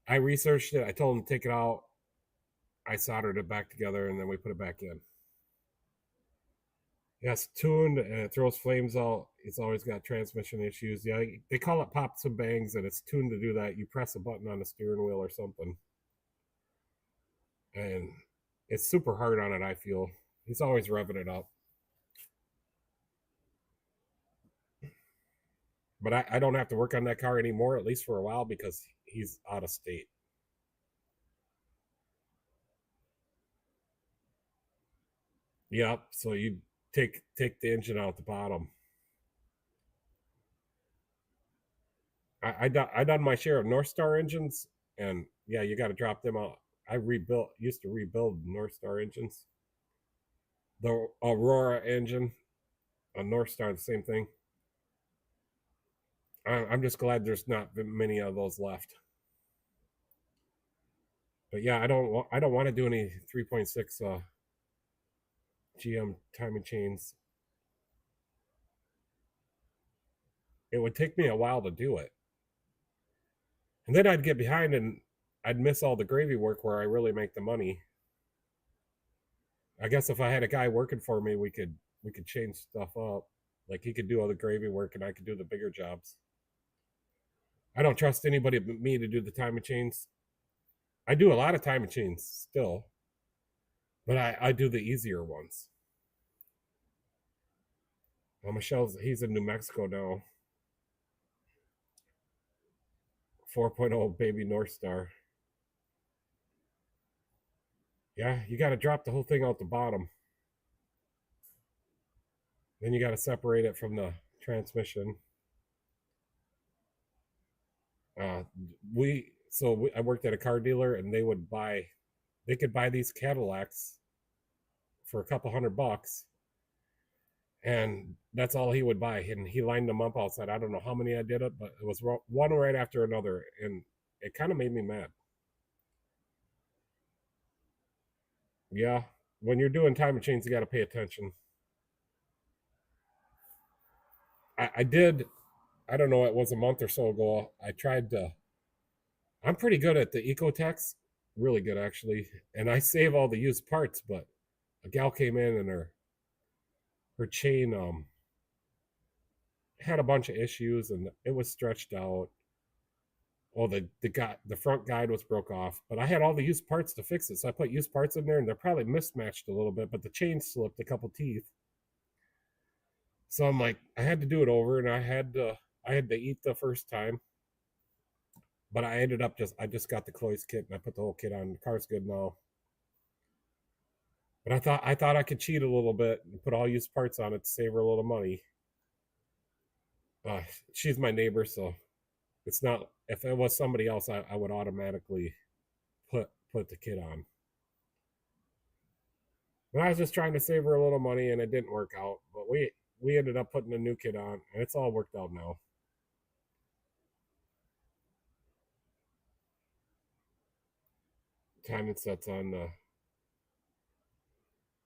Speaker 1: I researched it. I told him to take it out. I soldered it back together and then we put it back in. Yeah, it's tuned and it throws flames out. It's always got transmission issues. Yeah, they call it pops and bangs, and it's tuned to do that. You press a button on the steering wheel or something, and it's super hard on it. I feel he's always revving it up, but I don't have to work on that car anymore, at least for a while, because he's out of state. Yep. So you take the engine out the bottom. I done my share of North Star engines, and yeah, you got to drop them out. I used to rebuild North Star engines. the Aurora engine, a North Star, the same thing. I'm just glad there's not many of those left. But yeah, I don't want to do any 3.6 GM timing chains. It would take me a while to do it, and then I'd get behind and I'd miss all the gravy work where I really make the money. I guess if I had a guy working for me, we could change stuff up. Like he could do all the gravy work and I could do the bigger jobs. I don't trust anybody but me to do the time chains. I do a lot of time chains still, but I do the easier ones. Well, he's in New Mexico now. 4.0 baby North Star. Yeah, you got to drop the whole thing out the bottom. Then you got to separate it from the transmission. I worked at a car dealer, and they could buy these Cadillacs for a couple $100, and that's all he would buy. And he lined them up outside. I don't know how many I did it, but it was one right after another, and it kind of made me mad. Yeah, when you're doing time machines, you got to pay attention. I did. I don't know. It was a month or so ago. I tried to. I'm pretty good at the Ecotex, really good actually, and I save all the used parts. But a gal came in and her chain had a bunch of issues and it was stretched out. Well, the front guide was broke off, but I had all the used parts to fix it, so I put used parts in there, and they're probably mismatched a little bit, but the chain slipped a couple teeth. So I'm like, I had to do it over, and I had to eat the first time. But I ended up I just got the Cloyce kit and I put the whole kit on. The car's good now. But I thought I could cheat a little bit and put all used parts on it to save her a little money. She's my neighbor, so it's not. If it was somebody else, I would automatically put the kit on. But I was just trying to save her a little money, and it didn't work out. But we ended up putting a new kit on, and it's all worked out now. Timing sets on the.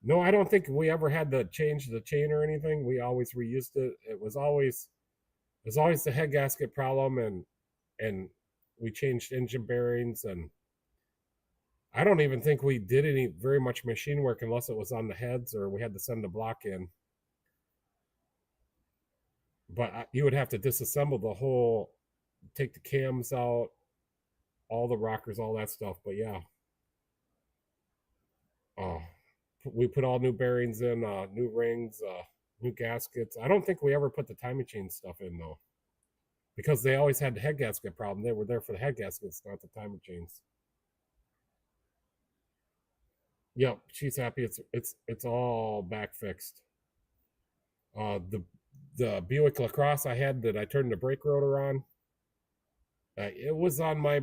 Speaker 1: No, I don't think we ever had to change the chain or anything. We always reused it. It was always the head gasket problem, and we changed engine bearings, and I don't even think we did any very much machine work unless it was on the heads or we had to send the block in. But you would have to disassemble the whole, take the cams out, all the rockers, all that stuff. But yeah, we put all new bearings in, new rings, new gaskets. I don't think we ever put the timing chain stuff in though, because they always had the head gasket problem. They were there for the head gaskets, not the timing chains. Yep, she's happy. It's all back fixed. The Buick LaCrosse I had that I turned the brake rotor on, it was on my.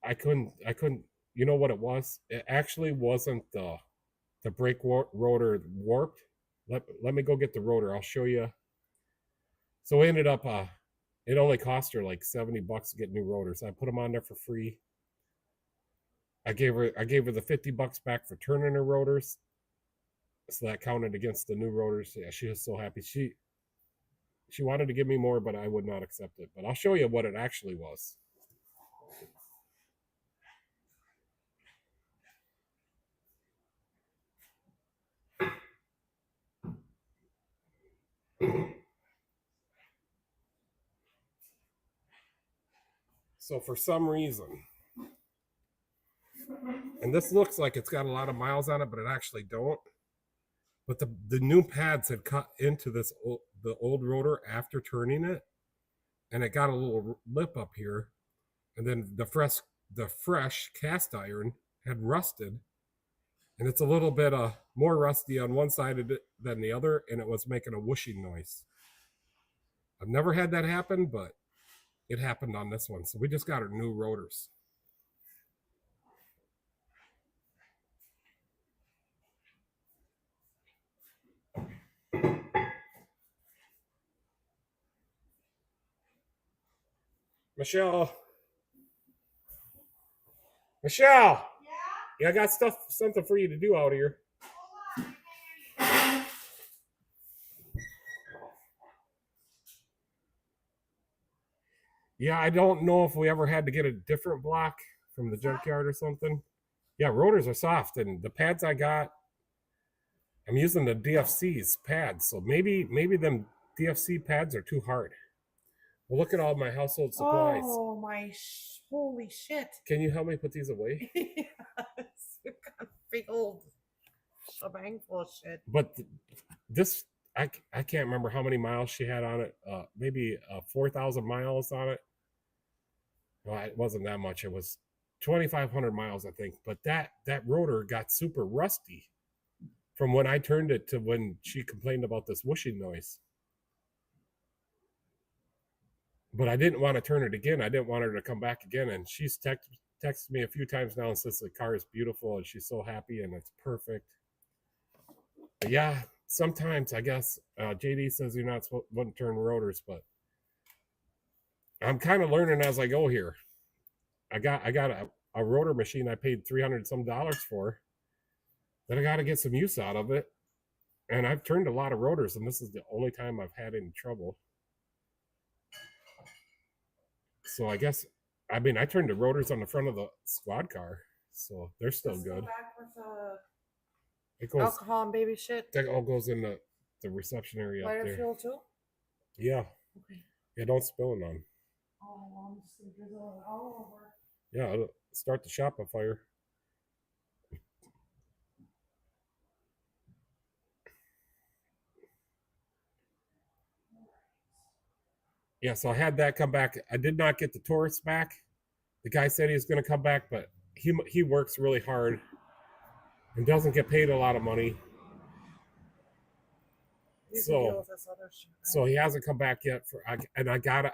Speaker 1: I couldn't. You know what it was? It actually wasn't the brake rotor warped. Let me go get the rotor. I'll show you. So we ended up. It only cost her like $70 to get new rotors. I put them on there for free. I gave her the $50 back for turning her rotors. So that counted against the new rotors. Yeah, she was so happy. She wanted to give me more, but I would not accept it. But I'll show you what it actually was. So for some reason, and this looks like it's got a lot of miles on it, but it actually don't. But the new pads had cut into the old rotor after turning it, and it got a little lip up here, and then the fresh cast iron had rusted, and it's a little bit more rusty on one side of it than the other, and it was making a whooshing noise. I've never had that happen, but it happened on this one. So we just got our new rotors. Michelle. Michelle. Yeah, I got something for you to do out here. Yeah, I don't know if we ever had to get a different block from the junkyard or something. Yeah, rotors are soft, and the pads I got, I'm using the DFC's pads, so maybe them DFC pads are too hard. Well, look at all my household supplies.
Speaker 3: Oh my! Holy shit!
Speaker 1: Can you help me put these away?
Speaker 3: Yes, we got a big old shebang full of shit.
Speaker 1: But this, I can't remember how many miles she had on it. Maybe 4,000 miles on it. Well, it wasn't that much. It was 2,500 miles, I think. But that rotor got super rusty from when I turned it to when she complained about this whooshing noise. But I didn't want to turn it again. I didn't want her to come back again. And she's texted me a few times now and says the car is beautiful and she's so happy and it's perfect. But yeah, sometimes I guess JD says you're not supposed to turn rotors, but I'm kind of learning as I go here. I got a rotor machine I paid $300 some for that I got to get some use out of it. And I've turned a lot of rotors, and this is the only time I've had any trouble. So I guess, I mean, I turned the rotors on the front of the squad car, so they're still
Speaker 3: Let's
Speaker 1: good.
Speaker 3: go back with
Speaker 1: It goes,
Speaker 3: alcohol and baby shit.
Speaker 1: that all goes in the reception area up
Speaker 3: Lighter
Speaker 1: there.
Speaker 3: fuel too.
Speaker 1: Yeah.
Speaker 3: Okay.
Speaker 1: Yeah, don't spill none.
Speaker 3: Oh, I'm just gonna drizzle it all over.
Speaker 1: Yeah, it'll start the shop on fire. Yeah, so I had that come back. I did not get the Taurus back. The guy said he was going to come back, but he works really hard and doesn't get paid a lot of money.
Speaker 3: You can deal with this other shit, right?
Speaker 1: So he hasn't come back yet. I got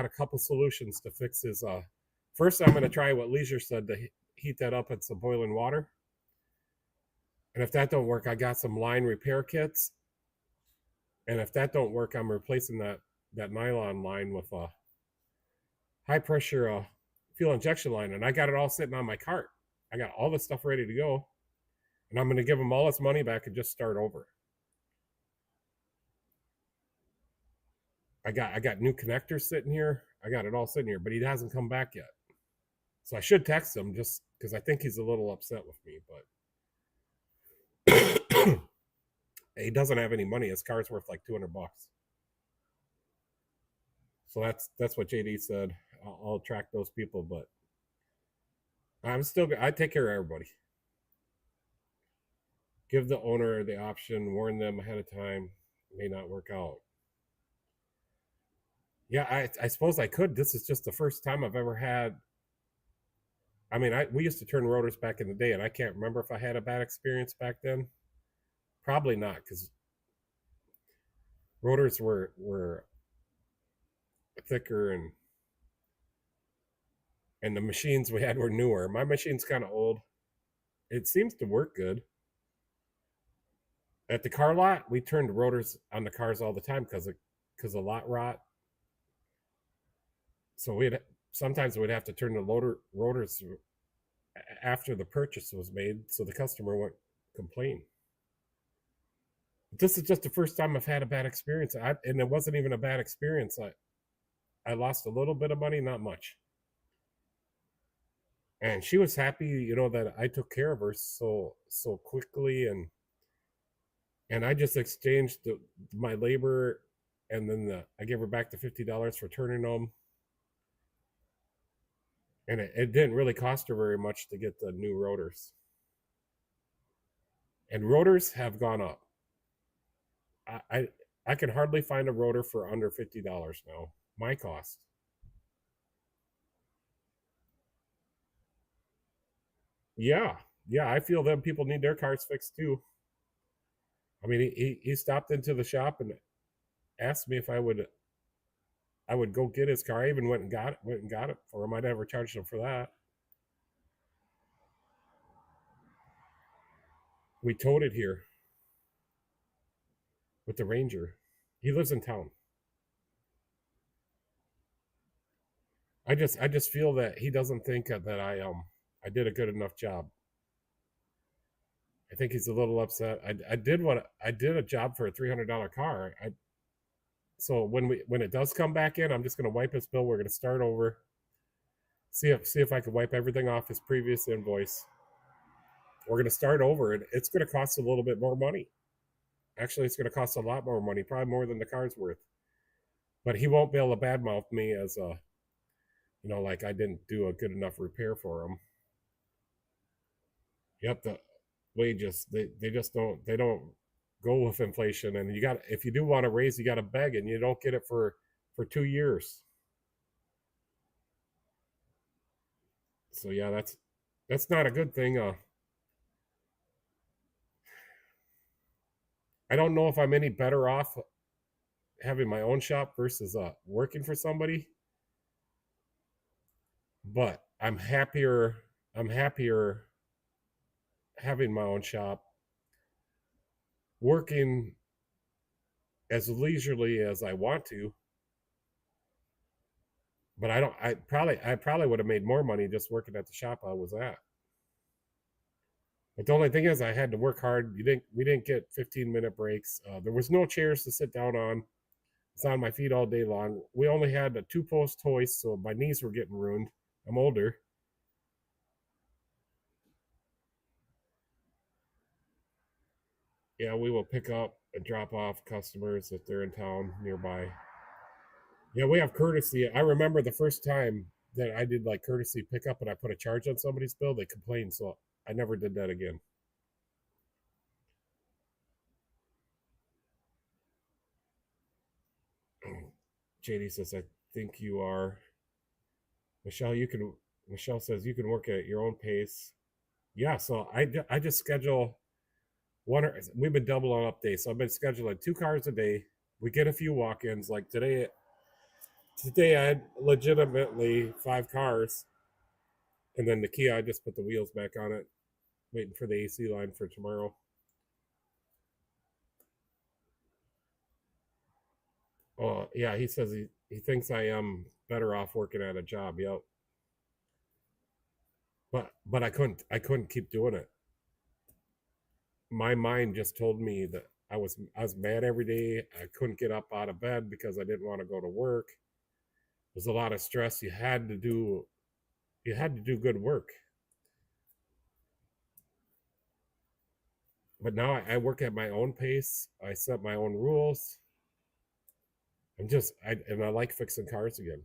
Speaker 1: a couple solutions to fix his. First, I'm going to try what Leisure said to heat that up in some boiling water. And if that don't work, I got some line repair kits. And if that don't work, I'm replacing that nylon line with a high pressure fuel injection line. And I got it all sitting on my cart. I got all the stuff ready to go. And I'm going to give him all his money back and just start over. I got new connectors sitting here. I got it all sitting here, but he hasn't come back yet. So I should text him just because I think he's a little upset with me, but he doesn't have any money. His car's worth like $200. So that's what JD said. I'll track those people, but I take care of everybody. Give the owner the option, warn them ahead of time. It may not work out. Yeah, I suppose I could. This is just the first time I've ever had. I mean, we used to turn rotors back in the day, and I can't remember if I had a bad experience back then. Probably not, because rotors were thicker and the machines we had were newer. My machine's kind of old. It seems to work good. At the car lot, we turned rotors on the cars all the time because of lot rot. So sometimes we'd have to turn the rotors after the purchase was made so the customer wouldn't complain. But this is just the first time I've had a bad experience. And it wasn't even a bad experience. I lost a little bit of money, not much. And she was happy, that I took care of her so quickly, and I just exchanged my labor, and then I gave her back the $50 for turning them. And it didn't really cost her very much to get the new rotors. And rotors have gone up. I can hardly find a rotor for under $50 now. My cost. Yeah, I feel them people need their cars fixed too. I mean, he stopped into the shop and asked me if I would go get his car. I even went and got it for him. I never charged him for that. We towed it here with the Ranger. He lives in town. I just feel that he doesn't think that I did a good enough job. I think he's a little upset. I did a job for a $300 car. So when it does come back in, I'm just gonna wipe his bill. We're gonna start over. See if I can wipe everything off his previous invoice. We're gonna start over, and it's gonna cost a little bit more money. Actually, it's gonna cost a lot more money, probably more than the car's worth. But he won't be able to badmouth me as a, like I didn't do a good enough repair for him. Yep, the wages they just don't go with inflation, and if you do want to raise, you got to beg, and you don't get it for 2 years. So yeah, that's not a good thing. I don't know if I'm any better off having my own shop versus working for somebody, but I'm happier. I'm happier having my own shop, working as leisurely as I want to. But I don't. I probably would have made more money just working at the shop I was at. But the only thing is, I had to work hard. We didn't get 15-minute breaks. There was no chairs to sit down on. It's on my feet all day long. We only had a 2-post hoist, so my knees were getting ruined. I'm older. Yeah, we will pick up and drop off customers if they're in town nearby. Yeah, we have courtesy. I remember the first time that I did like courtesy pickup and I put a charge on somebody's bill, they complained, so I never did that again. JD says, I think you are. Michelle, Michelle says you can work at your own pace. Yeah, so I just schedule we've been double on updates. So I've been scheduling 2 cars a day. We get a few walk-ins. Like today I had legitimately 5 cars. And then the Kia, I just put the wheels back on it, waiting for the AC line for tomorrow. Oh yeah, he says he thinks I am better off working at a job. Yep. But I couldn't keep doing it. My mind just told me that I was mad every day. I couldn't get up out of bed because I didn't want to go to work. It was a lot of stress. You had to do good work. But now I work at my own pace. I set my own rules. I like fixing cars again.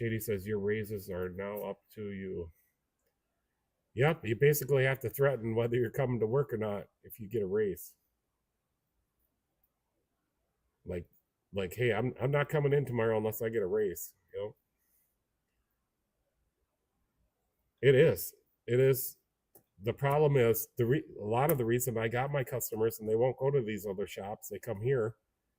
Speaker 1: JD says your raises are now up to you. Yep, you basically have to threaten whether you're coming to work or not if you get a raise. Like, hey, I'm not coming in tomorrow unless I get a raise. It is. It is. The problem is a lot of the reason I got my customers and they won't go to these other shops, they come here,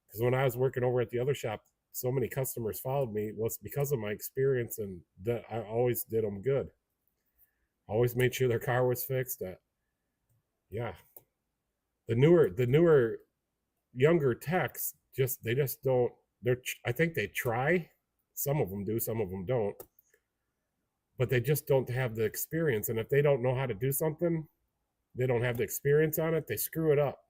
Speaker 1: because when I was working over at the other shop, so many customers followed me was because of my experience, and that I always did them good. Always made sure their car was fixed. Yeah, the newer younger techs they just don't. I think they try. Some of them do, some of them don't. But they just don't have the experience, and if they don't know how to do something, they don't have the experience on it, they screw it up.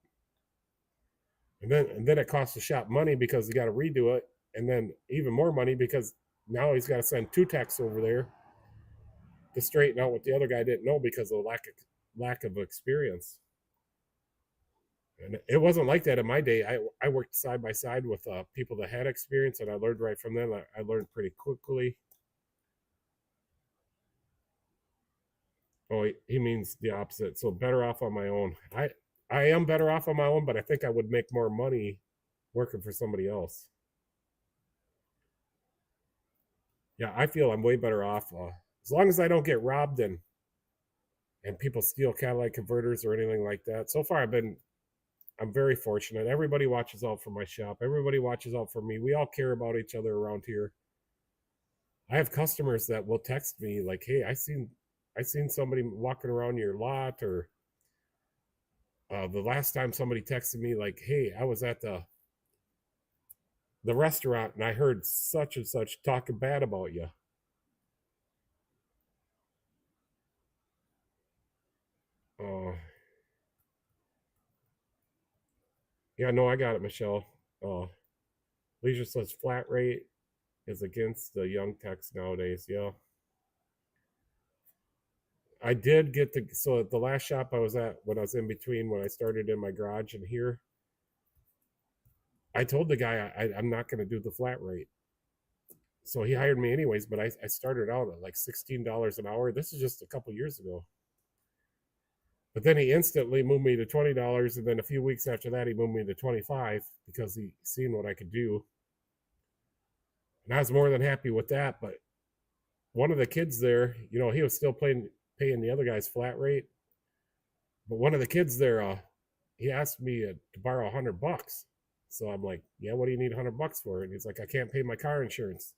Speaker 1: And then it costs the shop money because you got to redo it, and then even more money because now he's got to send 2 techs over there to straighten out what the other guy didn't know because of lack of experience. And it wasn't like that in my day. I worked side by side with people that had experience, and I learned right from them. I learned pretty quickly. Oh, he means the opposite. So better off on my own. I am better off on my own, but I think I would make more money working for somebody else. Yeah, I feel I'm way better off as long as I don't get robbed and people steal catalytic converters or anything like that. So far, I'm very fortunate. Everybody watches out for my shop. Everybody watches out for me. We all care about each other around here. I have customers that will text me like, "Hey, I seen somebody walking around your lot," or the last time somebody texted me like, "Hey, I was at the the restaurant and I heard such and such talking bad about you. Uh, yeah, no, I got it, Michelle. Leisure says flat rate is against the young techs nowadays. Yeah. I did get to, so at the last shop I was at when I was in between, when I started in my garage and here, I told the guy I'm not going to do the flat rate. So he hired me anyways, but I started out at like $16 an hour. This is just a couple years ago. But then he instantly moved me to $20, and then a few weeks after that, he moved me to 25 because he seen what I could do, and I was more than happy with that. But one of the kids there, he was still paying the other guy's flat rate, but one of the kids there, he asked me to borrow $100. So I'm like, yeah, what do you need $100 for? And he's like, I can't pay my car insurance.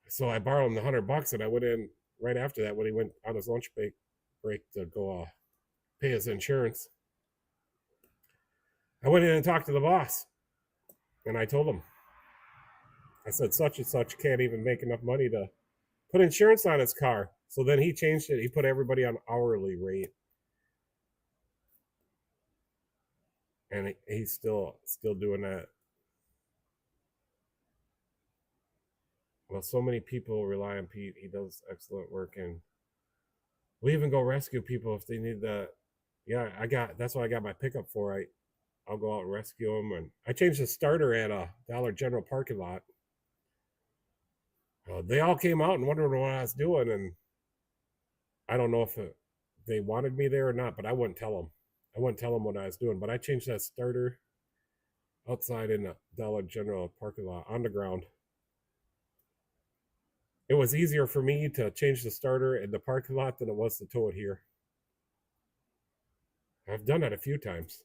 Speaker 1: So I borrowed him the $100, and I went in right after that when he went on his lunch break to go pay his insurance. I went in and talked to the boss, and I told him, I said, such and such can't even make enough money to put insurance on his car. So then he changed it. He put everybody on hourly rate, and he's still doing that. Well, so many people rely on Pete. He does excellent work, and we even go rescue people if they need that. Yeah, that's what I got my pickup for. I'll go out and rescue them, and I changed the starter at a Dollar General parking lot. They all came out and wondered what I was doing, and I don't know if they wanted me there or not, but I wouldn't tell them. I wouldn't tell them what I was doing, but I changed that starter outside in the Dollar General parking lot on the ground. It was easier for me to change the starter in the parking lot than it was to tow it here. I've done that a few times.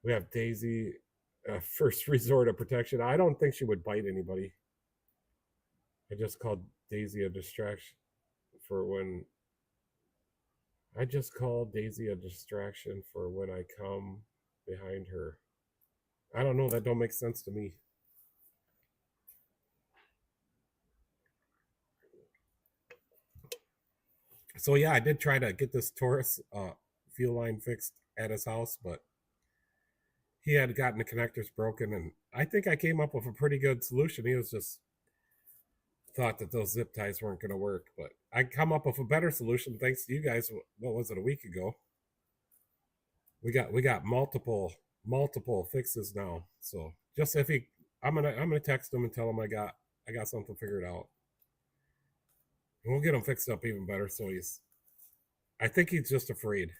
Speaker 1: We have Daisy, first resort of protection. I don't think she would bite anybody. I just called Daisy a distraction for when I come behind her. I don't know. That don't make sense to me. So yeah, I did try to get this Taurus fuel line fixed at his house, but he had gotten the connectors broken, and I think I came up with a pretty good solution. He was just thought that those zip ties weren't going to work, but I come up with a better solution thanks to you guys. What was it, a week ago? We got multiple fixes now. So just if I'm gonna text him and tell him I got something figured out, and we'll get him fixed up even better. So I think he's just afraid.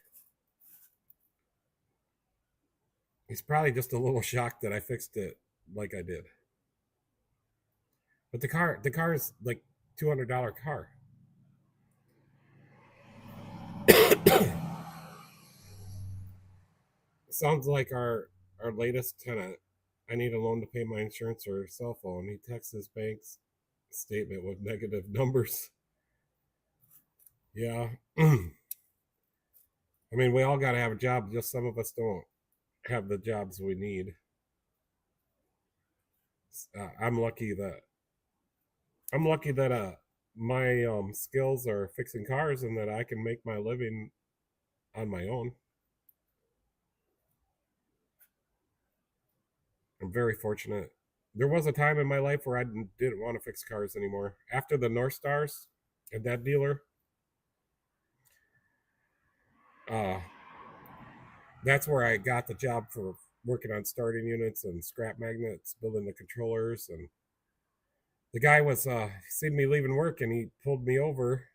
Speaker 1: He's probably just a little shocked that I fixed it like I did. But the car is like $200 car. Sounds like our latest tenant. I need a loan to pay my insurance or cell phone. He texts his bank's statement with negative numbers. Yeah. I mean, we all got to have a job. Just some of us don't have the jobs we need. I'm lucky that my skills are fixing cars and that I can make my living on my own. I'm very fortunate. There was a time in my life where I didn't want to fix cars anymore. After the North Stars and that dealer, that's where I got the job for working on starting units and scrap magnets, building the controllers. And the guy was seen me leaving work, and he pulled me over.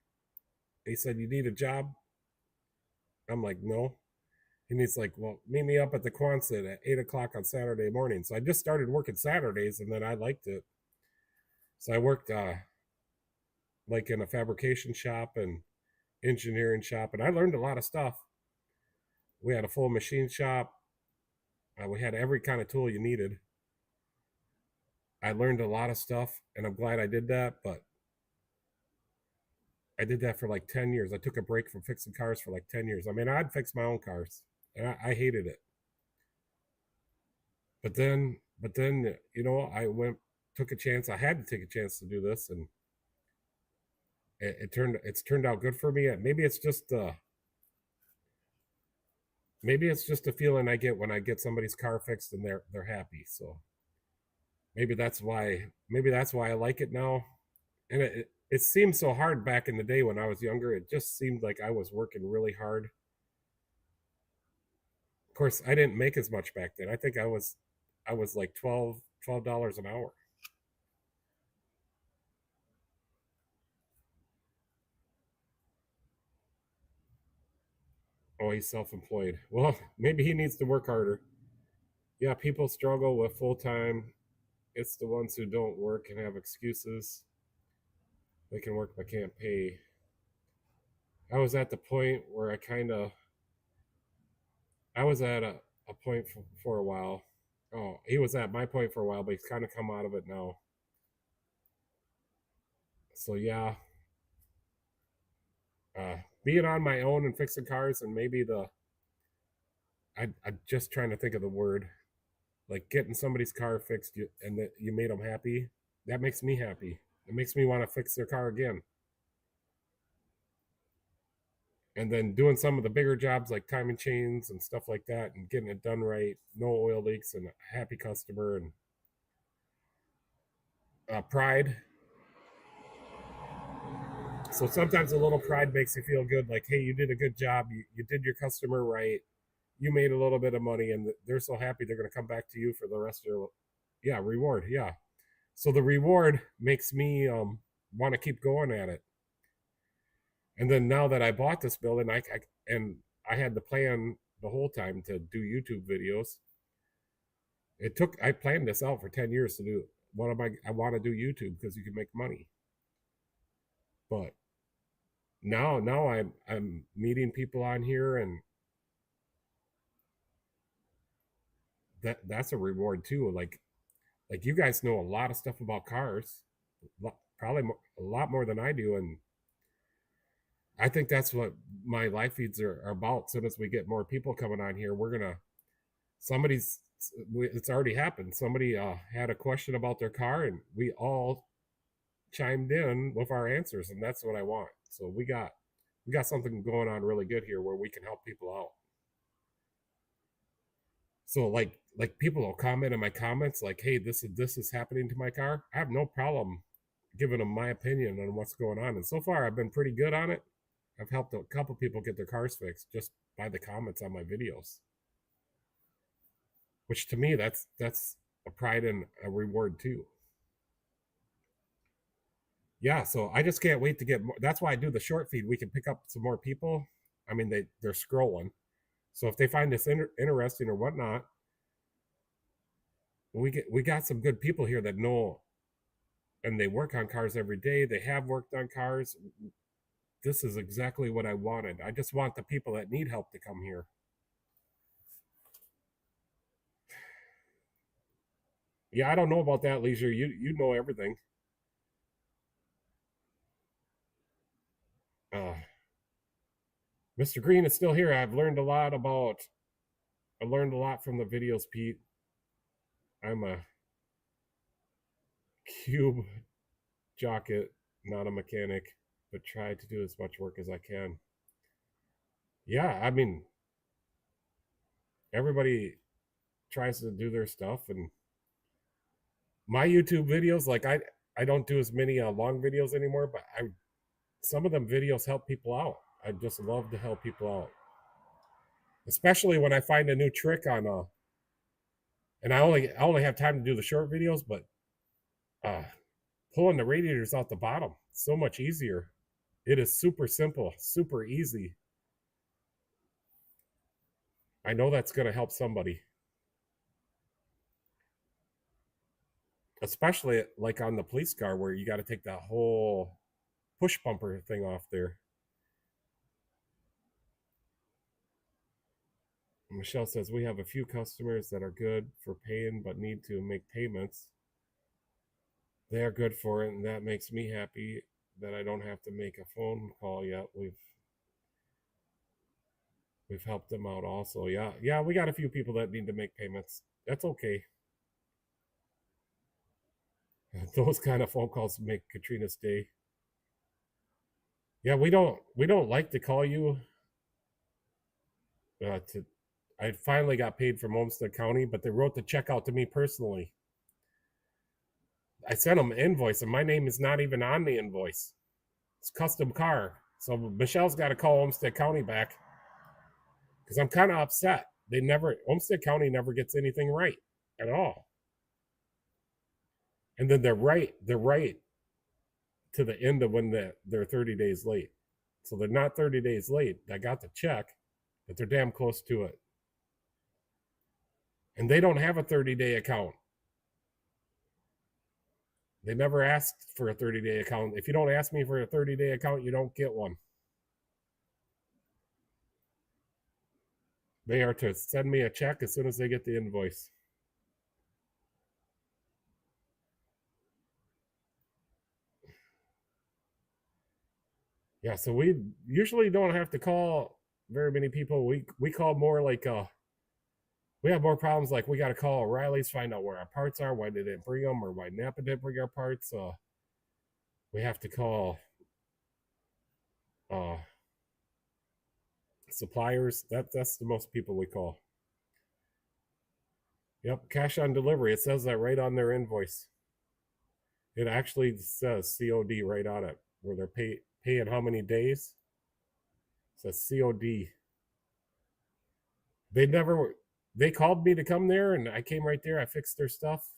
Speaker 1: He said, "You need a job?" I'm like, "No." And he's like, "Well, meet me up at the Quonset at 8 o'clock on Saturday morning." So I just started working Saturdays, and then I liked it. So I worked like in a fabrication shop and engineering shop, and I learned a lot of stuff. We had a full machine shop. We had every kind of tool you needed. I learned a lot of stuff, and I'm glad I did that, but I did that for like 10 years. I took a break from fixing cars for like 10 years. I mean, I'd fix my own cars. And I hated it. But then, I took a chance. I had to take a chance to do this, and it's turned out good for me. Maybe it's just a feeling I get when I get somebody's car fixed and they're happy. So maybe that's why I like it now. And it seemed so hard back in the day when I was younger. It just seemed like I was working really hard. Of course, I didn't make as much back then. I think I was like $12 an hour. Oh, he's self-employed. Well, maybe he needs to work harder. Yeah, people struggle with full time. It's the ones who don't work and have excuses. They can work but can't pay. I was at the point where I was at a point for a while. Oh, he was at my point for a while, but he's kind of come out of it now. So yeah, uh, being on my own and fixing cars, and maybe I'm just trying to think of the word, like getting somebody's car fixed and that you made them happy. That makes me happy. It makes me want to fix their car again. And then doing some of the bigger jobs like timing chains and stuff like that and getting it done right, no oil leaks, and a happy customer, and pride. So sometimes a little pride makes you feel good, like, hey, you did a good job, you did your customer right, you made a little bit of money, and they're so happy they're going to come back to you for the rest of their, yeah, reward, yeah. So the reward makes me want to keep going at it. And then now that I bought this building, and I had the plan the whole time to do YouTube videos. I planned this out for 10 years to do. I want to do YouTube because you can make money. But now I'm meeting people on here, and that's a reward too. Like you guys know a lot of stuff about cars, probably a lot more than I do, and I think that's what my live feeds are about. As soon as we get more people coming on here, somebody's it's already happened. Somebody had a question about their car, and we all chimed in with our answers, and that's what I want. So we got something going on really good here where we can help people out. So like people will comment in my comments like, hey, this is happening to my car. I have no problem giving them my opinion on what's going on, and so far I've been pretty good on it. I've helped a couple people get their cars fixed just by the comments on my videos, which to me that's a pride and a reward too. Yeah, so I just can't wait to get more. That's why I do the short feed. We can pick up some more people. I mean, they're scrolling, so if they find this interesting or whatnot, we got some good people here that know, and they work on cars every day. They have worked on cars. This is exactly what I wanted. I just want the people that need help to come here. Yeah, I don't know about that, Leisure. You know everything. Uh, Mr. Green is still here. I learned a lot from the videos, Pete. I'm a cube jockey, not a mechanic, but try to do as much work as I can. Yeah, I mean, everybody tries to do their stuff, and my YouTube videos, like I don't do as many long videos anymore, but some of them videos help people out. I just love to help people out, especially when I find a new trick on and I only have time to do the short videos, but uh pulling the radiators out the bottom, so much easier. It is super simple, super easy. I know that's going to help somebody, especially like on the police car where you got to take that whole push bumper thing off there. Michelle says we have a few customers that are good for paying but need to make payments. They are good for it, and that makes me happy that I don't have to make a phone call yet. We've helped them out also. Yeah, we got a few people that need to make payments. That's okay. Those kind of phone calls make Katrina's day. Yeah, we don't like to call you. To I finally got paid from Olmsted County, but they wrote the check out to me personally. I sent them an invoice, and my name is not even on the invoice. It's custom car. So Michelle's got to call Olmsted County back because I'm kind of upset. Olmsted County never gets anything right at all. And then they're right to the end of when they're 30 days late. So they're not 30 days late. I got the check, but they're damn close to it. And they don't have a 30-day account. They never asked for a 30-day account. If you don't ask me for a 30-day account, you don't get one. They are to send me a check as soon as they get the invoice. Yeah, so we usually don't have to call very many people. We call more like we have more problems like we got to call O'Reilly's, find out where our parts are, why they didn't bring them, or why Napa didn't bring our parts. We have to call uh suppliers. That's the most people we call. Yep, cash on delivery. It says that right on their invoice. It actually says COD right on it, where they're paying how many days. It says COD. They called me to come there, and I came right there. I fixed their stuff,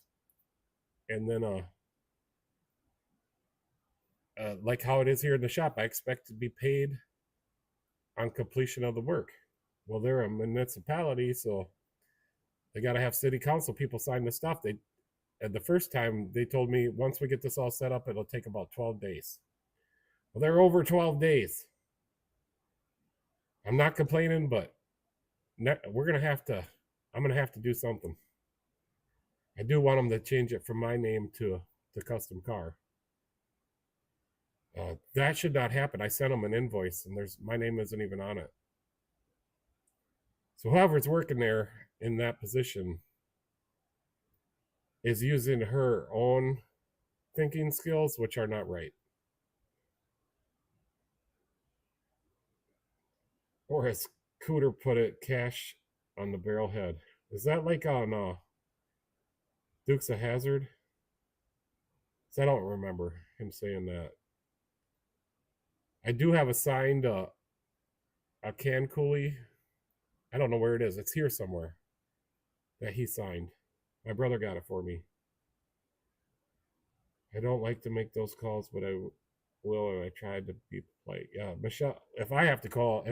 Speaker 1: and then like how it is here in the shop, I expect to be paid on completion of the work. Well, they're a municipality, so they got to have city council people sign the stuff. And the first time they told me once we get this all set up, it'll take about 12 days. Well, they're over 12 days. I'm not complaining, but we're gonna have to. I'm gonna have to do something. I do want them to change it from my name to the custom car. That should not happen. I sent them an invoice, and my name isn't even on it. So whoever's working there in that position is using her own thinking skills, which are not right. Or as Cooter put it, cash on the barrel head. Is that like on Dukes of Hazzard? I don't remember him saying that. I do have assigned a can coolie. I don't know where it is. It's here somewhere that he signed. My brother got it for me. I don't like to make those calls, but I will, and I tried to be polite. Yeah, Michelle, if I have to call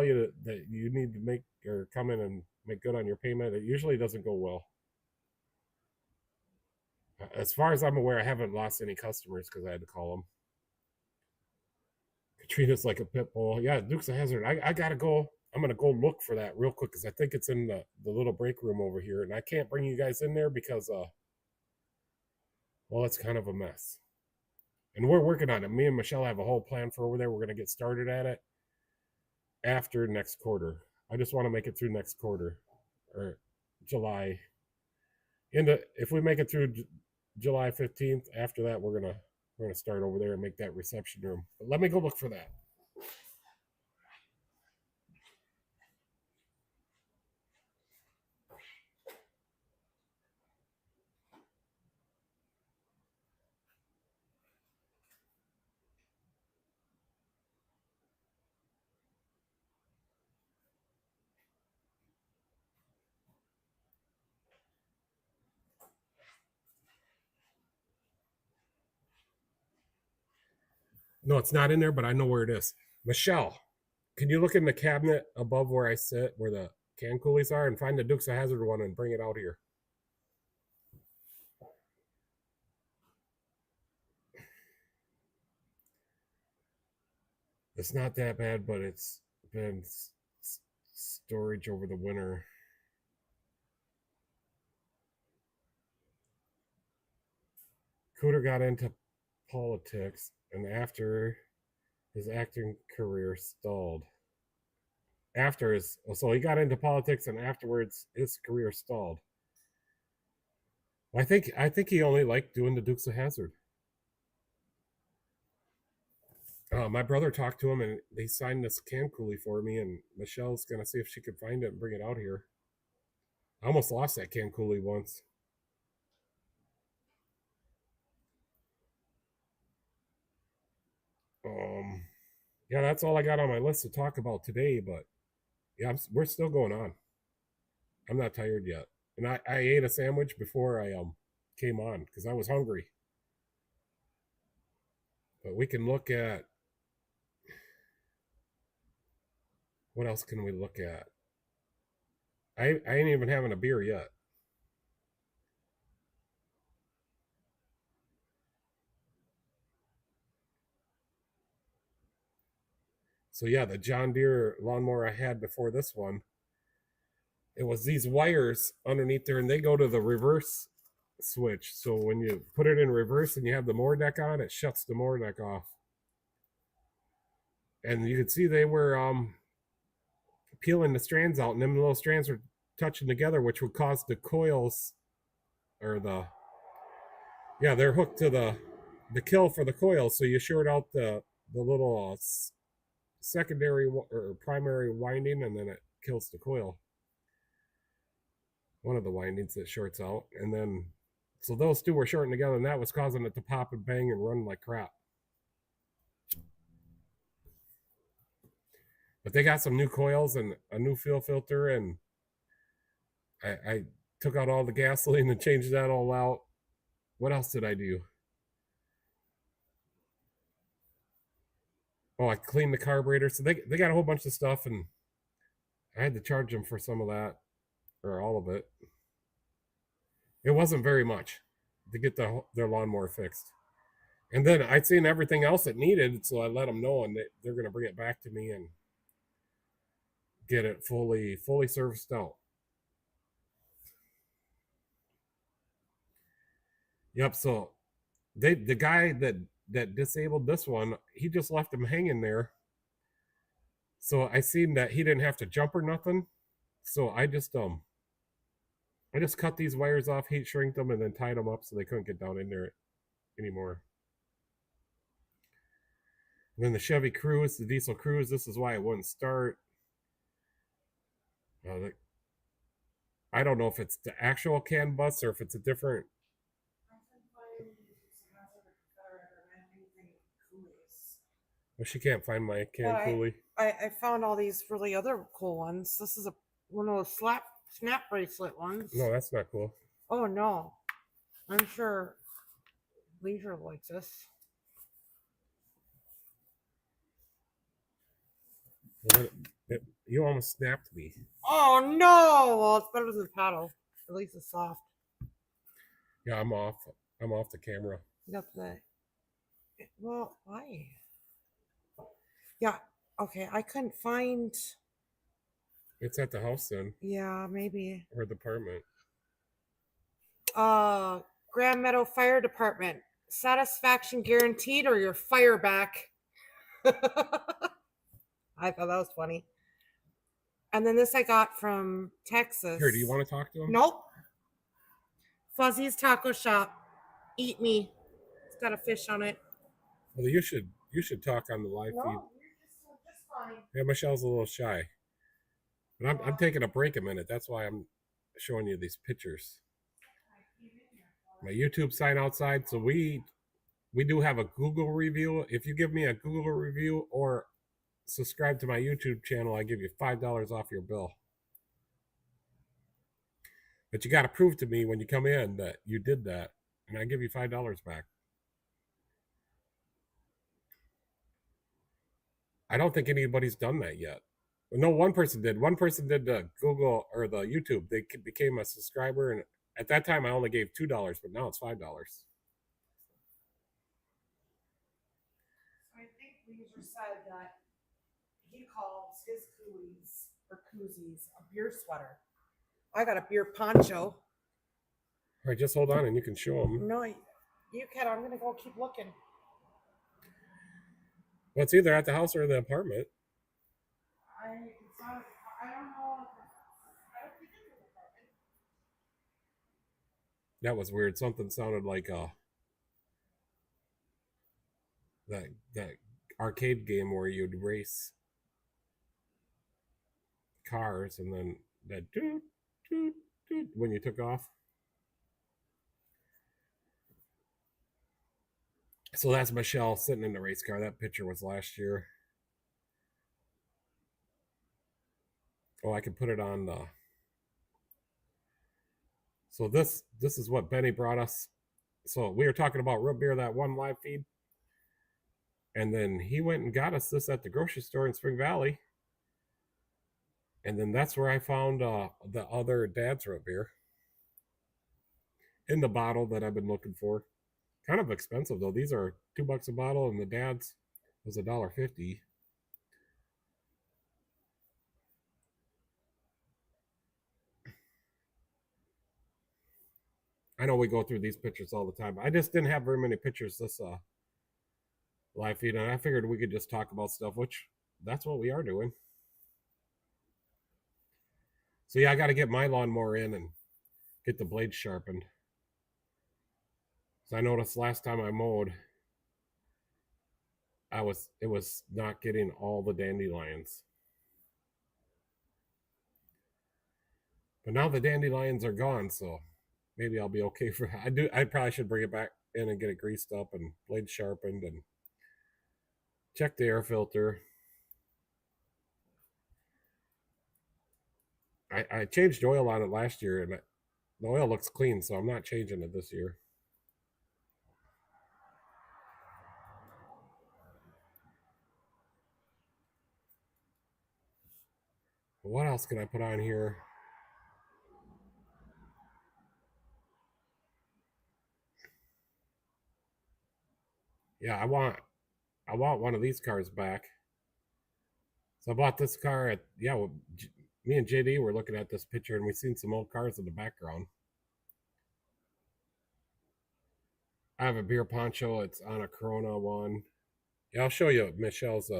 Speaker 1: you that you need to make or come in and make good on your payment, it usually doesn't go well. As far as I'm aware, I haven't lost any customers because I had to call them. Katrina's like a pit bull. Yeah, Dukes of Hazzard. I gotta go. I'm gonna go look for that real quick because I think it's in the little break room over here, and I can't bring you guys in there because well, it's kind of a mess. And we're working on it. Me and Michelle have a whole plan for over there. We're gonna get started at it after next quarter. I just want to make it through next quarter or July. If we make it through July 15th, after that we're gonna start over there and make that reception room. But let me go look for that. No, it's not in there, but I know where it is. Michelle, can you look in the cabinet above where I sit, where the can coolies are, and find the Dukes of Hazzard one and bring it out here? It's not that bad, but it's been storage over the winter. Cooter got into politics, and after his acting career stalled. after his, so he got into politics, and afterwards his career stalled. I think he only liked doing the Dukes of Hazzard. My brother talked to him, and they signed this can coolie for me, and Michelle's gonna see if she can find it and bring it out here. I almost lost that can coolie once. Yeah, that's all I got on my list to talk about today. But yeah, we're still going on. I'm not tired yet, and I ate a sandwich before I came on because I was hungry. But we can look at, what else can we look at? I ain't even having a beer yet. So yeah, the John Deere lawnmower I had before this one, it was these wires underneath there, and they go to the reverse switch. So when you put it in reverse and you have the mower deck on, it shuts the mower deck off. And you could see they were peeling the strands out, and them little strands were touching together, which would cause the coils, or they're hooked to the kill for the coils. So you short out the little secondary or primary winding, and then it kills the coil. One of the windings that shorts out, and then so those two were shorting together, and that was causing it to pop and bang and run like crap. But they got some new coils and a new fuel filter, and I took out all the gasoline and changed that all out. What else did I do? Oh, I cleaned the carburetor. So they got a whole bunch of stuff, and I had to charge them for some of that, or all of it. It wasn't very much to get their lawnmower fixed. And then I'd seen everything else it needed, so I let them know, and they're going to bring it back to me and get it fully serviced out. Yep. So the guy that disabled this one, he just left him hanging there. So I seen that he didn't have to jump or nothing. So I just cut these wires off, heat shrinked them, and then tied them up so they couldn't get down in there anymore. And then the Chevy Cruze, the diesel Cruze, this is why it wouldn't start. I don't know if it's the actual CAN bus or if it's a different. Well, she can't find my CAN coolie.
Speaker 3: I found all these really other cool ones. This is one of those snap bracelet ones.
Speaker 1: No, that's not cool.
Speaker 3: Oh no, I'm sure Leisure likes this.
Speaker 1: You almost snapped me.
Speaker 3: Oh no! Well, it's better than paddle. At least it's soft.
Speaker 1: Yeah, I'm off the camera.
Speaker 3: Yep. Well, why? Yeah. Okay. I couldn't find.
Speaker 1: It's at the house then.
Speaker 3: Yeah, maybe.
Speaker 1: Or the apartment.
Speaker 3: Grand Meadow Fire Department. Satisfaction guaranteed, or your fire back. I thought that was funny. And then this I got from Texas.
Speaker 1: Here, do you want to talk to him?
Speaker 3: Nope. Fuzzy's Taco Shop. Eat me. It's got a fish on it.
Speaker 1: Well, you should talk on the live feed.
Speaker 3: You're just fine.
Speaker 1: Yeah, Michelle's a little shy. But I'm taking a break a minute. That's why I'm showing you these pictures. My YouTube sign outside. So we do have a Google review. If you give me a Google review or subscribe to my YouTube channel, I give you $5 off your bill. But you got to prove to me when you come in that you did that, and I give you $5 back. I don't think anybody's done that yet. No, one person did. One person did the Google or the YouTube. They became a subscriber, and at that time I only gave $2, but now it's $5.
Speaker 3: I think Leisure said that he calls his coolies or koozies a beer sweater. I got a beer poncho.
Speaker 1: All right, just hold on and you can show them.
Speaker 3: No, you can. I'm gonna go keep looking.
Speaker 1: Well, it's either at the house or the apartment.
Speaker 3: I don't know. I don't think it's an apartment.
Speaker 1: That was weird. Something sounded like that arcade game where you'd race cars and then that doot, doot, doot, when you took off. So that's Michelle sitting in the race car. That picture was last year. Oh, I can put it on the. So this is what Benny brought us. So we were talking about root beer, that one live feed, and then he went and got us this at the grocery store in Spring Valley. And then that's where I found the other Dad's root beer in the bottle that I've been looking for. Kind of expensive though. These are $2 a bottle, and the Dad's was $1.50. I know we go through these pictures all the time. I just didn't have very many pictures this live feed, and I figured we could just talk about stuff, which that's what we are doing. So yeah, I got to get my lawnmower in and get the blades sharpened. So I noticed last time I mowed, it was not getting all the dandelions. But now the dandelions are gone, so maybe I'll be okay for. I probably should bring it back in and get it greased up and blade sharpened and check the air filter. I changed oil on it last year, and the oil looks clean, so I'm not changing it this year. What else can I put on here? Yeah, I want one of these cars back. So I bought this car at me and JD were looking at this picture, and we seen some old cars in the background. I have a beer poncho. It's on a Corona one. Yeah, I'll show you Michelle's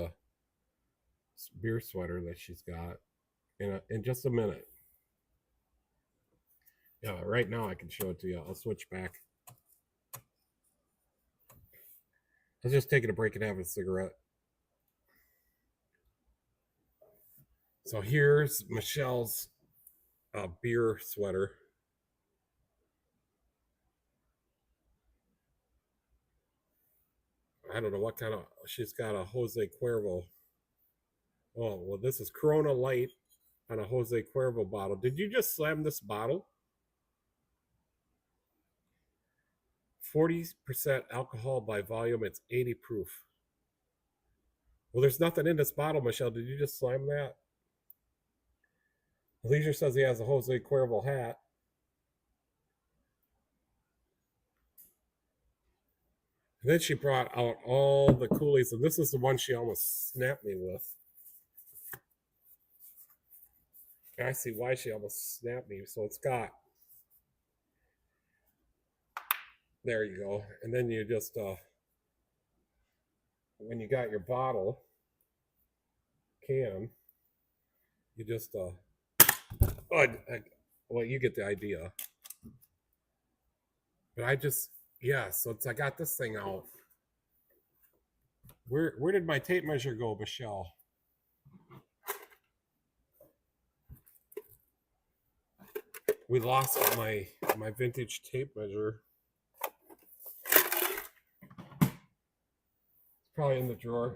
Speaker 1: beer sweater that she's got in just a minute. Yeah, right now I can show it to you. I'll switch back. I was just taking a break and having a cigarette. So here's Michelle's beer sweater. I don't know what kind of. She's got a Jose Cuervo. Oh, well, this is Corona Light on a Jose Cuervo bottle. Did you just slam this bottle? 40% alcohol by volume. It's 80 proof. Well, there's nothing in this bottle, Michelle. Did you just slam that? Leisure says he has a Jose Cuervo hat. And then she brought out all the coolies, and this is the one she almost snapped me with. I see why she almost snapped me. So it's got. There you go. And then you just, when you got your bottle can, you just, well, you get the idea. But so I got this thing out. Where did my tape measure go, Michelle? We lost my vintage tape measure. It's probably in the drawer.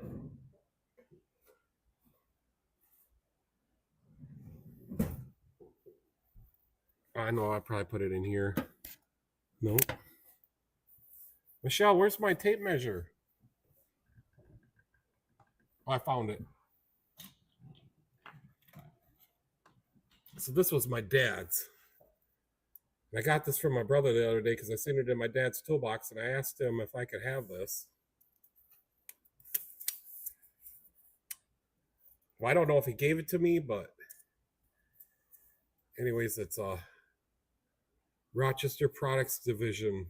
Speaker 1: I know I probably put it in here. Nope. Michelle, where's my tape measure? Oh, I found it. So this was my dad's. I got this from my brother the other day because I seen it in my dad's toolbox, and I asked him if I could have this. Well, I don't know if he gave it to me, but anyways, it's Rochester Products Division,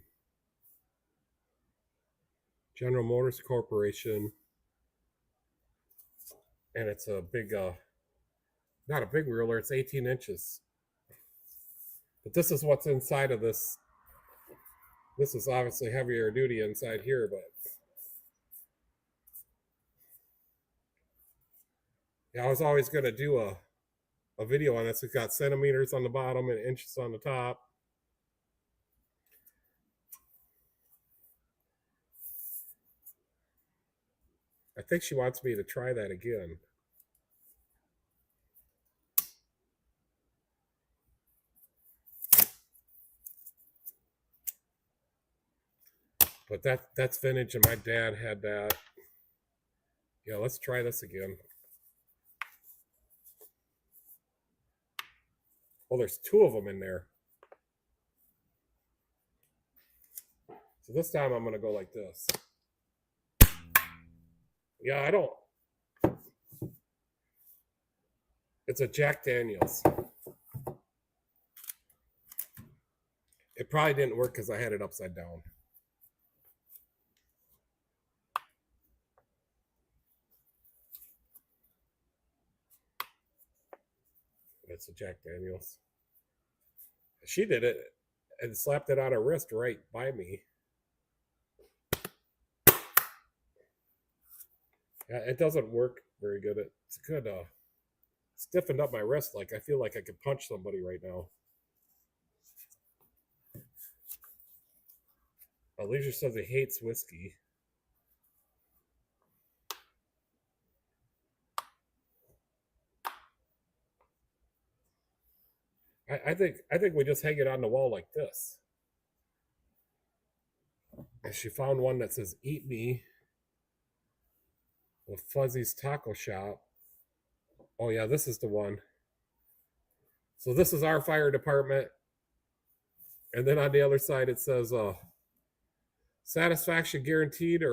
Speaker 1: General Motors Corporation, and it's a big not a big ruler, it's 18 inches. But this is what's inside of this. This is obviously heavier duty inside here, but yeah, I was always going to do a video on this. It's got centimeters on the bottom and inches on the top. I think she wants me to try that again. But that's vintage, and my dad had that. Yeah, let's try this again. Well, there's two of them in there. So this time I'm going to go like this. Yeah, I don't. It's a Jack Daniels. It probably didn't work because I had it upside down. It's a Jack Daniels. She did it and slapped it on her wrist right by me. Yeah, it doesn't work very good. It's good. Stiffened up my wrist. Like I feel like I could punch somebody right now. Leisure says he hates whiskey. I think we just hang it on the wall like this. And she found one that says "Eat Me" with Fuzzy's Taco Shop. Oh yeah, this is the one. So this is our fire department, and then on the other side it says "Satisfaction guaranteed"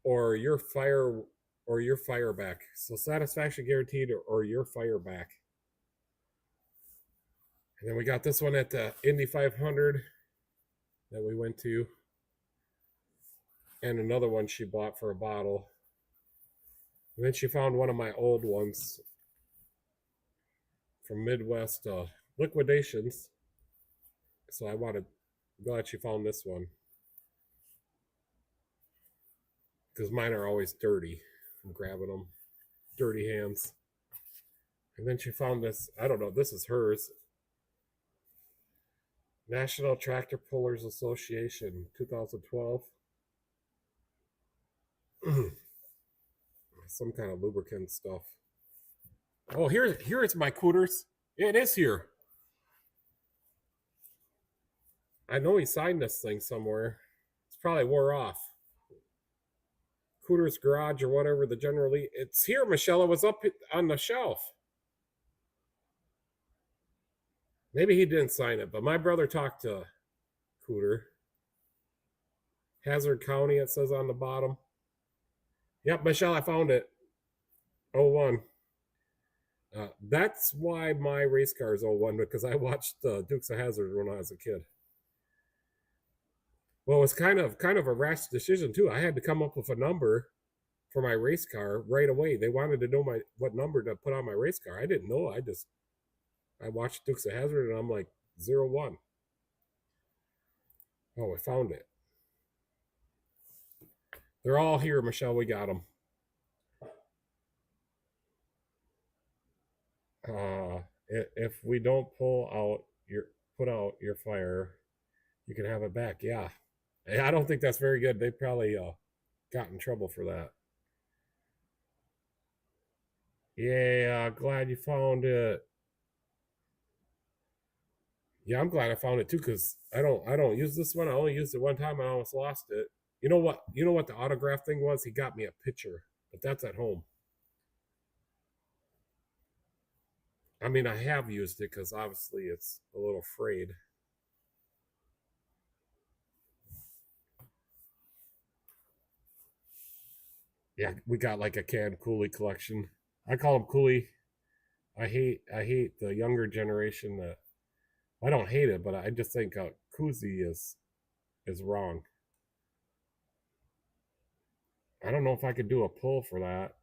Speaker 1: or your fire back. So satisfaction guaranteed or your fire back. And then we got this one at the Indy 500 that we went to. And another one she bought for a bottle. And then she found one of my old ones from Midwest Liquidations. So glad she found this one. Because mine are always dirty from grabbing them. Dirty hands. And then she found this, I don't know, this is hers. National Tractor Pullers Association, 2012. Some kind of lubricant stuff. Oh, here it's my Cooters. Yeah, it is here. I know he signed this thing somewhere. It's probably wore off. Cooters Garage or whatever, the General Lee. It's here, Michelle. It was up on the shelf. Maybe he didn't sign it, but my brother talked to Cooter. Hazard County, it says on the bottom. Yep, Michelle, I found it. 01. That's why my race car is 01, because I watched Dukes of Hazzard when I was a kid. Well, it was kind of a rash decision too. I had to come up with a number for my race car right away. They wanted to know what number to put on my race car. I didn't know. I watched Dukes of Hazzard and I'm like 01. Oh, I found it. They're all here, Michelle. We got them. If we don't put out your fire, you can have it back. Yeah. I don't think that's very good. They probably got in trouble for that. Yeah, glad you found it. Yeah, I'm glad I found it too, because I don't use this one. I only used it one time and I almost lost it. You know what the autograph thing was? He got me a picture, but that's at home. I mean, I have used it because obviously it's a little frayed. Yeah, we got like a canned Cooley collection. I call him Cooley. I hate the younger generation that. I don't hate it, but I just think koozie is wrong. I don't know if I could do a pull for that.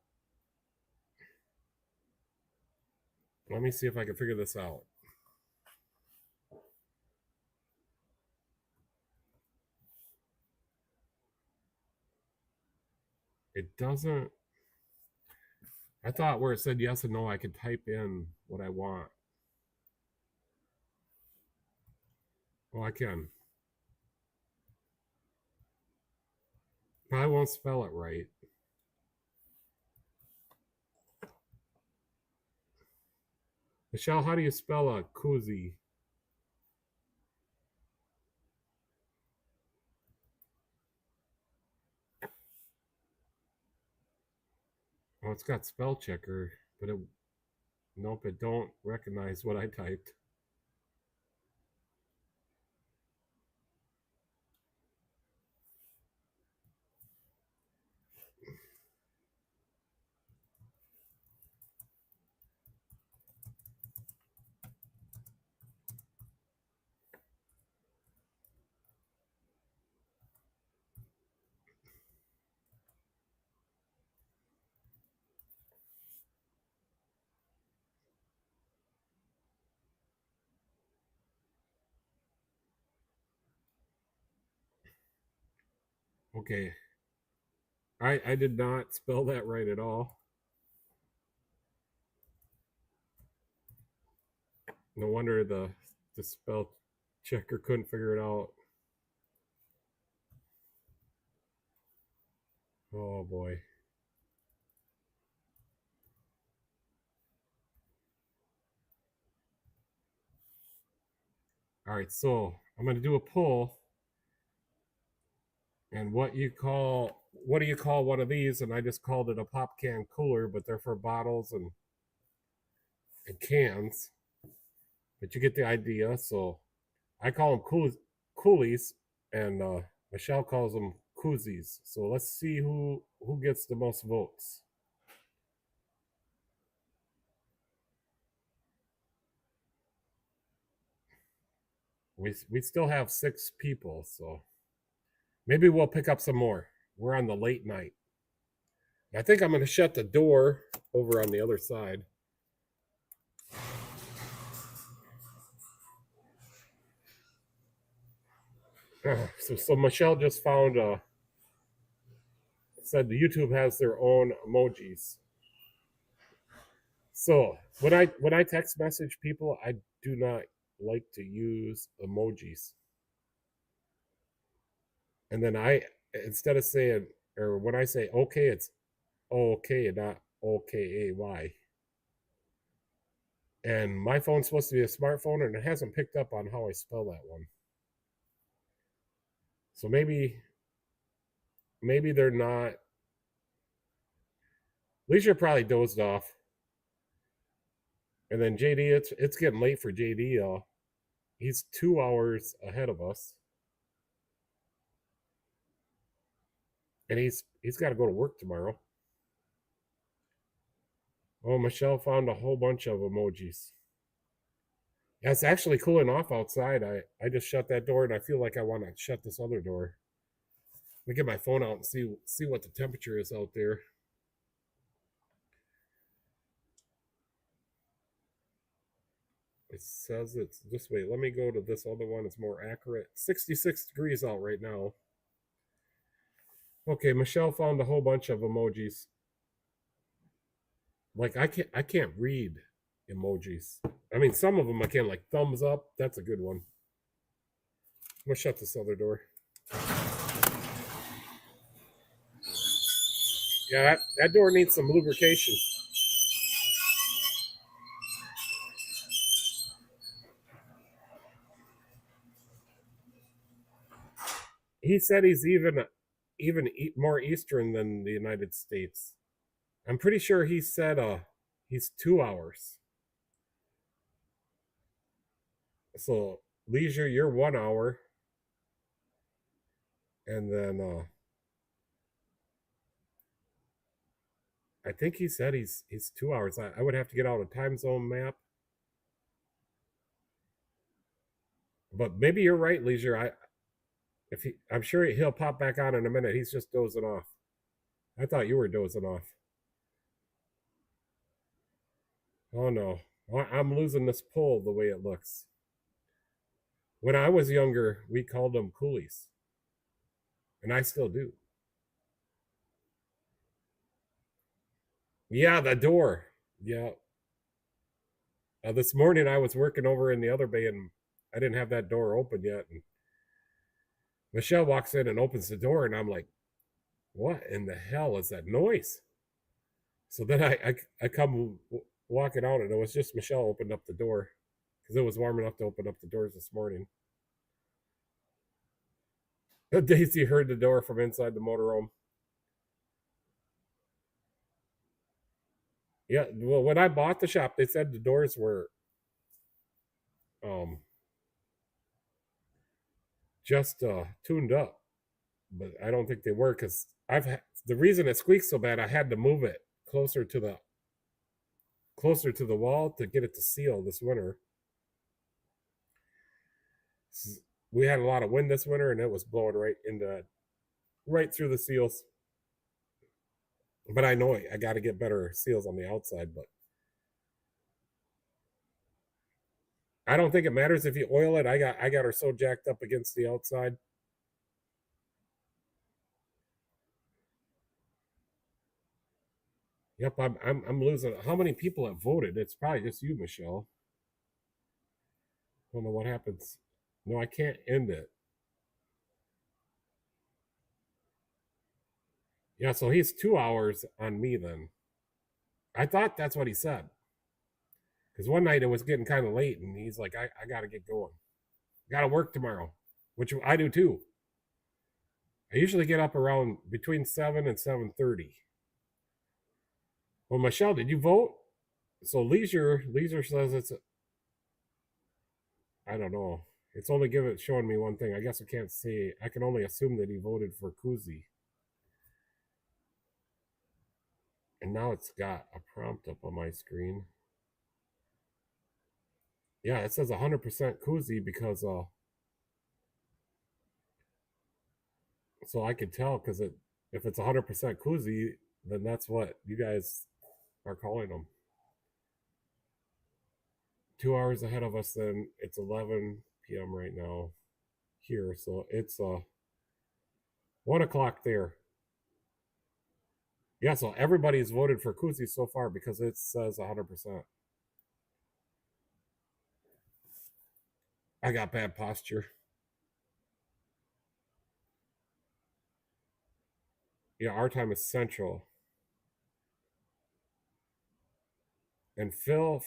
Speaker 1: Let me see if I can figure this out. It doesn't. I thought where it said yes and no, I could type in what I want. Oh, I can. I won't spell it right. Michelle, how do you spell a koozie? Oh, it's got spell checker, but it nope, it don't recognize what I typed. Okay. I did not spell that right at all. No wonder the spell checker couldn't figure it out. Oh boy. All right, so I'm going to do a poll. And what do you call one of these? And I just called it a pop can cooler, but they're for bottles and cans. But you get the idea. So I call them coolies, and Michelle calls them koozies. So let's see who gets the most votes. We still have 6 people, so maybe we'll pick up some more. We're on the late night. I think I'm going to shut the door over on the other side. So Michelle just found said the YouTube has their own emojis. So when I text message people, I do not like to use emojis. And then instead of saying, or when I say okay, it's okay, not OKAY. And my phone's supposed to be a smartphone, and it hasn't picked up on how I spell that one. So maybe they're not. Leisure probably dozed off. And then JD, it's getting late for JD. He's 2 hours ahead of us. And he's got to go to work tomorrow. Oh, Michelle found a whole bunch of emojis. Yeah, it's actually cooling off outside. I just shut that door, and I feel like I want to shut this other door. Let me get my phone out and see what the temperature is out there. It says it's just wait. Let me go to this other one. It's more accurate. 66 degrees out right now. Okay, Michelle found a whole bunch of emojis. Like I can't read emojis. I mean, some of them I can, like thumbs up. That's a good one. I'm gonna shut this other door. Yeah, that door needs some lubrication. He said he's even more eastern than the United States. I'm pretty sure he said he's 2 hours. So Leisure, you're 1 hour. And then I think he said he's 2 hours. I would have to get out a time zone map. But maybe you're right, Leisure. I'm sure he'll pop back on in a minute. He's just dozing off. I thought you were dozing off. Oh no. I'm losing this pull the way it looks. When I was younger, we called them coolies, and I still do. Yeah, the door. Yeah. This morning I was working over in the other bay and I didn't have that door open yet. And Michelle walks in and opens the door, and I'm like, "What in the hell is that noise?" So then I come walking out, and it was just Michelle opened up the door because it was warm enough to open up the doors this morning. Daisy heard the door from inside the motorhome. Yeah, well, when I bought the shop, they said the doors were um just tuned up, but I don't think they were because the reason it squeaks so bad. I had to move it closer to the wall to get it to seal this winter. We had a lot of wind this winter, and it was blowing right through the seals. But I know I got to get better seals on the outside. But I don't think it matters if you oil it. I got her so jacked up against the outside. Yep, I'm losing. How many people have voted? It's probably just you, Michelle. I don't know what happens. No, I can't end it. Yeah, so he's 2 hours on me then. I thought that's what he said. Because one night it was getting kind of late, and he's like, I got to get going. Got to work tomorrow, which I do too. I usually get up around between 7 and 7:30. Well, Michelle, did you vote? So Leisure says I don't know. It's only showing me one thing. I guess I can't say. I can only assume that he voted for Kuzi. And now it's got a prompt up on my screen. Yeah, it says 100% Kuzi because so I could tell because if it's 100% Kuzi, then that's what you guys are calling them. 2 hours ahead of us, then it's 11 p.m. right now here, so it's 1 o'clock there. Yeah, so everybody's voted for Kuzi so far because it says 100%. I got bad posture. Yeah, our time is central. And Phil,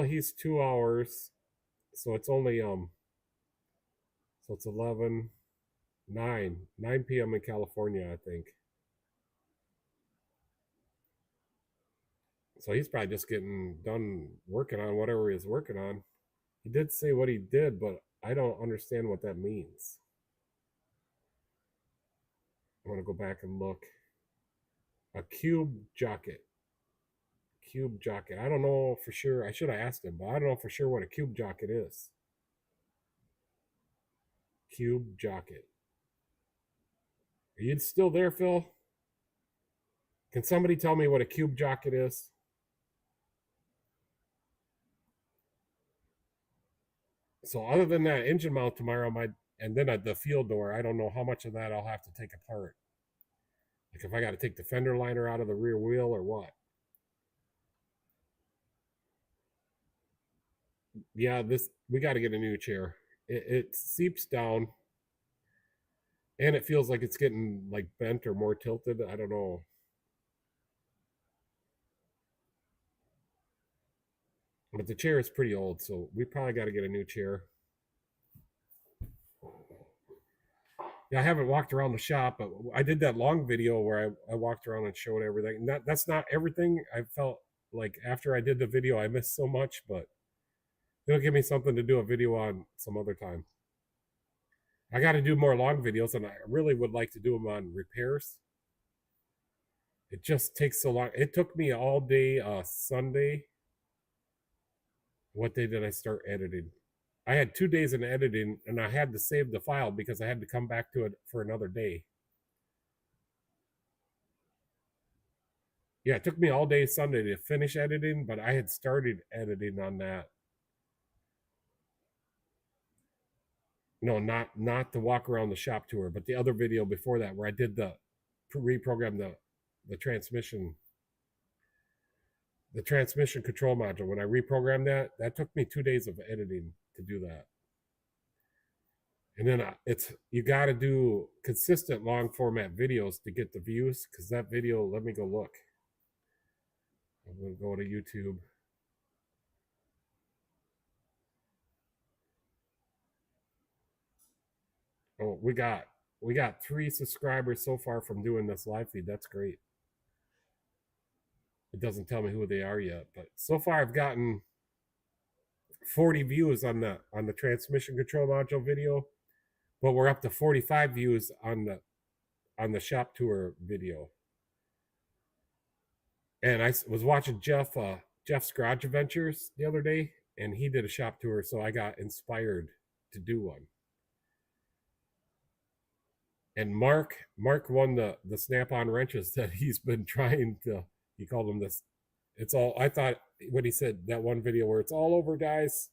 Speaker 1: he's 2 hours. So it's only so it's 11, 9 p.m. in California, I think. So he's probably just getting done working on whatever he's working on. He did say what he did, but I don't understand what that means. I'm gonna go back and look. A cube jocket. Cube jocket. I don't know for sure. I should have asked him, but I don't know for sure what a cube jocket is. Cube jocket. Are you still there, Phil? Can somebody tell me what a cube jocket is? So other than that engine mount tomorrow, and then the field door, I don't know how much of that I'll have to take apart. Like if I got to take the fender liner out of the rear wheel or what. Yeah, we got to get a new chair. It seeps down, and it feels like it's getting like bent or more tilted. I don't know. But the chair is pretty old, so we probably got to get a new chair. Yeah, I haven't walked around the shop, but I did that long video where I walked around and showed everything. And that's not everything. I felt like after I did the video, I missed so much, but it'll give me something to do a video on some other time. I got to do more long videos, and I really would like to do them on repairs. It just takes so long. It took me all day Sunday. What day did I start editing? I had 2 days in editing, and I had to save the file because I had to come back to it for another day. Yeah, it took me all day Sunday to finish editing, but I had started editing on that. No, not the walk around the shop tour, but the other video before that where I did the reprogram the transmission control module. When I reprogrammed that took me 2 days of editing to do that. And then it's you got to do consistent long format videos to get the views, because that video, let me go look. I'm going to go to YouTube. Oh, we got 3 subscribers so far from doing this live feed. That's great. It doesn't tell me who they are yet, but so far I've gotten 40 views on the transmission control module video, but we're up to 45 views on the shop tour video. And I was watching Jeff's Garage Adventures the other day, and he did a shop tour, so I got inspired to do one. And Mark won the snap-on wrenches that he's been trying to. He called them this. It's all. I thought when he said that one video where it's all over, guys.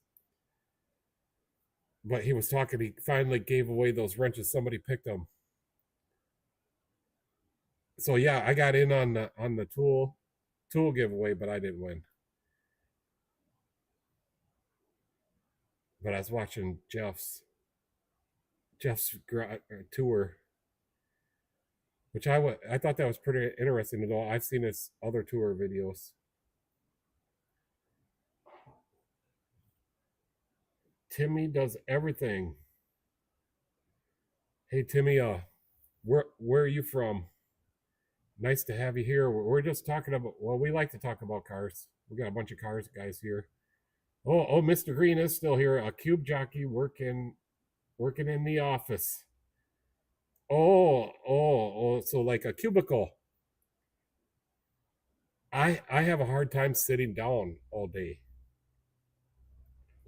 Speaker 1: But he was talking. He finally gave away those wrenches. Somebody picked them. So yeah, I got in on the tool giveaway, but I didn't win. But I was watching Jeff's tour, which I thought that was pretty interesting to know. I've seen his other tour videos. Timmy does everything. Hey Timmy, where are you from? Nice to have you here. We're just talking about, well, we like to talk about cars. We got a bunch of cars guys here. Oh, Mr. Green is still here. A cube jockey working in the office. Oh, so like a cubicle. I have a hard time sitting down all day.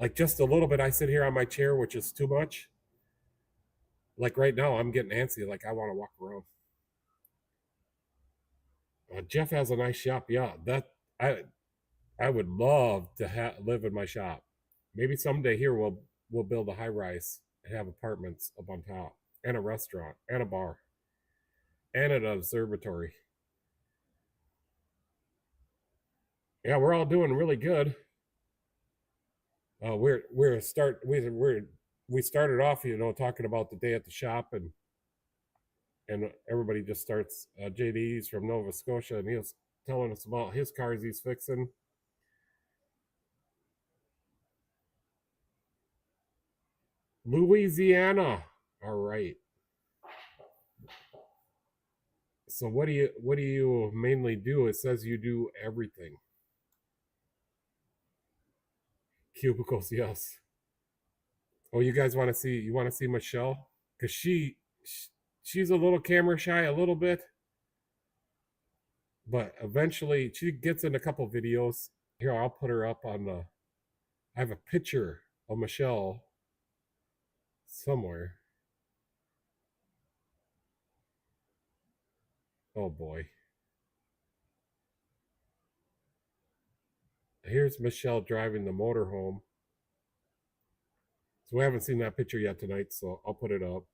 Speaker 1: Like just a little bit, I sit here on my chair, which is too much. Like right now, I'm getting antsy. Like I want to walk around. Jeff has a nice shop. Yeah, that I would love to live in my shop. Maybe someday here we'll build a high rise and have apartments up on top, and a restaurant, and a bar, and an observatory. Yeah, we're all doing really good. We started off, talking about the day at the shop, and everybody just starts. JD's from Nova Scotia, and he was telling us about his cars he's fixing. Louisiana. All right. So what do you mainly do? It says you do everything. Cubicles, yes. Oh, you guys want to see? You want to see Michelle? Because she's a little camera shy, a little bit, but eventually she gets in a couple videos. Here, I'll put her up on the. I have a picture of Michelle somewhere. Oh boy. Here's Michelle driving the motorhome. So we haven't seen that picture yet tonight, so I'll put it up.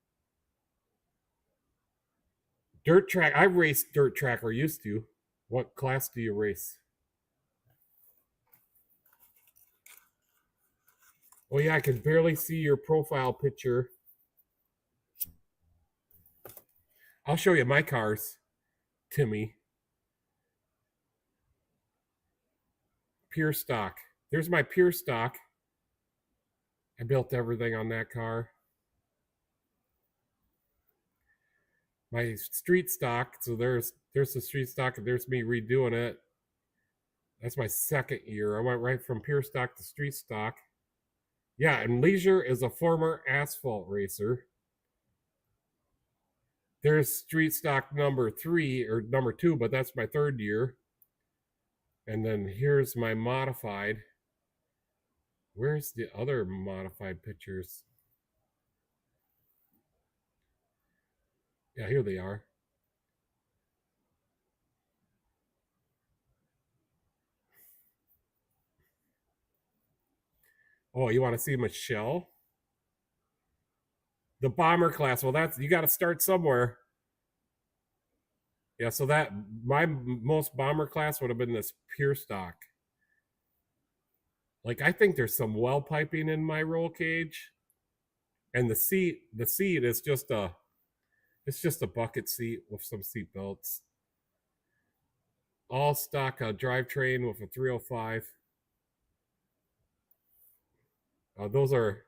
Speaker 1: Dirt track. I raced dirt track, or used to. What class do you race? Oh yeah, I can barely see your profile picture. I'll show you my cars, Timmy. Pure stock. There's my pure stock. I built everything on that car. My street stock. So there's the street stock, and there's me redoing it. That's my second year. I went right from pure stock to street stock. Yeah, and Leisure is a former asphalt racer. There's street stock number 3 or number 2, but that's my third year. And then here's my modified. Where's the other modified pictures? Yeah, here they are. Oh, you want to see Michelle? The bomber class. Well, that's, you got to start somewhere. Yeah, so that my most bomber class would have been this pure stock. Like, I think there's some well piping in my roll cage, and the seat is just a, it's just a bucket seat with some seat belts. All stock drivetrain with a 305. Those are,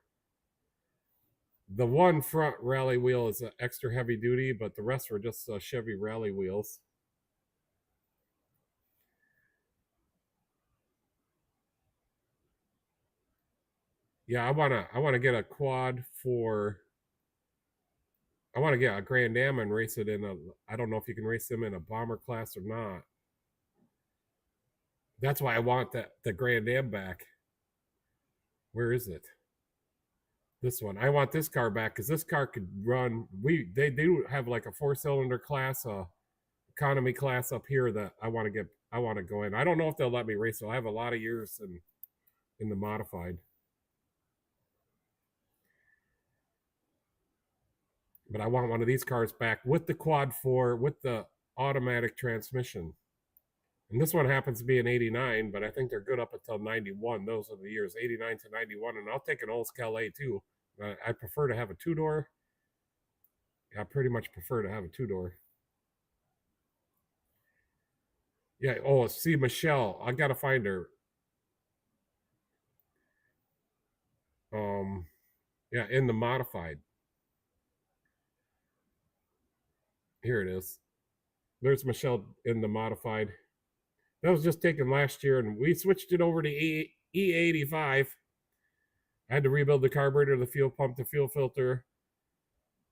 Speaker 1: the one front rally wheel is extra heavy duty, but the rest were just Chevy rally wheels. Yeah, I wanna get a quad for. I want to get a Grand Am and race it in a. I don't know if you can race them in a bomber class or not. That's why I want the Grand Am back. Where is it? This one. I want this car back because this car could run. They do have like a 4-cylinder class, economy class up here that I want to get. I want to go in. I don't know if they'll let me race it. I have a lot of years in the modified. But I want one of these cars back with the quad 4 with the automatic transmission. And this one happens to be an 89, but I think they're good up until 91. Those are the years 89 to 91. And I'll take an Olds Calais too. I prefer to have a 2-door. I pretty much prefer to have a 2-door. Yeah. Oh, see Michelle. I gotta find her. Yeah, in the modified. Here it is. There's Michelle in the modified. That was just taken last year, and we switched it over to E85. I had to rebuild the carburetor, the fuel pump, the fuel filter.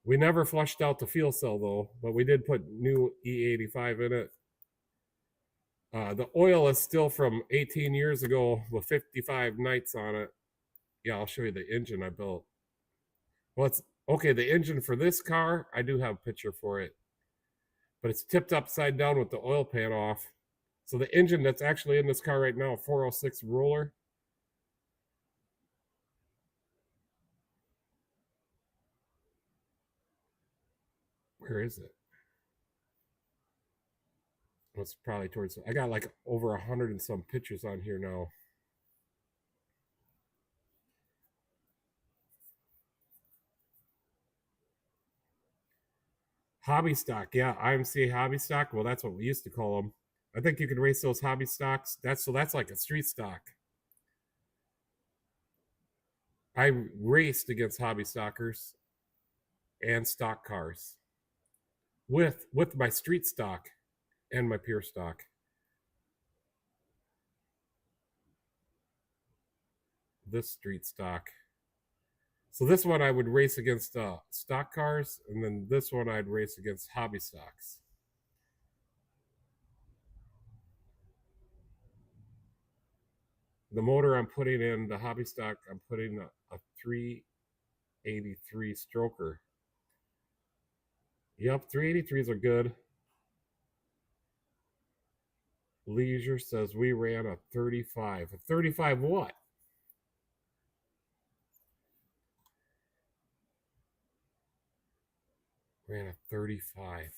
Speaker 1: We never flushed out the fuel cell though, but we did put new E85 in it. The oil is still from 18 years ago with 55 nights on it. Yeah, I'll show you the engine I built. Well, it's okay. The engine for this car, I do have a picture for it, but it's tipped upside down with the oil pan off. So the engine that's actually in this car right now, 406 roller. Where is it? It's probably towards. I got like over 100 and some pictures on here now. Hobby stock, yeah, IMCA hobby stock. Well, that's what we used to call them. I think you can race those hobby stocks. That's like a street stock. I raced against hobby stockers and stock cars with my street stock and my pure stock. This street stock. So this one I would race against stock cars, and then this one I'd race against hobby stocks. The motor I'm putting in the hobby stock, I'm putting a 383 stroker. Yep, 383s are good. Leisure says we ran a 35. A 35 what? Ran a 35.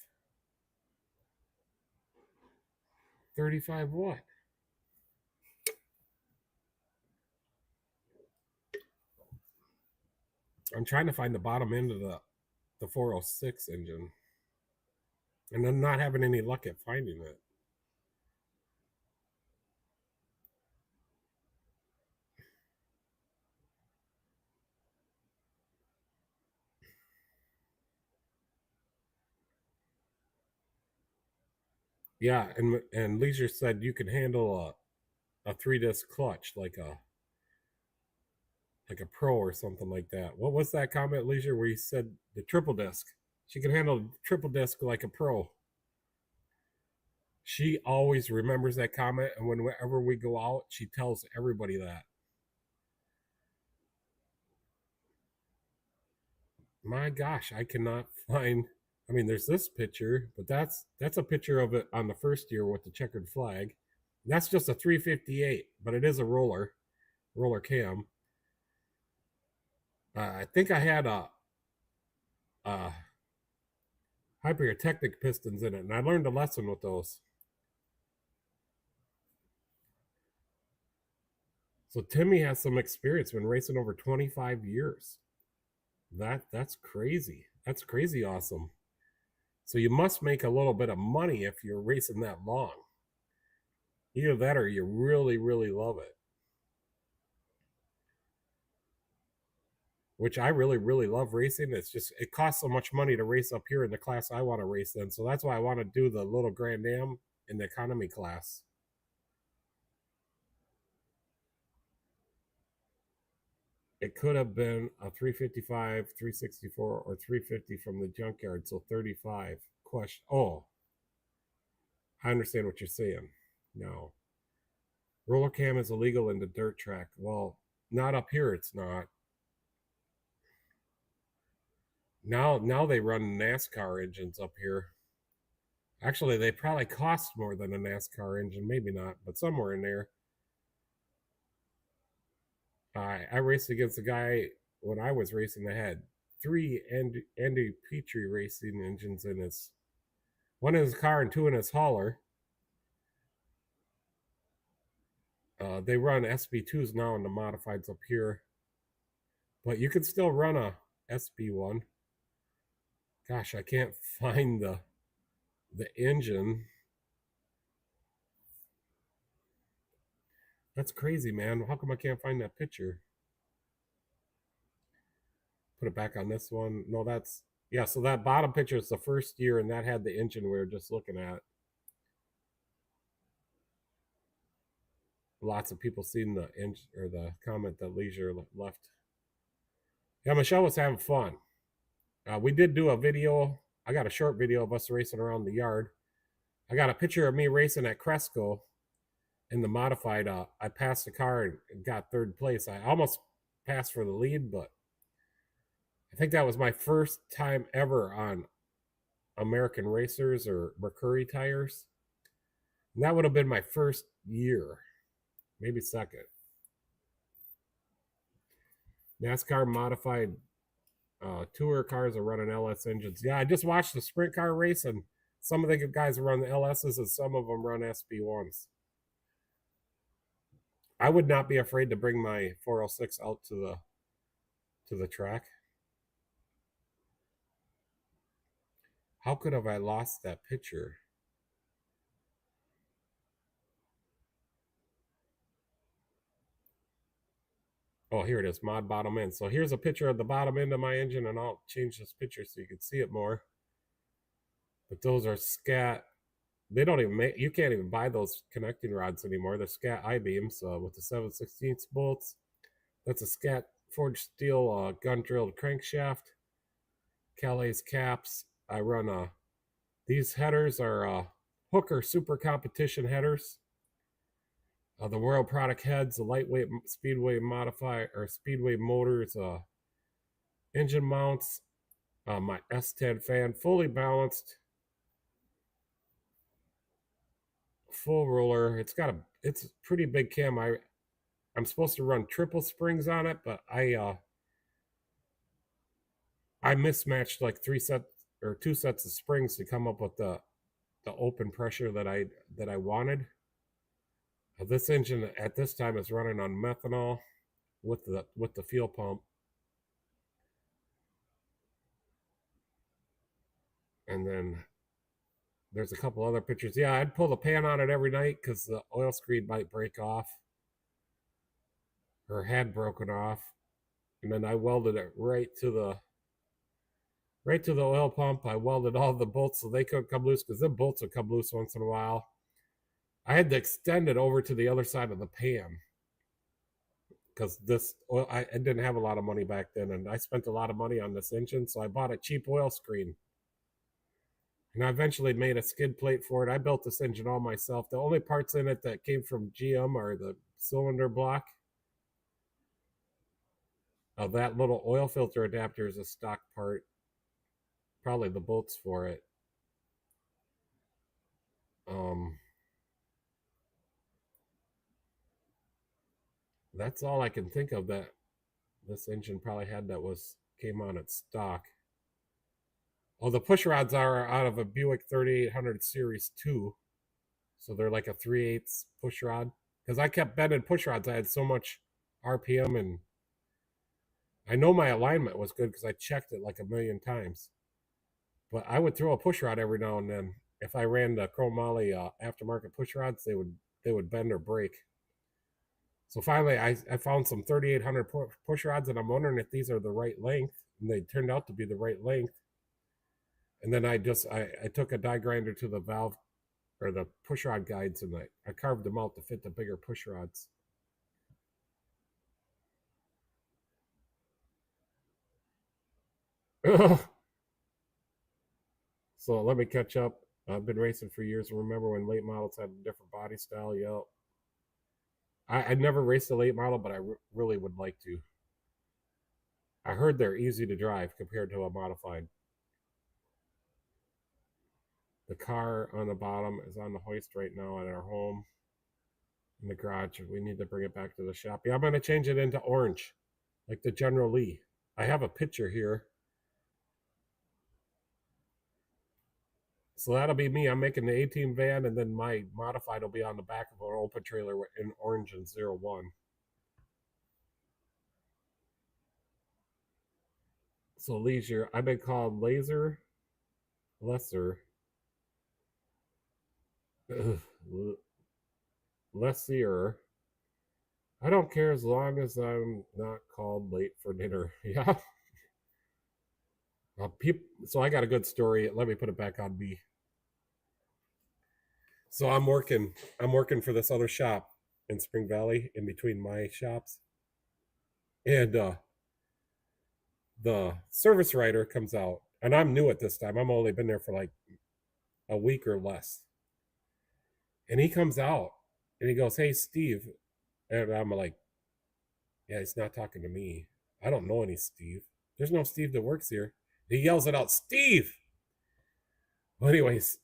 Speaker 1: 35 what? I'm trying to find the bottom end of the 406 engine. And I'm not having any luck at finding it. Yeah, and Leisure said you can handle a 3-disc clutch like a pro or something like that. What was that comment, Leisure, where you said the triple disc? She can handle triple disc like a pro. She always remembers that comment, and whenever we go out, she tells everybody that. My gosh, I cannot find. I mean, there's this picture, but that's a picture of it on the first year with the checkered flag. That's just a 358, but it is a roller cam. I think I had a hypertechnic pistons in it, and I learned a lesson with those. So Timmy has some experience, been racing over 25 years. That's crazy. That's crazy awesome. So you must make a little bit of money if you're racing that long. Either that or you really, really love it. Which I really, really love racing. It's just, it costs so much money to race up here in the class I want to race in. So that's why I want to do the little Grand Am in the economy class. It could have been a 355, 364, or 350 from the junkyard. So 35. Question. Oh, I understand what you're saying. No. Roller cam is illegal in the dirt track. Well, not up here, it's not. Now they run NASCAR engines up here. Actually, they probably cost more than a NASCAR engine. Maybe not, but somewhere in there. I raced against a guy when I was racing that had 3 Andy Petrie racing engines in his, one in his car and 2 in his hauler. They run SB2s now in the modifieds up here, but you can still run a SB1. Gosh, I can't find the engine. That's crazy, man. How come I can't find that picture? Put it back on this one. No, that's, yeah, so that bottom picture is the first year, and that had the engine we were just looking at. Lots of people seen the engine or the comment that Leisure left. Yeah, Michelle was having fun. We did do a video. I got a short video of us racing around the yard. I got a picture of me racing at Cresco in the modified. I passed the car and got 3rd place. I almost passed for the lead, but I think that was my first time ever on American Racers or Mercury tires. And that would have been my first year, maybe second. NASCAR modified tour cars are running LS engines. Yeah, I just watched the sprint car race, and some of the guys run the LSs and some of them run SB1s. I would not be afraid to bring my 406 out to the track. How could have I lost that picture? Oh, here it is, mod bottom end. So here's a picture of the bottom end of my engine, and I'll change this picture so you can see it more. But those are scat. They don't even make, you can't even buy those connecting rods anymore. They're scat I-beams with the 7/16 bolts. That's a scat forged steel gun drilled crankshaft. Calais caps. I run these headers are Hooker Super Competition headers. The World Product heads, the lightweight Speedway modifier or Speedway motors, engine mounts, my S10 fan, fully balanced, full roller. It's a pretty big cam. I'm supposed to run triple springs on it, but I mismatched like 2 sets of springs to come up with the open pressure that I wanted. This engine at this time is running on methanol with the fuel pump. And then there's a couple other pictures. Yeah, I'd pull the pan on it every night because the oil screen might break off or had broken off. And then I welded it right to the oil pump. I welded all the bolts so they couldn't come loose because the bolts would come loose once in a while. I had to extend it over to the other side of the pan because this oil, I didn't have a lot of money back then, and I spent a lot of money on this engine, so I bought a cheap oil screen. And I eventually made a skid plate for it. I built this engine all myself. The only parts in it that came from GM are the cylinder block. That little oil filter adapter is a stock part. Probably the bolts for it. That's all I can think of that this engine probably had that came on its stock. Oh, the push rods are out of a Buick 3800 Series 2. So they're like a 3/8 push rod. Because I kept bending push rods. I had so much RPM, and I know my alignment was good because I checked it like a million times. But I would throw a push rod every now and then. If I ran the Chromoly aftermarket push rods, they would bend or break. So finally, I found some 3800 push rods, and I'm wondering if these are the right length. And they turned out to be the right length. And then I took a die grinder to the valve or the push rod guides, and I carved them out to fit the bigger push rods. So let me catch up. I've been racing for years. Remember when late models had a different body style? Yep. I never raced a late model, but I really would like to. I heard they're easy to drive compared to a modified. The car on the bottom is on the hoist right now at our home in the garage. We need to bring it back to the shop. Yeah, I'm going to change it into orange, like the General Lee. I have a picture here. So that'll be me. I'm making the A-Team van, and then my modified will be on the back of an open trailer in orange and 01. So leisure, I've been called Lesser. Lessier. I don't care as long as I'm not called late for dinner. Yeah. So I got a good story. Let me put it back on me. So I'm working for this other shop in Spring Valley in between my shops. And the service writer comes out, and I'm new at this time. I'm only been there for like a week or less. And he comes out and he goes, "Hey, Steve." And I'm like, "Yeah, he's not talking to me. I don't know any Steve. There's no Steve that works here." He yells it out, "Steve!" Well, anyways,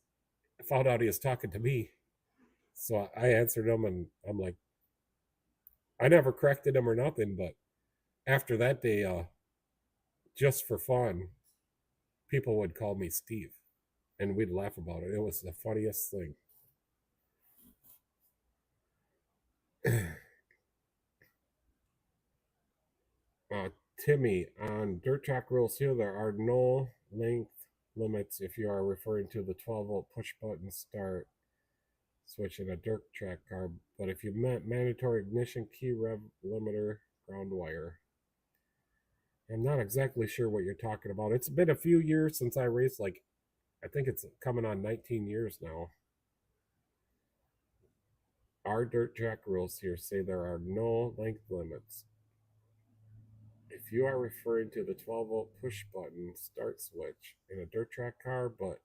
Speaker 1: I found out he was talking to me. So I answered him, and I'm like, I never corrected him or nothing, but after that day, just for fun, people would call me Steve, and we'd laugh about it. It was the funniest thing. Timmy, on dirt track rules here, there are no length limits if you are referring to the 12-volt push button start switch in a dirt track car, but if you meant mandatory ignition key rev limiter ground wire. I'm not exactly sure what you're talking about. It's been a few years since I raced, like I think it's coming on 19 years now. Our dirt track rules here say there are no length limits. If you are referring to the 12-volt push button start switch in a dirt track car, but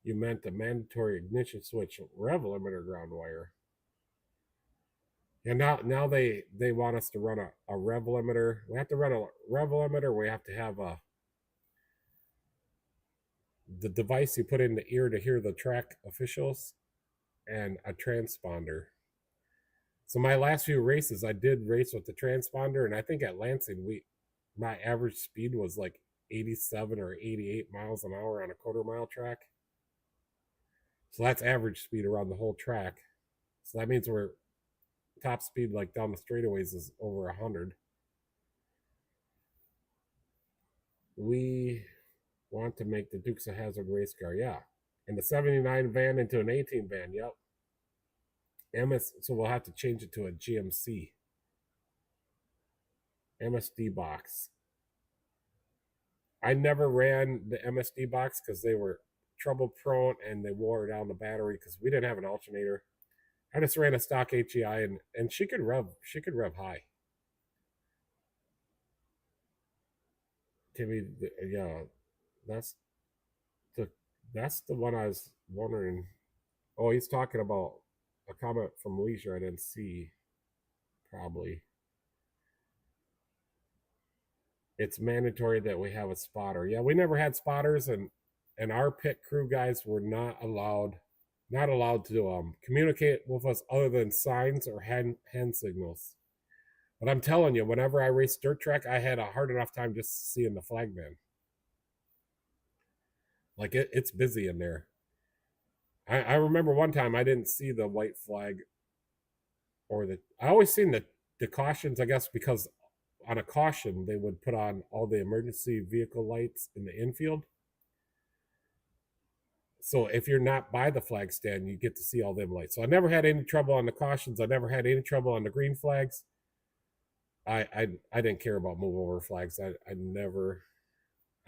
Speaker 1: you meant the mandatory ignition switch rev limiter ground wire. And now they want us to run a rev limiter. We have to run a rev limiter. We have to have the device you put in the ear to hear the track officials, and a transponder. So my last few races, I did race with the transponder, and I think at Lansing my average speed was like 87 or 88 miles an hour on a quarter-mile track. So that's average speed around the whole track. So that means we're top speed like down the straightaways is over 100. We want to make the Dukes of Hazzard race car, yeah. And the 79 van into an 18 van, yep. So we'll have to change it to a GMC. MSD box. I never ran the MSD box because they were trouble prone and they wore down the battery because we didn't have an alternator. I just ran a stock HEI, and she could rev high. Timmy, yeah, that's the one I was wondering. Oh, he's talking about a comment from Leisure I didn't see. Probably. It's mandatory that we have a spotter. Yeah, we never had spotters, and our pit crew guys were not allowed to communicate with us other than signs or hand signals. But I'm telling you, whenever I raced dirt track, I had a hard enough time just seeing the flag man. Like it's busy in there. I remember one time I didn't see the white flag or I always seen the cautions, I guess, because on a caution they would put on all the emergency vehicle lights in the infield. So if you're not by the flag stand, you get to see all them lights. So I never had any trouble on the cautions. I never had any trouble on the green flags. I didn't care about move over flags. I never.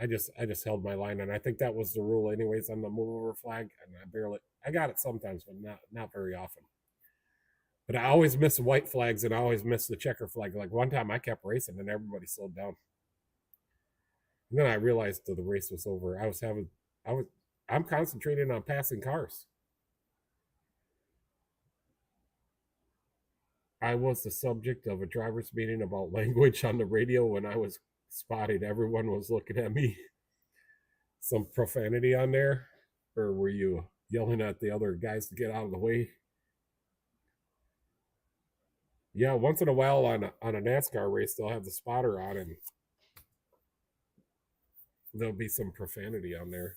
Speaker 1: I just held my line, and I think that was the rule anyways on the move over flag. And I got it sometimes, but not very often. But I always miss white flags, and I always miss the checker flag. Like one time, I kept racing, and everybody slowed down. And then I realized that the race was over. I'm concentrating on passing cars. I was the subject of a driver's meeting about language on the radio when I was spotted. Everyone was looking at me. Some profanity on there? Or were you yelling at the other guys to get out of the way? Yeah, once in a while on a NASCAR race, they'll have the spotter on and there'll be some profanity on there.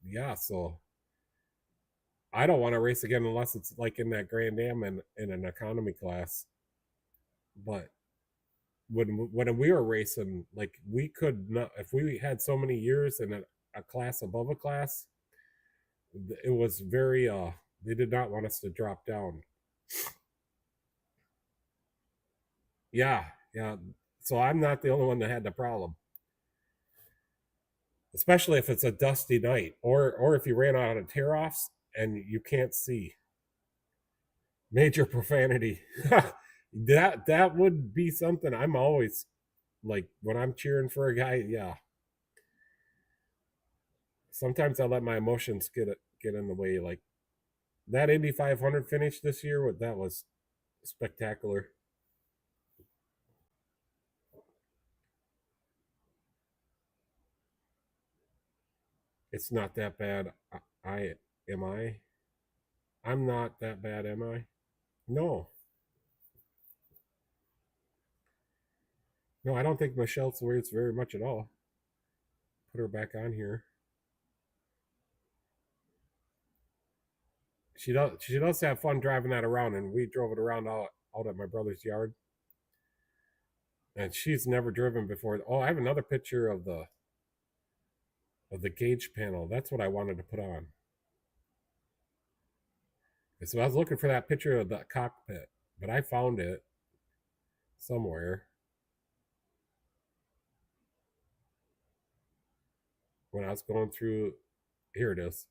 Speaker 1: Yeah, so I don't want to race again unless it's like in that Grand Am and in an economy class. But when we were racing, like we could not, if we had so many years in a class above a class, it was very they did not want us to drop down. Yeah. So I'm not the only one that had the problem. Especially if it's a dusty night or if you ran out of tear offs and you can't see. Major profanity. that would be something I'm always like when I'm cheering for a guy, yeah. Sometimes I let my emotions get in the way. Like that Indy 500 finish this year, that was spectacular. It's not that bad. Am I? I'm not that bad, am I? No. No, I don't think Michelle swears very much at all. Put her back on here. She does have fun driving that around, and we drove it around out at my brother's yard. And she's never driven before. Oh, I have another picture of the gauge panel. That's what I wanted to put on. And so I was looking for that picture of the cockpit, but I found it somewhere when I was going through. Here it is.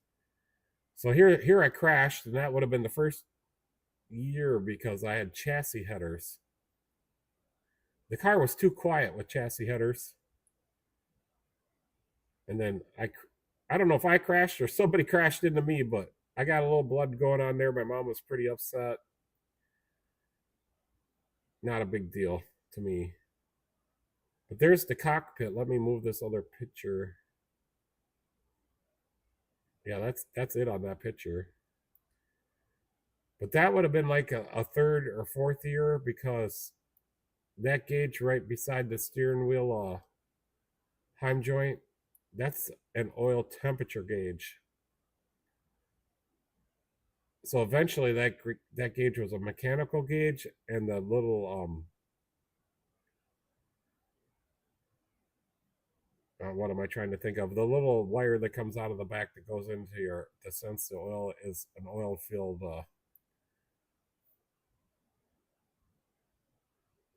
Speaker 1: So here I crashed, and that would have been the first year because I had chassis headers. The car was too quiet with chassis headers. And then I don't know if I crashed or somebody crashed into me, but I got a little blood going on there. My mom was pretty upset. Not a big deal to me. But there's the cockpit. Let me move this other picture. Yeah, that's it on that picture. But that would have been like a third or fourth year because that gauge right beside the steering wheel heim joint, that's an oil temperature gauge. So eventually that gauge was a mechanical gauge, and the little what am I trying to think of? The little wire that comes out of the back that goes into to sense the oil is an oil filled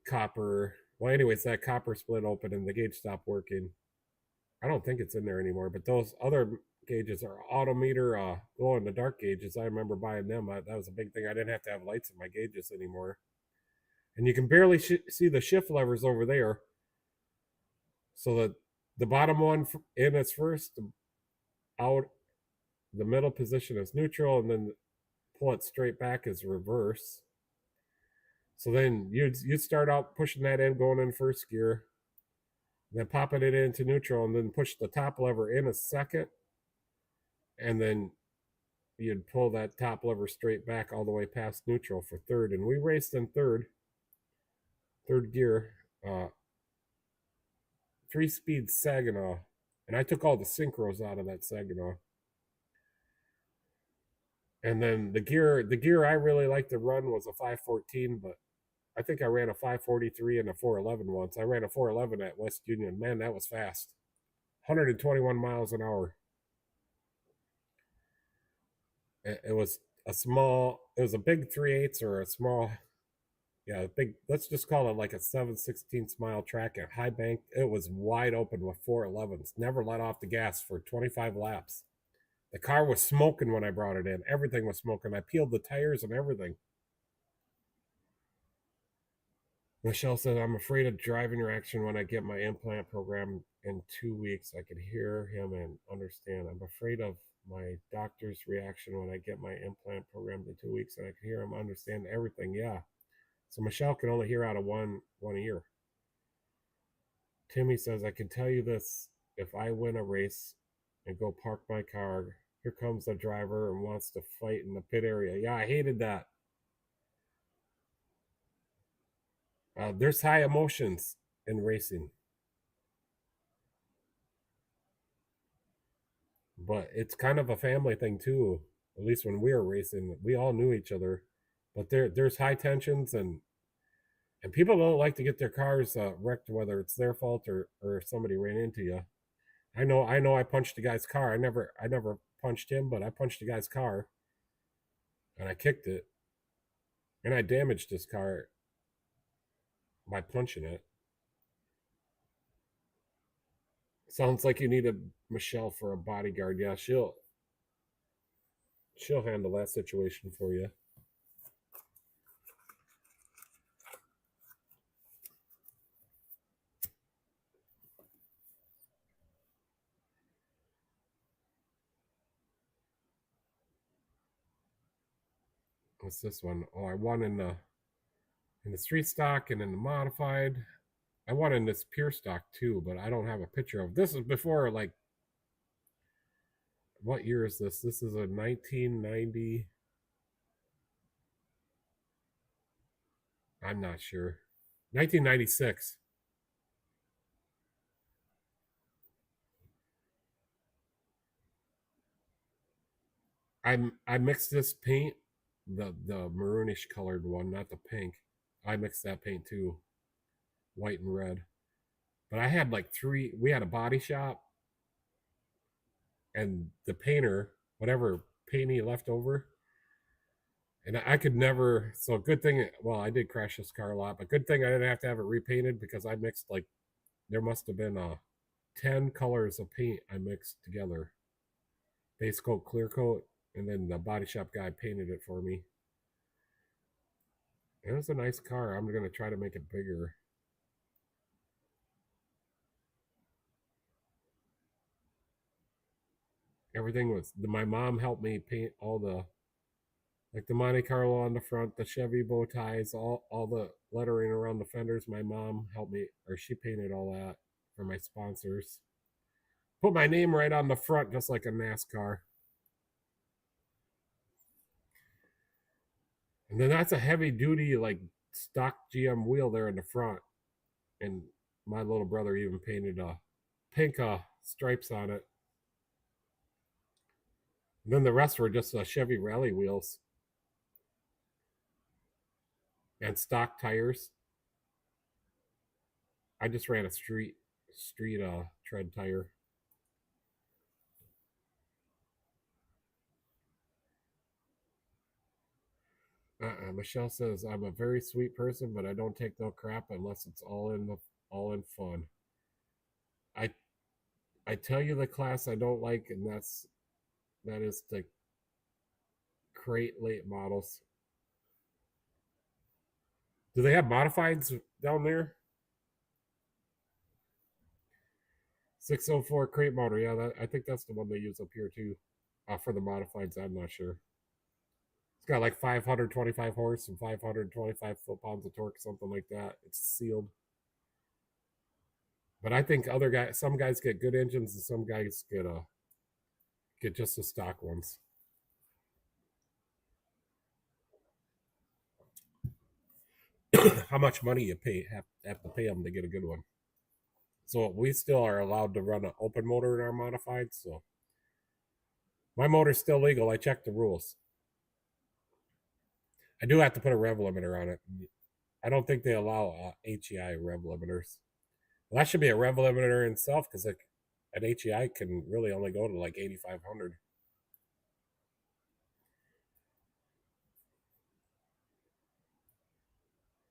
Speaker 1: copper. Well, anyways, that copper split open and the gauge stopped working. I don't think it's in there anymore, but those other gauges are autometer glow in the dark gauges. I remember buying them. That was a big thing. I didn't have to have lights in my gauges anymore. And you can barely see the shift levers over there. So the bottom one in is first, out, the middle position is neutral, and then pull it straight back is reverse. So then you'd start out pushing that in, going in first gear, then popping it into neutral, and then push the top lever in a second, and then you'd pull that top lever straight back all the way past neutral for third. And we raced in third gear, 3-speed Saginaw, and I took all the synchros out of that Saginaw. And then the gear I really liked to run was a 514, but I think I ran a 543 and a 411 once. I ran a 411 at West Union. Man, that was fast. 121 miles an hour. It was a big 3/8 or a small, yeah, big, let's just call it like a 7/16 mile track at high bank. It was wide open with 411s. Never let off the gas for 25 laps. The car was smoking when I brought it in. Everything was smoking. I peeled the tires and everything. Michelle said, I'm afraid of driving reaction when I get my implant program in 2 weeks. I could hear him and understand. I'm afraid of my doctor's reaction when I get my implant program in 2 weeks, and I could hear him understand everything. Yeah. So Michelle can only hear out of one ear. Timmy says, I can tell you this. If I win a race and go park my car, here comes the driver and wants to fight in the pit area. Yeah, I hated that. There's high emotions in racing. But it's kind of a family thing too. At least when we were racing, we all knew each other. But there's high tensions, and people don't like to get their cars wrecked, whether it's their fault or somebody ran into you. I know I punched a guy's car. I never punched him, but I punched a guy's car and I kicked it. And I damaged his car by punching it. Sounds like you need a Michelle for a bodyguard. Yeah, she'll handle that situation for you. What's this one? Oh, I won in the street stock and in the modified. I won in this pure stock too, but I don't have a picture of. This is before, like, what year is this? This is a 1990. I'm not sure. 1996. I mixed this paint, the maroonish colored one, not the pink. I mixed that paint too, white and red. But I had like three. We had a body shop, and the painter, whatever paint he left over, and I could never. So good thing. Well, I did crash this car a lot, but good thing I didn't have to have it repainted because I mixed, like, there must have been 10 colors of paint I mixed together. Base coat, clear coat, and then the body shop guy painted it for me. It was a nice car. I'm gonna try to make it bigger. Everything was, my mom helped me paint all the, like, the Monte Carlo on the front, the Chevy bow ties, all the lettering around the fenders. My mom helped me, or she painted all that for my sponsors. Put my name right on the front, just like a NASCAR. And then that's a heavy duty, like, stock GM wheel there in the front. And my little brother even painted pink stripes on it. And then the rest were just Chevy rally wheels and stock tires. I just ran a street tread tire. Michelle says, I'm a very sweet person, but I don't take no crap unless it's all in fun. I tell you the class I don't like, and that is the crate late models. Do they have modifieds down there? 604 crate motor. Yeah, I think that's the one they use up here too. For the modifieds, I'm not sure. It's got like 525 horse and 525 foot-pounds of torque, something like that. It's sealed. But I think some guys get good engines and some guys get just the stock ones. How much money you have to pay them to get a good one. So we still are allowed to run an open motor in our modified. So my motor's still legal. I checked the rules. I do have to put a rev limiter on it. I don't think they allow HEI rev limiters. Well, that should be a rev limiter in itself, because an HEI can really only go to like 8,500.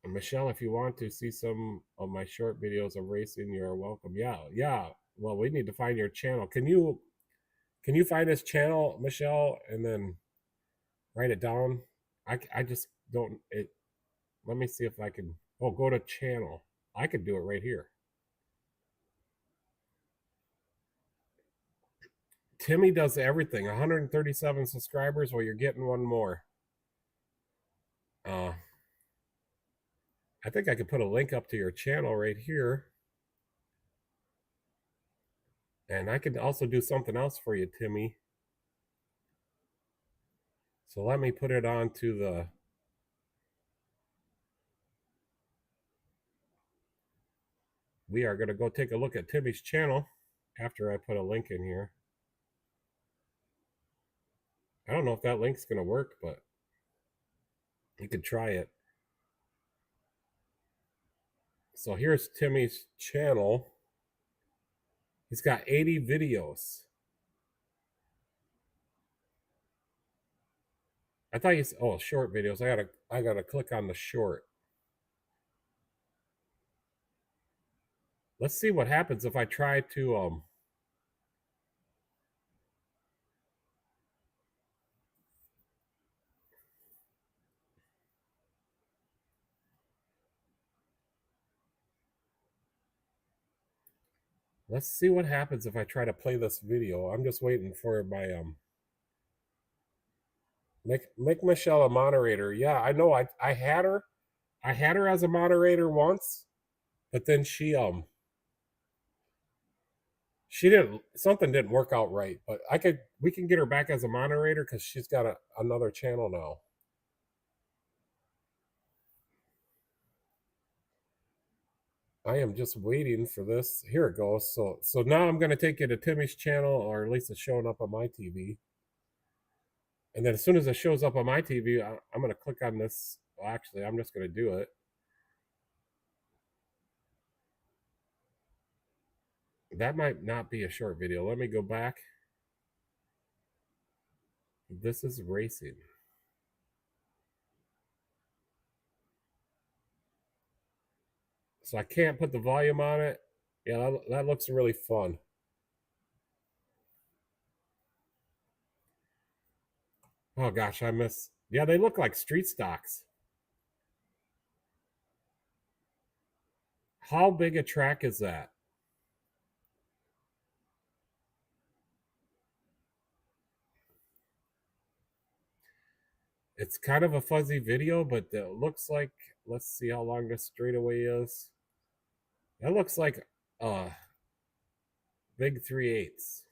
Speaker 1: And Michelle, if you want to see some of my short videos of racing, you're welcome. Yeah. Well, we need to find your channel. Can you find this channel, Michelle, and then write it down? I just don't. Let me see if I can. Oh, go to channel. I could do it right here. Timmy does everything. 137 subscribers. Well, you're getting one more. I think I could put a link up to your channel right here. And I could also do something else for you, Timmy. So let me put it onto the... We are going to go take a look at Timmy's channel after I put a link in here. I don't know if that link's going to work, but you could try it. So here's Timmy's channel. He's got 80 videos. I thought you said, oh, short videos. I gotta click on the short. Let's see what happens if I try to let's see what happens if I try to play this video. I'm just waiting for my make Michelle a moderator. Yeah, I know. I had her as a moderator once, but then she didn't, something didn't work out right. But we can get her back as a moderator because she's got another channel now. I am just waiting for this. Here it goes. So now I'm going to take you to Timmy's channel, or at least it's showing up on my TV. And then as soon as it shows up on my TV, I'm going to click on this. Well, actually, I'm just going to do it. That might not be a short video. Let me go back. This is racing. So I can't put the volume on it. Yeah, that looks really fun. Oh gosh, I miss. Yeah, they look like street stocks. How big a track is that? It's kind of a fuzzy video, but it looks like, let's see how long this straightaway is. That looks like big 3/8.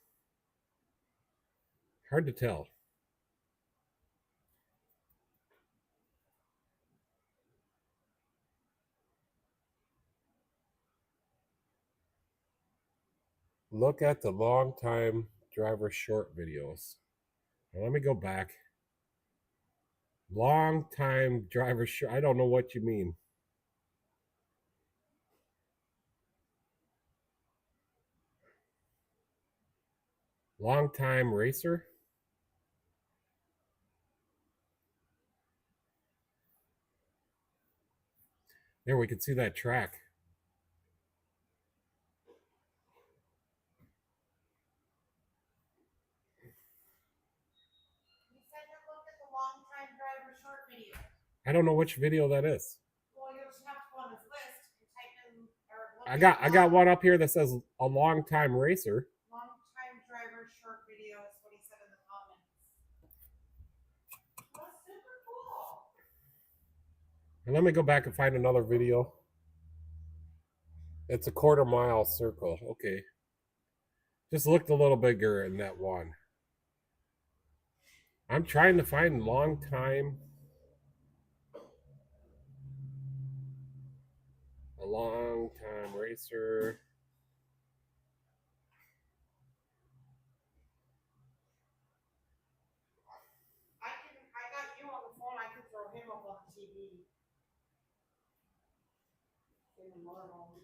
Speaker 1: Hard to tell. Look at the long time driver short videos. Now let me go back. Long time driver short. I don't know what you mean. Long time racer. There, we can see that track. I don't know which video that is.
Speaker 3: Well, you'll just have to go on his list and type in. Or
Speaker 1: I got one up here that says a long time racer.
Speaker 3: Long time driver short video is what he said in the comments. That's super cool.
Speaker 1: And let me go back and find another video. It's a 1/4 mile circle. Okay. Just looked a little bigger in that one. I'm trying to find long time. A long time racer.
Speaker 3: I got you on the phone. I can throw him up on the TV. In the motorhome.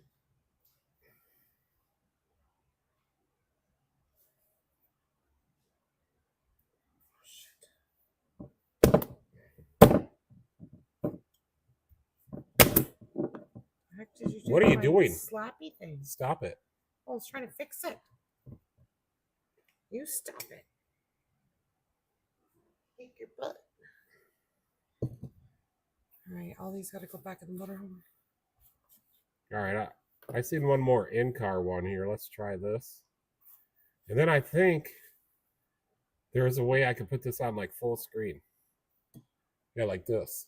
Speaker 3: Heck did you do
Speaker 1: What are
Speaker 3: to
Speaker 1: you
Speaker 3: my
Speaker 1: doing?
Speaker 3: Slappy thing.
Speaker 1: Stop it.
Speaker 3: I was trying to fix it. You stop it. Take your butt. All right, all these got to go back in the motorhome.
Speaker 1: All right, I seen one more in-car one here. Let's try this. And then I think there's a way I can put this on like full screen. Yeah, like this.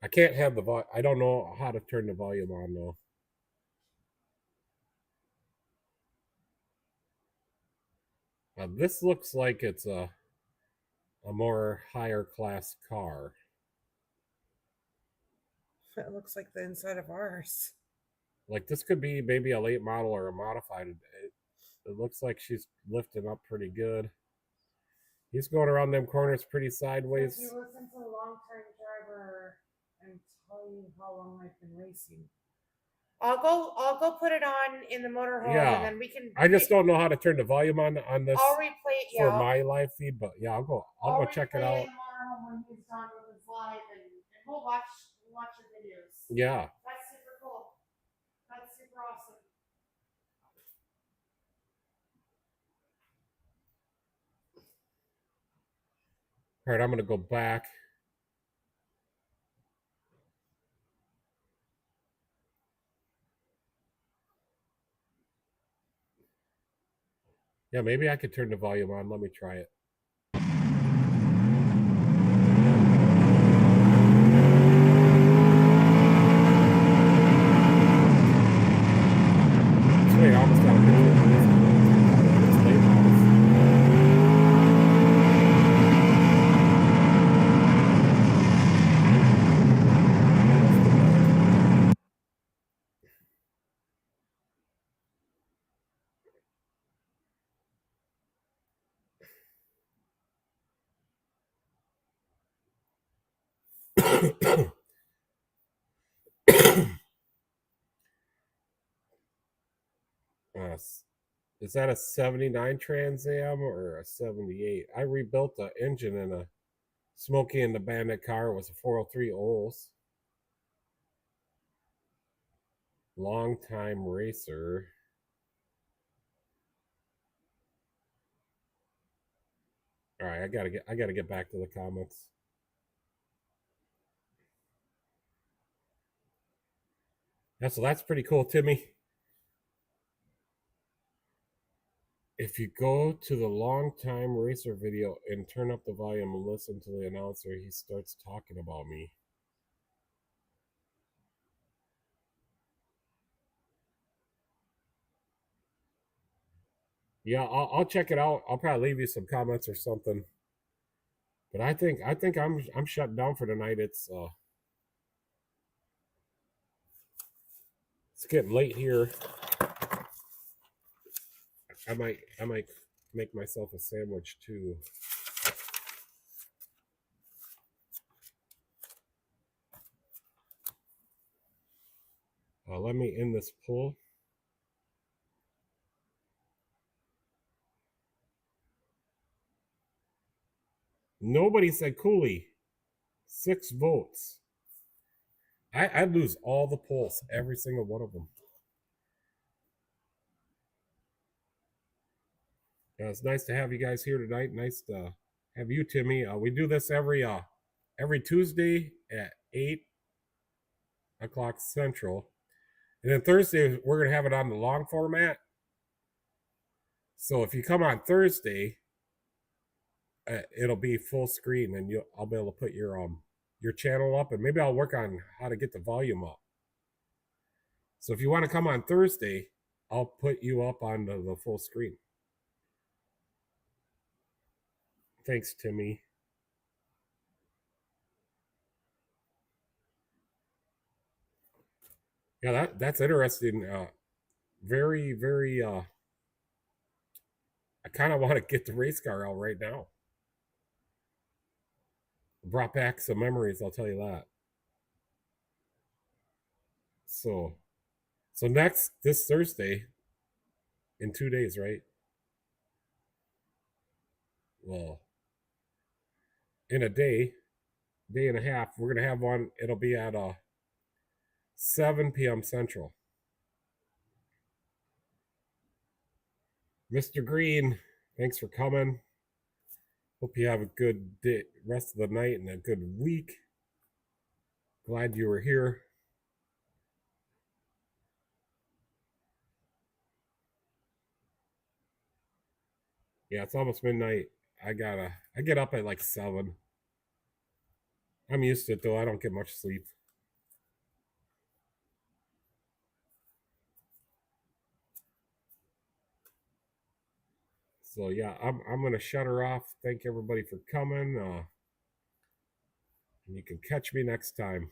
Speaker 1: I can't have the volume. I don't know how to turn the volume on though. This looks like it's a more higher class car.
Speaker 3: It looks like the inside of ours.
Speaker 1: Like this could be maybe a late model or a modified. It looks like she's lifting up pretty good. He's going around them corners pretty sideways.
Speaker 3: If you listen to the long-term driver and tell you how long I've been racing. I'll go put it on in the motorhome
Speaker 1: Yeah.
Speaker 3: and then we can.
Speaker 1: I just don't know how to turn the volume on this
Speaker 3: I'll replay it.
Speaker 1: for
Speaker 3: Yeah,
Speaker 1: my live feed, but yeah, I'll go check it out.
Speaker 3: In the motorhome when he's done with his live, and we'll watch your videos.
Speaker 1: Yeah.
Speaker 3: That's super cool. That's super awesome.
Speaker 1: All right, I'm going to go back. Yeah, maybe I could turn the volume on. Let me try it. Wait, I almost got a picture of this. It's late models. Is that a 79 Trans Am or a 78? I rebuilt the engine in a Smokey and the Bandit car. It was a 403 Olds. Long time racer. All right, I gotta get back to the comments. Yeah, so that's pretty cool, Timmy. If you go to the long time racer video and turn up the volume and listen to the announcer, he starts talking about me. Yeah, I'll check it out. I'll probably leave you some comments or something. But I think I'm shut down for tonight. It's getting late here. I might make myself a sandwich too. Let me end this poll. Nobody said Cooley. 6 votes. I'd lose all the polls, every single one of them. Yeah, it's nice to have you guys here tonight. Nice to have you, Timmy. We do this every Tuesday at 8 o'clock Central. And then Thursday, we're going to have it on the long format. So if you come on Thursday, it'll be full screen, and I'll be able to put your channel up, and maybe I'll work on how to get the volume up. So if you want to come on Thursday, I'll put you up on the full screen. Thanks, Timmy. Yeah, that's interesting. Very, very. I kind of want to get the race car out right now. Brought back some memories, I'll tell you that. So next this Thursday, in 2 days, right? Well, in a day and a half, we're gonna have one. It'll be at 7 p.m. Central. Mr. Green, thanks for coming. Hope you have a good day, rest of the night, and a good week. Glad you were here. Yeah, it's almost midnight. I get up at like 7. I'm used to it though. I don't get much sleep. So yeah, I'm gonna shut her off. Thank everybody for coming. And you can catch me next time.